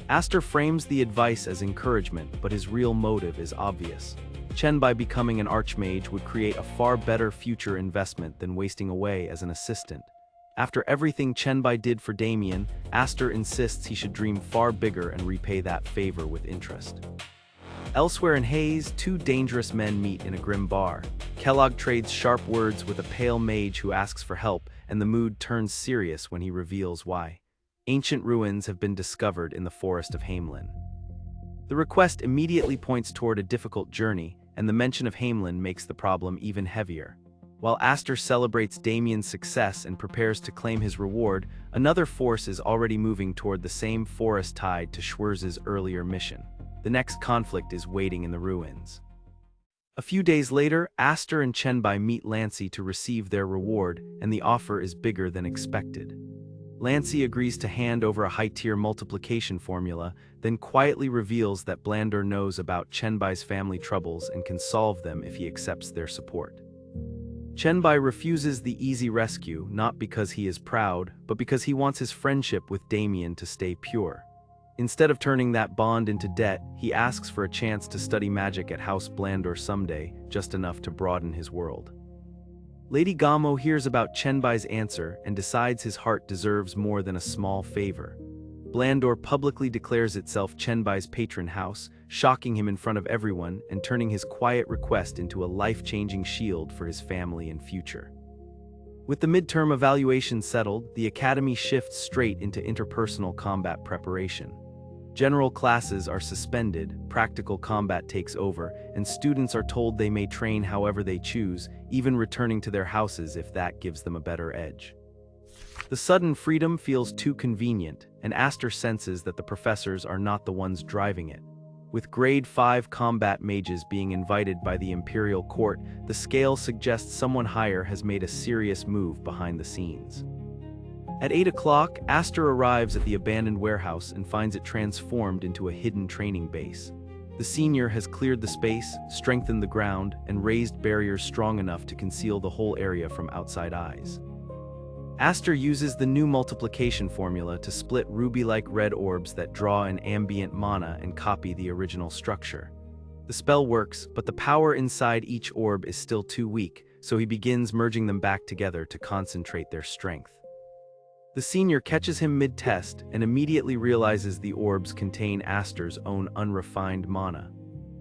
Aster frames the advice as encouragement, but his real motive is obvious. Chenbai becoming an archmage would create a far better future investment than wasting away as an assistant. After everything Chenbai did for Damien, Aster insists he should dream far bigger and repay that favor with interest. Elsewhere in Haze, 2 dangerous men meet in a grim bar. Kellogg trades sharp words with a pale mage who asks for help, and the mood turns serious when he reveals why. Ancient ruins have been discovered in the forest of Hamelin. The request immediately points toward a difficult journey, and the mention of Hamelin makes the problem even heavier. While Aster celebrates Damien's success and prepares to claim his reward, another force is already moving toward the same forest tied to Schwerz's earlier mission. The next conflict is waiting in the ruins. A few days later, Aster and Chenbai meet Lancy to receive their reward, and the offer is bigger than expected. Lancy agrees to hand over a high-tier multiplication formula, then quietly reveals that Blando knows about Chenbai's family troubles and can solve them if he accepts their support. Chenbai refuses the easy rescue, not because he is proud, but because he wants his friendship with Damien to stay pure. Instead of turning that bond into debt, he asks for a chance to study magic at House Blandor someday, just enough to broaden his world. Lady Gamo hears about Chenbai's answer and decides his heart deserves more than a small favor. Blandor publicly declares itself Chenbai's patron house, shocking him in front of everyone and turning his quiet request into a life-changing shield for his family and future. With the midterm evaluation settled, the Academy shifts straight into interpersonal combat preparation. General classes are suspended, practical combat takes over, and students are told they may train however they choose, even returning to their houses if that gives them a better edge. The sudden freedom feels too convenient, and Aster senses that the professors are not the ones driving it. With grade 5 combat mages being invited by the Imperial Court, the scale suggests someone higher has made a serious move behind the scenes. At 8 o'clock, Aster arrives at the abandoned warehouse and finds it transformed into a hidden training base. The senior has cleared the space, strengthened the ground, and raised barriers strong enough to conceal the whole area from outside eyes. Aster uses the new multiplication formula to split ruby-like red orbs that draw an ambient mana and copy the original structure. The spell works, but the power inside each orb is still too weak, so he begins merging them back together to concentrate their strength. The senior catches him mid-test and immediately realizes the orbs contain Aster's own unrefined mana.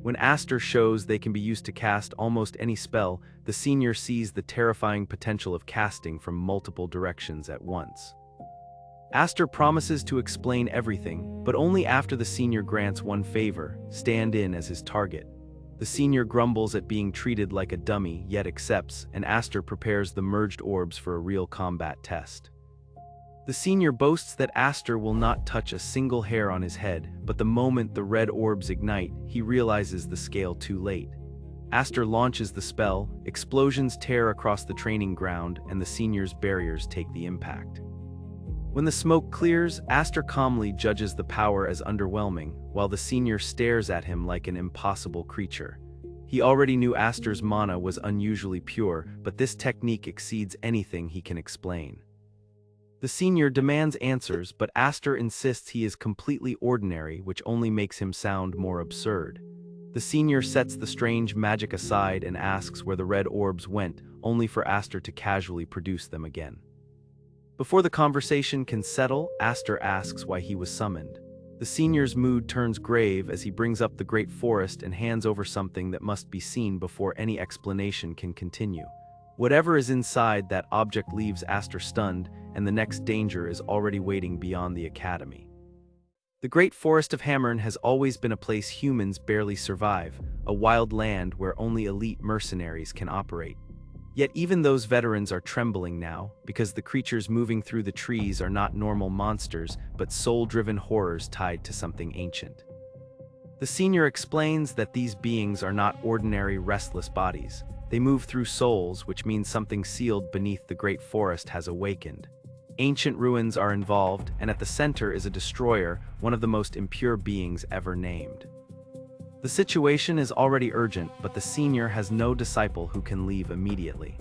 When Aster shows they can be used to cast almost any spell, the senior sees the terrifying potential of casting from multiple directions at once. Aster promises to explain everything, but only after the senior grants one favor: stand in as his target. The senior grumbles at being treated like a dummy, yet accepts, and Aster prepares the merged orbs for a real combat test. The senior boasts that Aster will not touch a single hair on his head, but the moment the red orbs ignite, he realizes the scale too late. Aster launches the spell, explosions tear across the training ground, and the senior's barriers take the impact. When the smoke clears, Aster calmly judges the power as underwhelming, while the senior stares at him like an impossible creature. He already knew Aster's mana was unusually pure, but this technique exceeds anything he can explain. The senior demands answers, but Aster insists he is completely ordinary, which only makes him sound more absurd. The senior sets the strange magic aside and asks where the red orbs went, only for Aster to casually produce them again. Before the conversation can settle, Aster asks why he was summoned. The senior's mood turns grave as he brings up the great forest and hands over something that must be seen before any explanation can continue. Whatever is inside that object leaves Aster stunned, and the next danger is already waiting beyond the academy. The Great Forest of Hammern has always been a place humans barely survive, a wild land where only elite mercenaries can operate. Yet even those veterans are trembling now, because the creatures moving through the trees are not normal monsters, but soul-driven horrors tied to something ancient. The senior explains that these beings are not ordinary restless bodies. They move through souls, which means something sealed beneath the great forest has awakened. Ancient ruins are involved, and at the center is a destroyer, one of the most impure beings ever named. The situation is already urgent, but the senior has no disciple who can leave immediately.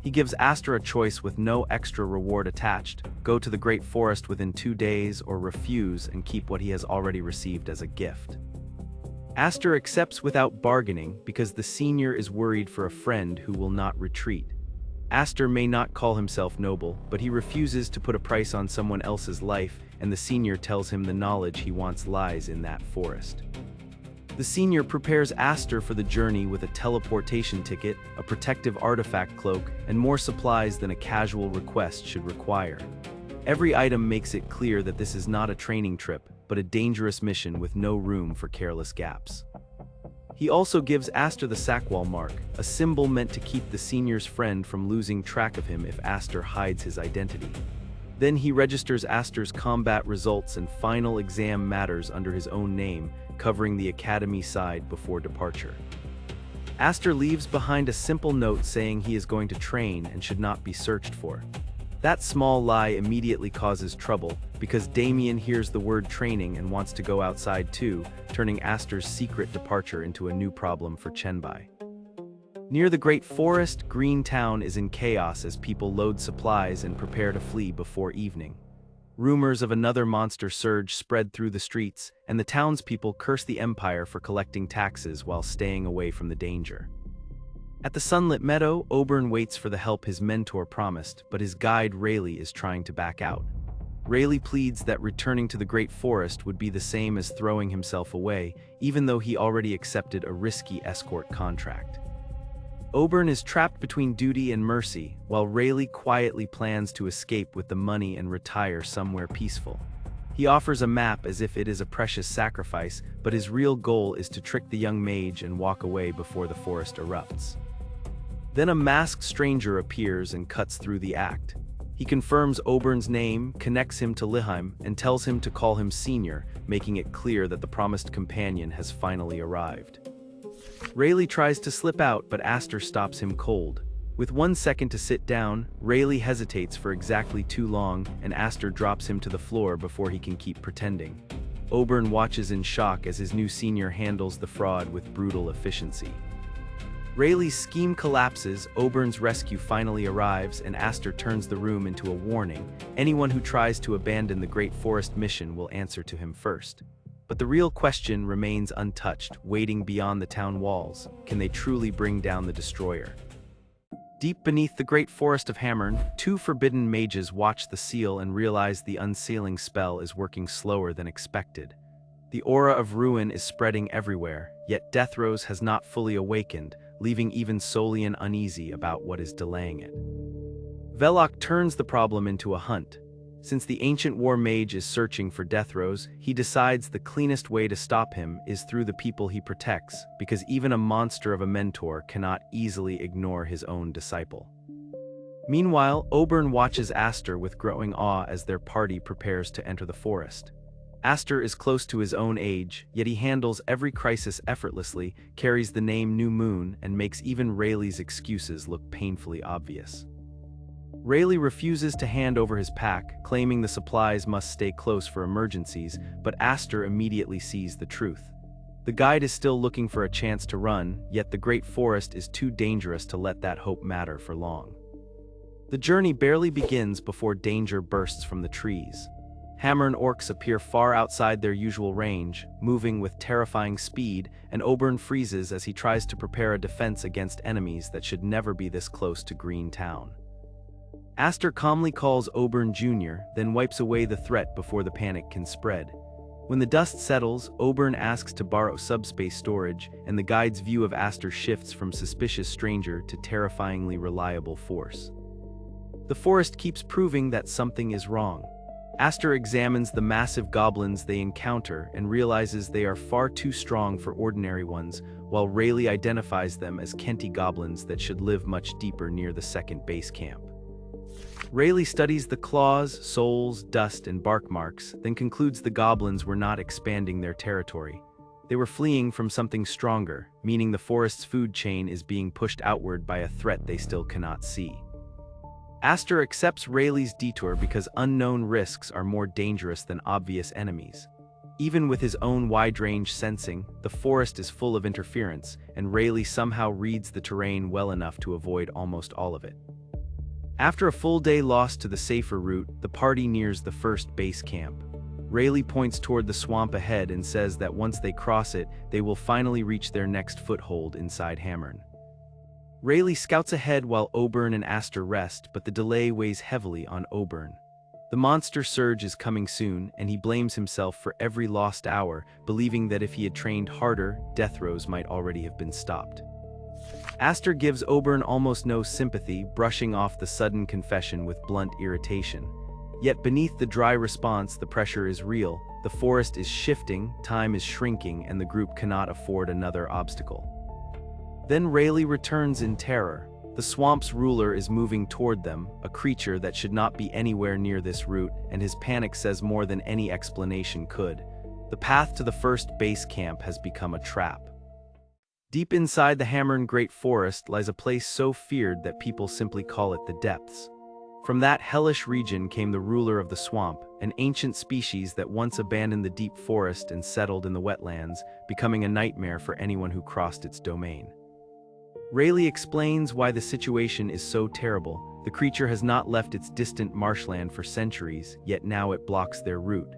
He gives Aster a choice with no extra reward attached: go to the great forest within 2 days or refuse and keep what he has already received as a gift. Aster accepts without bargaining because the senior is worried for a friend who will not retreat. Aster may not call himself noble, but he refuses to put a price on someone else's life, and the senior tells him the knowledge he wants lies in that forest. The senior prepares Aster for the journey with a teleportation ticket, a protective artifact cloak, and more supplies than a casual request should require. Every item makes it clear that this is not a training trip, but a dangerous mission with no room for careless gaps. He also gives Aster the Sackwall mark, a symbol meant to keep the senior's friend from losing track of him if Aster hides his identity. Then he registers Aster's combat results and final exam matters under his own name, covering the academy side before departure. Aster leaves behind a simple note saying he is going to train and should not be searched for. That small lie immediately causes trouble, because Damien hears the word training and wants to go outside too, turning Aster's secret departure into a new problem for Chenbai. Near the great forest, Green Town is in chaos as people load supplies and prepare to flee before evening. Rumors of another monster surge spread through the streets, and the townspeople curse the Empire for collecting taxes while staying away from the danger. At the sunlit meadow, Oberon waits for the help his mentor promised, but his guide Rayleigh is trying to back out. Rayleigh pleads that returning to the great forest would be the same as throwing himself away, even though he already accepted a risky escort contract. Oberon is trapped between duty and mercy, while Rayleigh quietly plans to escape with the money and retire somewhere peaceful. He offers a map as if it is a precious sacrifice, but his real goal is to trick the young mage and walk away before the forest erupts. Then a masked stranger appears and cuts through the act. He confirms Oberon's name, connects him to Lihheim, and tells him to call him Senior, making it clear that the promised companion has finally arrived. Rayleigh tries to slip out, but Aster stops him cold. With 1 second to sit down, Rayleigh hesitates for exactly too long, and Aster drops him to the floor before he can keep pretending. Oberon watches in shock as his new senior handles the fraud with brutal efficiency. Rayleigh's scheme collapses, Oberon's rescue finally arrives, and Aster turns the room into a warning. Anyone who tries to abandon the Great Forest mission will answer to him first. But the real question remains untouched, waiting beyond the town walls. Can they truly bring down the destroyer? Deep beneath the great forest of Hammern, 2 forbidden mages watch the seal and realize the unsealing spell is working slower than expected. The aura of ruin is spreading everywhere, yet Deathrose has not fully awakened, leaving even Solian uneasy about what is delaying it. Velok turns the problem into a hunt. Since the ancient war mage is searching for death throes, he decides the cleanest way to stop him is through the people he protects, because even a monster of a mentor cannot easily ignore his own disciple. Meanwhile, Oberon watches Aster with growing awe as their party prepares to enter the forest. Aster is close to his own age, yet he handles every crisis effortlessly, carries the name New Moon, and makes even Rayleigh's excuses look painfully obvious. Rayleigh refuses to hand over his pack, claiming the supplies must stay close for emergencies, but Aster immediately sees the truth. The guide is still looking for a chance to run, yet the great forest is too dangerous to let that hope matter for long. The journey barely begins before danger bursts from the trees. Hammer and orcs appear far outside their usual range, moving with terrifying speed, and Oberon freezes as he tries to prepare a defense against enemies that should never be this close to Green Town. Aster calmly calls Oberon Jr., then wipes away the threat before the panic can spread. When the dust settles, Oberon asks to borrow subspace storage, and the guide's view of Aster shifts from suspicious stranger to terrifyingly reliable force. The forest keeps proving that something is wrong. Aster examines the massive goblins they encounter and realizes they are far too strong for ordinary ones, while Rayleigh identifies them as Kenti goblins that should live much deeper near the second base camp. Rayleigh studies the claws, soles, dust, and bark marks, then concludes the goblins were not expanding their territory. They were fleeing from something stronger, meaning the forest's food chain is being pushed outward by a threat they still cannot see. Aster accepts Rayleigh's detour because unknown risks are more dangerous than obvious enemies. Even with his own wide-range sensing, the forest is full of interference, and Rayleigh somehow reads the terrain well enough to avoid almost all of it. After a full day lost to the safer route, the party nears the first base camp. Rayleigh points toward the swamp ahead and says that once they cross it, they will finally reach their next foothold inside Hammern. Rayleigh scouts ahead while Oberon and Aster rest, but the delay weighs heavily on Oberon. The monster surge is coming soon, and he blames himself for every lost hour, believing that if he had trained harder, death throes might already have been stopped. Aster gives Oberon almost no sympathy, brushing off the sudden confession with blunt irritation. Yet beneath the dry response, the pressure is real. The forest is shifting, time is shrinking, and the group cannot afford another obstacle. Then Rayleigh returns in terror. The swamp's ruler is moving toward them, a creature that should not be anywhere near this route, and his panic says more than any explanation could. The path to the first base camp has become a trap. Deep inside the Hammern Great Forest lies a place so feared that people simply call it the Depths. From that hellish region came the ruler of the swamp, an ancient species that once abandoned the deep forest and settled in the wetlands, becoming a nightmare for anyone who crossed its domain. Rayleigh explains why the situation is so terrible. The creature has not left its distant marshland for centuries, yet now it blocks their route.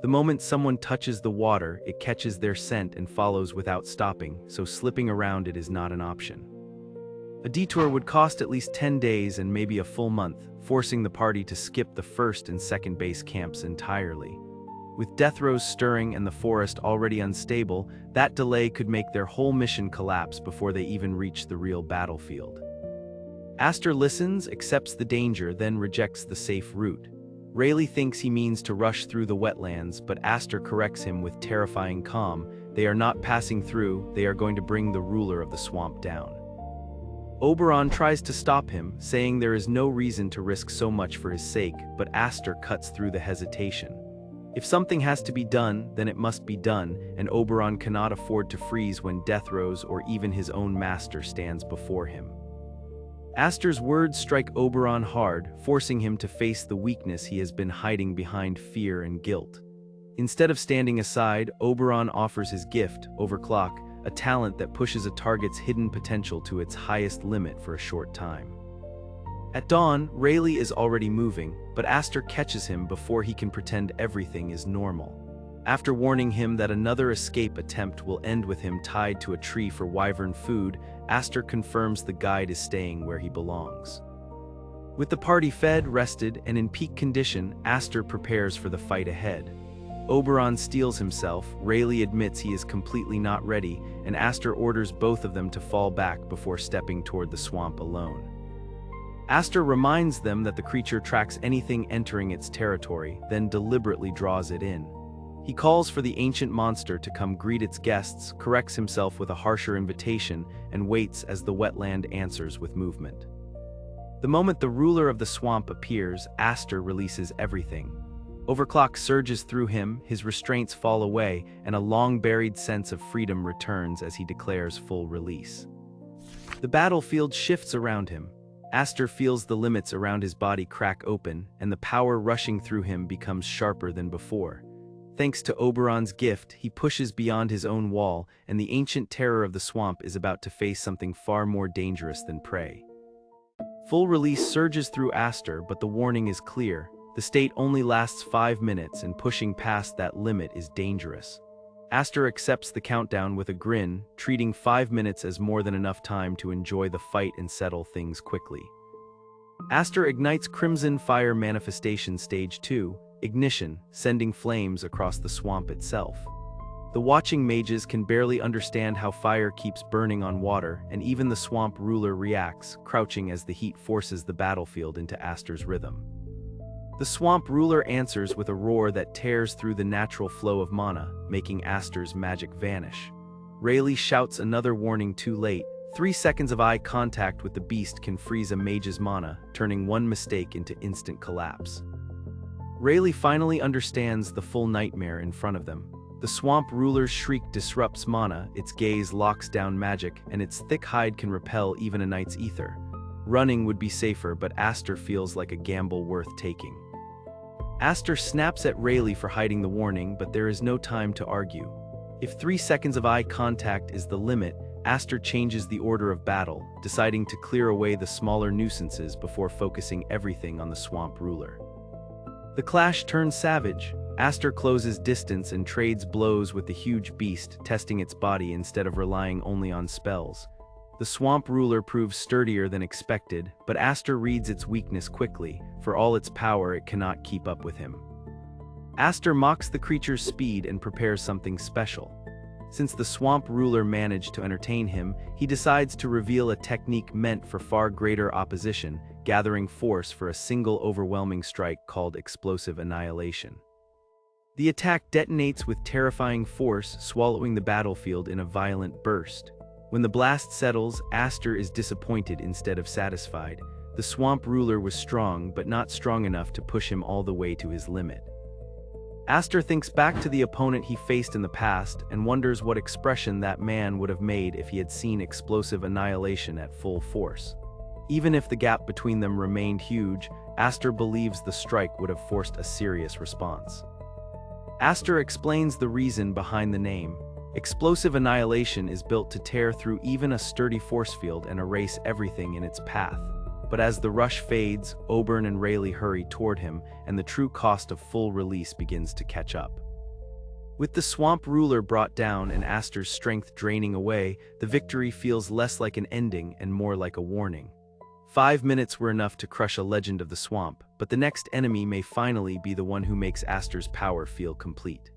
The moment someone touches the water, it catches their scent and follows without stopping, so slipping around it is not an option. A detour would cost at least 10 days and maybe a full month, forcing the party to skip the first and second base camps entirely. With death throes stirring and the forest already unstable, that delay could make their whole mission collapse before they even reach the real battlefield. Aster listens, accepts the danger, then rejects the safe route. Rayleigh thinks he means to rush through the wetlands, but Aster corrects him with terrifying calm. They are not passing through, they are going to bring the ruler of the swamp down. Oberon tries to stop him, saying there is no reason to risk so much for his sake, but Aster cuts through the hesitation. If something has to be done, then it must be done, and Oberon cannot afford to freeze when death throes or even his own master stands before him. Aster's words strike Oberon hard, forcing him to face the weakness he has been hiding behind fear and guilt. Instead of standing aside, Oberon offers his gift, Overclock, a talent that pushes a target's hidden potential to its highest limit for a short time. At dawn, Rayleigh is already moving, but Aster catches him before he can pretend everything is normal. After warning him that another escape attempt will end with him tied to a tree for wyvern food, Aster confirms the guide is staying where he belongs. With the party fed, rested, and in peak condition, Aster prepares for the fight ahead. Oberon steels himself, Rayleigh admits he is completely not ready, and Aster orders both of them to fall back before stepping toward the swamp alone. Aster reminds them that the creature tracks anything entering its territory, then deliberately draws it in. He calls for the ancient monster to come greet its guests, corrects himself with a harsher invitation, and waits as the wetland answers with movement. The moment the ruler of the swamp appears, Aster releases everything. Overclock surges through him, his restraints fall away, and a long-buried sense of freedom returns as he declares full release. The battlefield shifts around him. Aster feels the limits around his body crack open, and the power rushing through him becomes sharper than before. Thanks to Oberon's gift, he pushes beyond his own wall, and the ancient terror of the swamp is about to face something far more dangerous than prey. Full release surges through Aster, but the warning is clear. The state only lasts 5 minutes, and pushing past that limit is dangerous. Aster accepts the countdown with a grin, treating 5 minutes as more than enough time to enjoy the fight and settle things quickly. Aster ignites Crimson Fire Manifestation Stage 2, Ignition, sending flames across the swamp itself. The watching mages can barely understand how fire keeps burning on water, and even the swamp ruler reacts, crouching as the heat forces the battlefield into Aster's rhythm. The swamp ruler answers with a roar that tears through the natural flow of mana, making Aster's magic vanish. Rayleigh shouts another warning too late. 3 seconds of eye contact with the beast can freeze a mage's mana, turning one mistake into instant collapse. Rayleigh finally understands the full nightmare in front of them. The swamp ruler's shriek disrupts mana, its gaze locks down magic, and its thick hide can repel even a knight's ether. Running would be safer, but Aster feels like a gamble worth taking. Aster snaps at Rayleigh for hiding the warning, but there is no time to argue. If 3 seconds of eye contact is the limit, Aster changes the order of battle, deciding to clear away the smaller nuisances before focusing everything on the swamp ruler. The clash turns savage. Aster closes distance and trades blows with the huge beast, testing its body instead of relying only on spells. The swamp ruler proves sturdier than expected, but Aster reads its weakness quickly. For all its power, it cannot keep up with him. Aster mocks the creature's speed and prepares something special. Since the swamp ruler managed to entertain him, he decides to reveal a technique meant for far greater opposition, gathering force for a single overwhelming strike called explosive annihilation. The attack detonates with terrifying force, swallowing the battlefield in a violent burst. When the blast settles, Aster is disappointed instead of satisfied. The swamp ruler was strong, but not strong enough to push him all the way to his limit. Aster thinks back to the opponent he faced in the past and wonders what expression that man would have made if he had seen explosive annihilation at full force. Even if the gap between them remained huge, Aster believes the strike would have forced a serious response. Aster explains the reason behind the name. Explosive annihilation is built to tear through even a sturdy force field and erase everything in its path. But as the rush fades, Oberon and Rayleigh hurry toward him, and the true cost of full release begins to catch up. With the swamp ruler brought down and Aster's strength draining away, the victory feels less like an ending and more like a warning. 5 minutes were enough to crush a legend of the swamp, but the next enemy may finally be the one who makes Aster's power feel complete.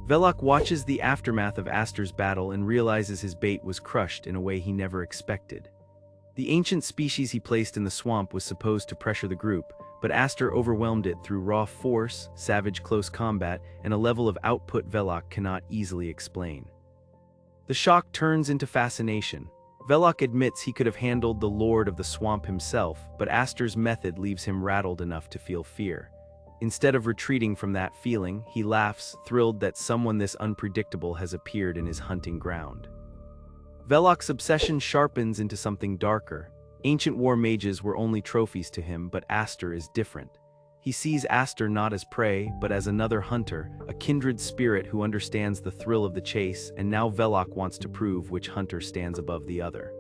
Velok watches the aftermath of Aster's battle and realizes his bait was crushed in a way he never expected. The ancient species he placed in the swamp was supposed to pressure the group, but Aster overwhelmed it through raw force, savage close combat, and a level of output Velok cannot easily explain. The shock turns into fascination. Velok admits he could have handled the Lord of the Swamp himself, but Aster's method leaves him rattled enough to feel fear. Instead of retreating from that feeling, he laughs, thrilled that someone this unpredictable has appeared in his hunting ground. Velok's obsession sharpens into something darker. Ancient war mages were only trophies to him, but Aster is different. He sees Aster not as prey, but as another hunter, a kindred spirit who understands the thrill of the chase, and now Velok wants to prove which hunter stands above the other.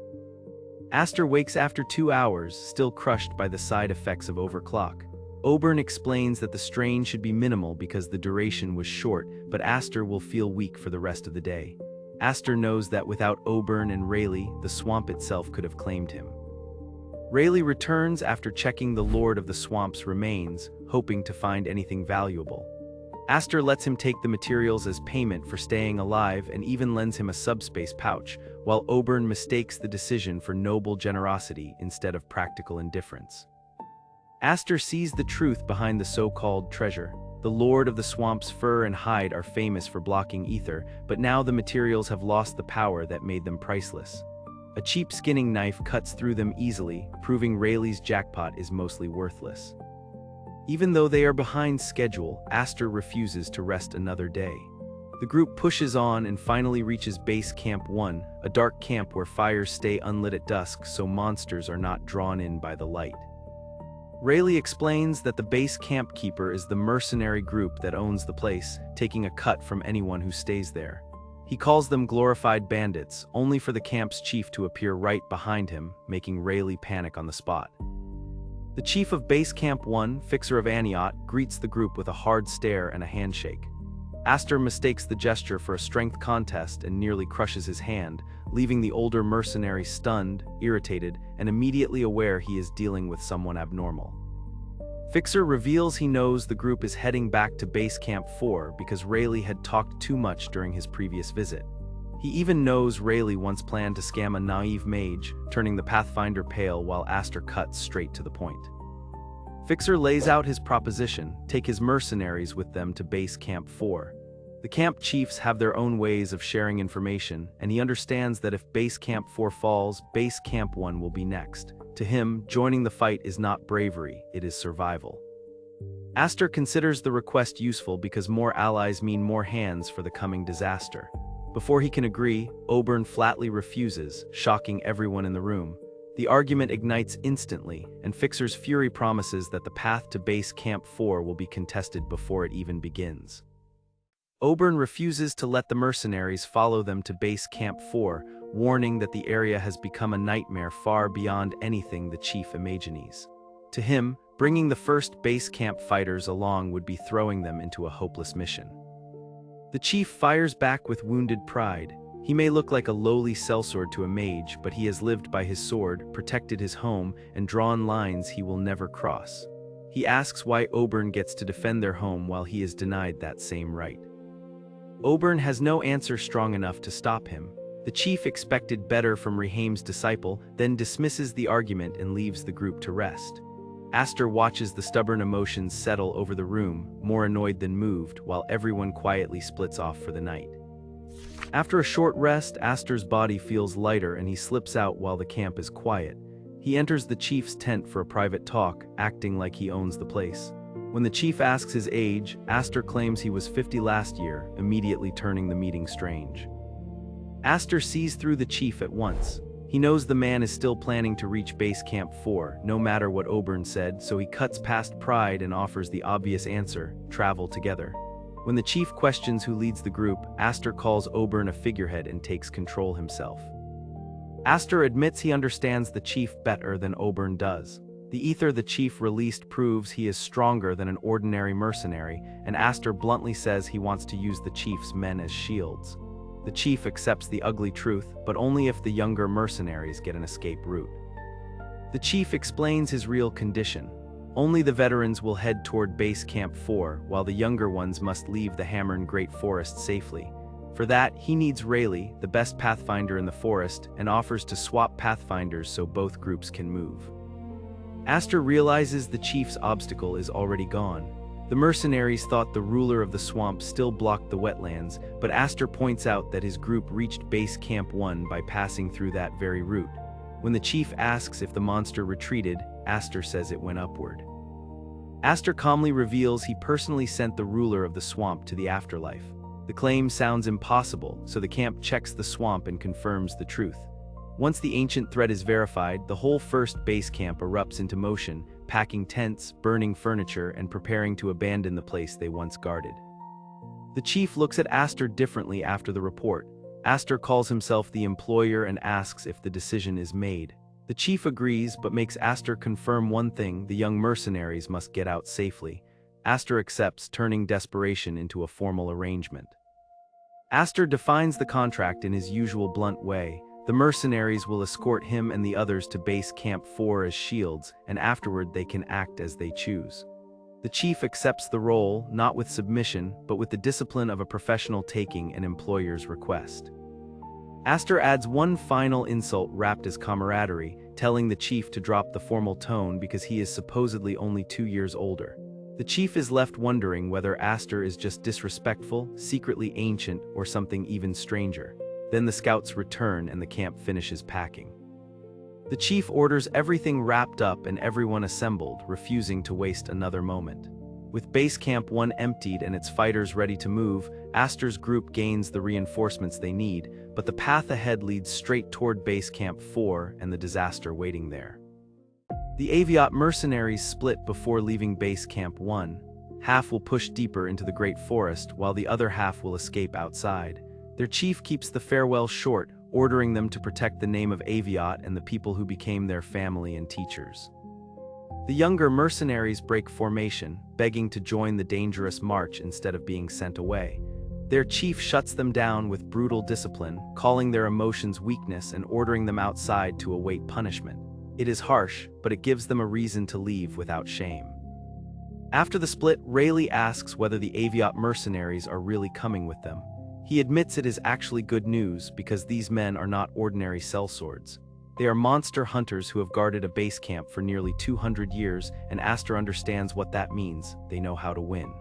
Aster wakes after 2 hours, still crushed by the side effects of overclock. Oberon explains that the strain should be minimal because the duration was short, but Aster will feel weak for the rest of the day. Aster knows that without Oberon and Rayleigh, the swamp itself could have claimed him. Rayleigh returns after checking the Lord of the Swamp's remains, hoping to find anything valuable. Aster lets him take the materials as payment for staying alive and even lends him a subspace pouch, while Oberon mistakes the decision for noble generosity instead of practical indifference. Aster sees the truth behind the so-called treasure. The Lord of the Swamp's fur and hide are famous for blocking ether, but now the materials have lost the power that made them priceless. A cheap skinning knife cuts through them easily, proving Rayleigh's jackpot is mostly worthless. Even though they are behind schedule, Aster refuses to rest another day. The group pushes on and finally reaches Base Camp 1, a dark camp where fires stay unlit at dusk so monsters are not drawn in by the light. Rayleigh explains that the base camp keeper is the mercenary group that owns the place, taking a cut from anyone who stays there. He calls them glorified bandits, only for the camp's chief to appear right behind him, making Rayleigh panic on the spot. The chief of Base Camp 1, Fixer of Aniot, greets the group with a hard stare and a handshake. Aster mistakes the gesture for a strength contest and nearly crushes his hand, leaving the older mercenary stunned, irritated, and immediately aware he is dealing with someone abnormal. Fixer reveals he knows the group is heading back to Base Camp 4 because Rayleigh had talked too much during his previous visit. He even knows Rayleigh once planned to scam a naive mage, turning the Pathfinder pale while Aster cuts straight to the point. Fixer lays out his proposition: take his mercenaries with them to Base Camp 4. The camp chiefs have their own ways of sharing information, and he understands that if Base Camp 4 falls, Base Camp 1 will be next. To him, joining the fight is not bravery, it is survival. Aster considers the request useful because more allies mean more hands for the coming disaster. Before he can agree, Oberon flatly refuses, shocking everyone in the room. The argument ignites instantly, and Fixer's fury promises that the path to Base Camp 4 will be contested before it even begins. Oberon refuses to let the mercenaries follow them to Base Camp 4, warning that the area has become a nightmare far beyond anything the chief imagines. To him, bringing the first base camp fighters along would be throwing them into a hopeless mission. The chief fires back with wounded pride. He may look like a lowly sellsword to a mage, but he has lived by his sword, protected his home, and drawn lines he will never cross. He asks why Oberon gets to defend their home while he is denied that same right. Oberon has no answer strong enough to stop him. The chief expected better from Rehaim's disciple, then dismisses the argument and leaves the group to rest. Aster watches the stubborn emotions settle over the room, more annoyed than moved, while everyone quietly splits off for the night. After a short rest, Aster's body feels lighter and he slips out while the camp is quiet. He enters the chief's tent for a private talk, acting like he owns the place. When the chief asks his age, Aster claims he was 50 last year, immediately turning the meeting strange. Aster sees through the chief at once. He knows the man is still planning to reach Base Camp 4, no matter what Oberon said, so he cuts past pride and offers the obvious answer: travel together. When the chief questions who leads the group, Aster calls Oberon a figurehead and takes control himself. Aster admits he understands the chief better than Oberon does. The ether the chief released proves he is stronger than an ordinary mercenary, and Aster bluntly says he wants to use the chief's men as shields. The chief accepts the ugly truth, but only if the younger mercenaries get an escape route. The chief explains his real condition. Only the veterans will head toward Base Camp 4, while the younger ones must leave the Hammern Great Forest safely. For that, he needs Rayleigh, the best pathfinder in the forest, and offers to swap pathfinders so both groups can move. Aster realizes the chief's obstacle is already gone. The mercenaries thought the ruler of the swamp still blocked the wetlands, but Aster points out that his group reached Base Camp 1 by passing through that very route. When the chief asks if the monster retreated, Aster says it went upward. Aster calmly reveals he personally sent the ruler of the swamp to the afterlife. The claim sounds impossible, so the camp checks the swamp and confirms the truth. Once the ancient threat is verified, the whole first base camp erupts into motion, packing tents, burning furniture, and preparing to abandon the place they once guarded. The chief looks at Aster differently after the report. Aster calls himself the employer and asks if the decision is made. The chief agrees, but makes Aster confirm one thing: the young mercenaries must get out safely. Aster accepts, turning desperation into a formal arrangement. Aster defines the contract in his usual blunt way. The mercenaries will escort him and the others to Base Camp 4 as shields, and afterward they can act as they choose. The chief accepts the role, not with submission, but with the discipline of a professional taking an employer's request. Aster adds one final insult wrapped as camaraderie, telling the chief to drop the formal tone because he is supposedly only 2 years older. The chief is left wondering whether Aster is just disrespectful, secretly ancient, or something even stranger. Then the scouts return and the camp finishes packing. The chief orders everything wrapped up and everyone assembled, refusing to waste another moment. With Base Camp 1 emptied and its fighters ready to move, Aster's group gains the reinforcements they need, but the path ahead leads straight toward Base Camp 4 and the disaster waiting there. The Aviat mercenaries split before leaving Base Camp 1. Half will push deeper into the Great Forest, while the other half will escape outside. Their chief keeps the farewell short, ordering them to protect the name of Aviat and the people who became their family and teachers. The younger mercenaries break formation, begging to join the dangerous march instead of being sent away. Their chief shuts them down with brutal discipline, calling their emotions weakness and ordering them outside to await punishment. It is harsh, but it gives them a reason to leave without shame. After the split, Rayleigh asks whether the Aviat mercenaries are really coming with them. He admits it is actually good news because these men are not ordinary sellswords. They are monster hunters who have guarded a base camp for nearly 200 years, and Aster understands what that means. They know how to win.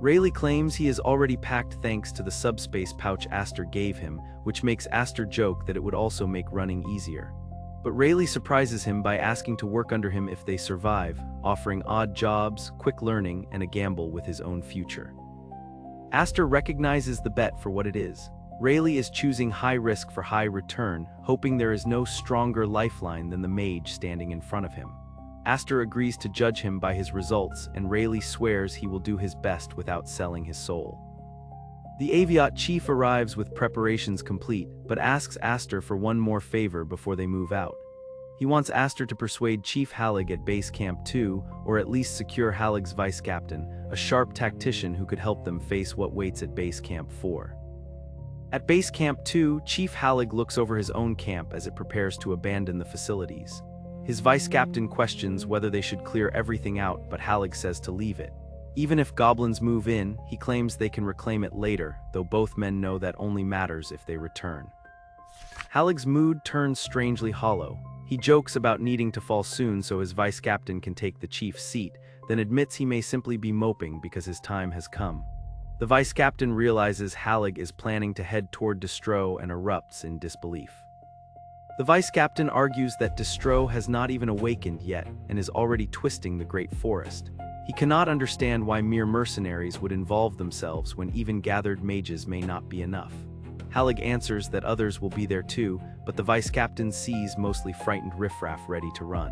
Rayleigh claims he is already packed thanks to the subspace pouch Aster gave him, which makes Aster joke that it would also make running easier. But Rayleigh surprises him by asking to work under him if they survive, offering odd jobs, quick learning, and a gamble with his own future. Aster recognizes the bet for what it is. Rayleigh is choosing high risk for high return, hoping there is no stronger lifeline than the mage standing in front of him. Aster agrees to judge him by his results, and Rayleigh swears he will do his best without selling his soul. The Aviat chief arrives with preparations complete, but asks Aster for one more favor before they move out. He wants Aster to persuade Chief Hallig at Base Camp 2, or at least secure Hallig's vice captain, a sharp tactician who could help them face what waits at Base Camp 4. At Base Camp 2, Chief Hallig looks over his own camp as it prepares to abandon the facilities. His vice captain questions whether they should clear everything out, but Hallig says to leave it. Even if goblins move in, he claims they can reclaim it later, though both men know that only matters if they return. Hallig's mood turns strangely hollow. He jokes about needing to fall soon so his vice captain can take the chief's seat, then admits he may simply be moping because his time has come. The vice captain realizes Hallig is planning to head toward Destro and erupts in disbelief. The vice captain argues that Destro has not even awakened yet and is already twisting the Great Forest. He cannot understand why mere mercenaries would involve themselves when even gathered mages may not be enough. Hallig answers that others will be there too, but the vice captain sees mostly frightened riffraff ready to run.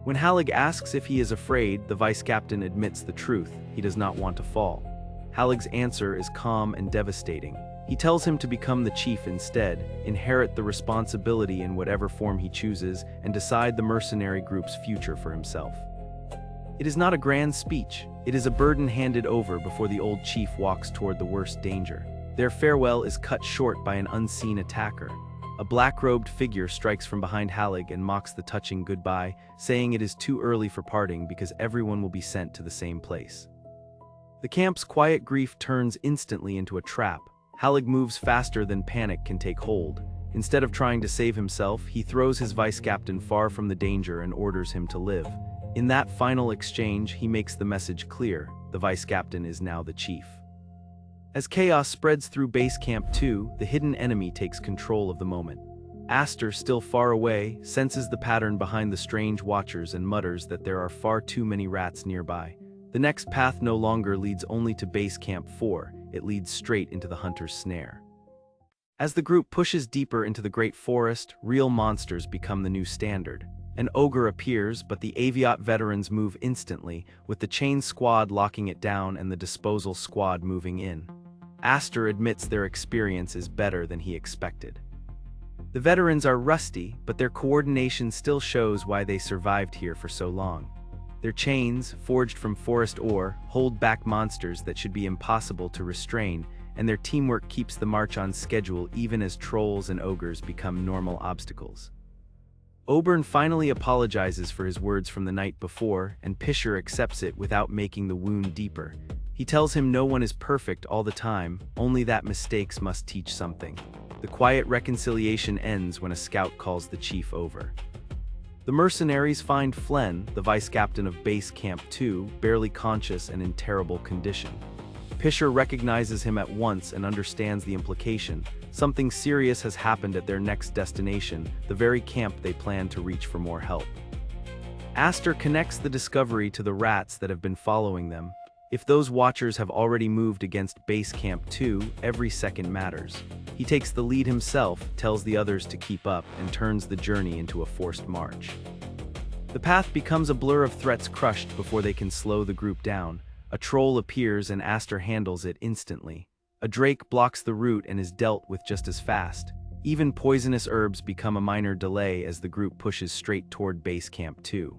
When Hallig asks if he is afraid, the vice captain admits the truth: he does not want to fall. Hallig's answer is calm and devastating. He tells him to become the chief instead, inherit the responsibility in whatever form he chooses, and decide the mercenary group's future for himself. It is not a grand speech. It is a burden handed over before the old chief walks toward the worst danger. Their farewell is cut short by an unseen attacker. A black-robed figure strikes from behind Hallig and mocks the touching goodbye, saying it is too early for parting because everyone will be sent to the same place. The camp's quiet grief turns instantly into a trap. Hallig moves faster than panic can take hold. Instead of trying to save himself, he throws his vice captain far from the danger and orders him to live. In that final exchange, he makes the message clear: the vice captain is now the chief. As chaos spreads through Base Camp 2, the hidden enemy takes control of the moment. Aster, still far away, senses the pattern behind the strange watchers and mutters that there are far too many rats nearby. The next path no longer leads only to Base Camp 4, it leads straight into the hunter's snare. As the group pushes deeper into the Great Forest, real monsters become the new standard. An ogre appears, but the Aviat veterans move instantly, with the chain squad locking it down and the disposal squad moving in. Aster admits their experience is better than he expected. The veterans are rusty, but their coordination still shows why they survived here for so long. Their chains, forged from forest ore, hold back monsters that should be impossible to restrain, and their teamwork keeps the march on schedule even as trolls and ogres become normal obstacles. Oberon finally apologizes for his words from the night before, and Pisher accepts it without making the wound deeper. He tells him no one is perfect all the time, only that mistakes must teach something. The quiet reconciliation ends when a scout calls the chief over. The mercenaries find Flen, the vice-captain of Base Camp 2, barely conscious and in terrible condition. Pisher recognizes him at once and understands the implication. Something serious has happened at their next destination, the very camp they plan to reach for more help. Aster connects the discovery to the rats that have been following them. If those watchers have already moved against Base Camp 2, every second matters. He takes the lead himself, tells the others to keep up, and turns the journey into a forced march. The path becomes a blur of threats crushed before they can slow the group down. A troll appears and Aster handles it instantly. A drake blocks the route and is dealt with just as fast. Even poisonous herbs become a minor delay as the group pushes straight toward Base Camp 2.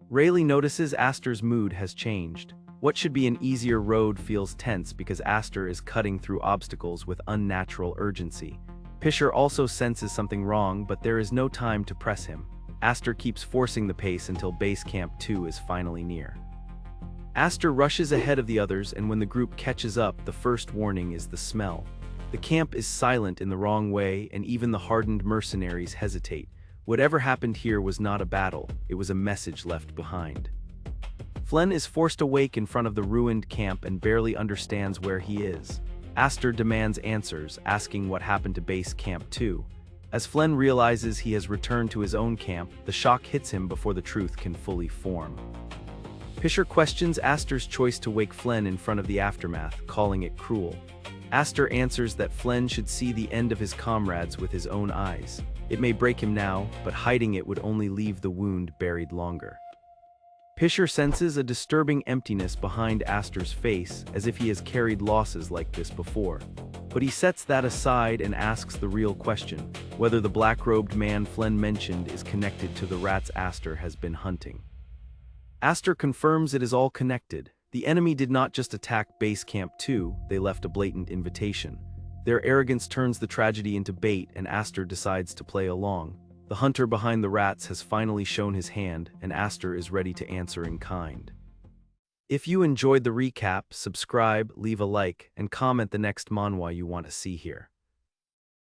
Rayleigh notices Aster's mood has changed. What should be an easier road feels tense because Aster is cutting through obstacles with unnatural urgency. Pisher also senses something wrong, but there is no time to press him. Aster keeps forcing the pace until Base Camp 2 is finally near. Aster rushes ahead of the others, and when the group catches up, the first warning is the smell. The camp is silent in the wrong way, and even the hardened mercenaries hesitate. Whatever happened here was not a battle, it was a message left behind. Flen is forced awake in front of the ruined camp and barely understands where he is. Aster demands answers, asking what happened to Base Camp 2. As Flen realizes he has returned to his own camp, the shock hits him before the truth can fully form. Pisher questions Aster's choice to wake Flen in front of the aftermath, calling it cruel. Aster answers that Flen should see the end of his comrades with his own eyes. It may break him now, but hiding it would only leave the wound buried longer. Pisher senses a disturbing emptiness behind Aster's face, as if he has carried losses like this before. But he sets that aside and asks the real question, whether the black-robed man Flen mentioned is connected to the rats Aster has been hunting. Aster confirms it is all connected. The enemy did not just attack Base Camp 2, they left a blatant invitation. Their arrogance turns the tragedy into bait, and Aster decides to play along. The hunter behind the rats has finally shown his hand, and Aster is ready to answer in kind. If you enjoyed the recap, subscribe, leave a like, and comment the next manhwa you want to see here.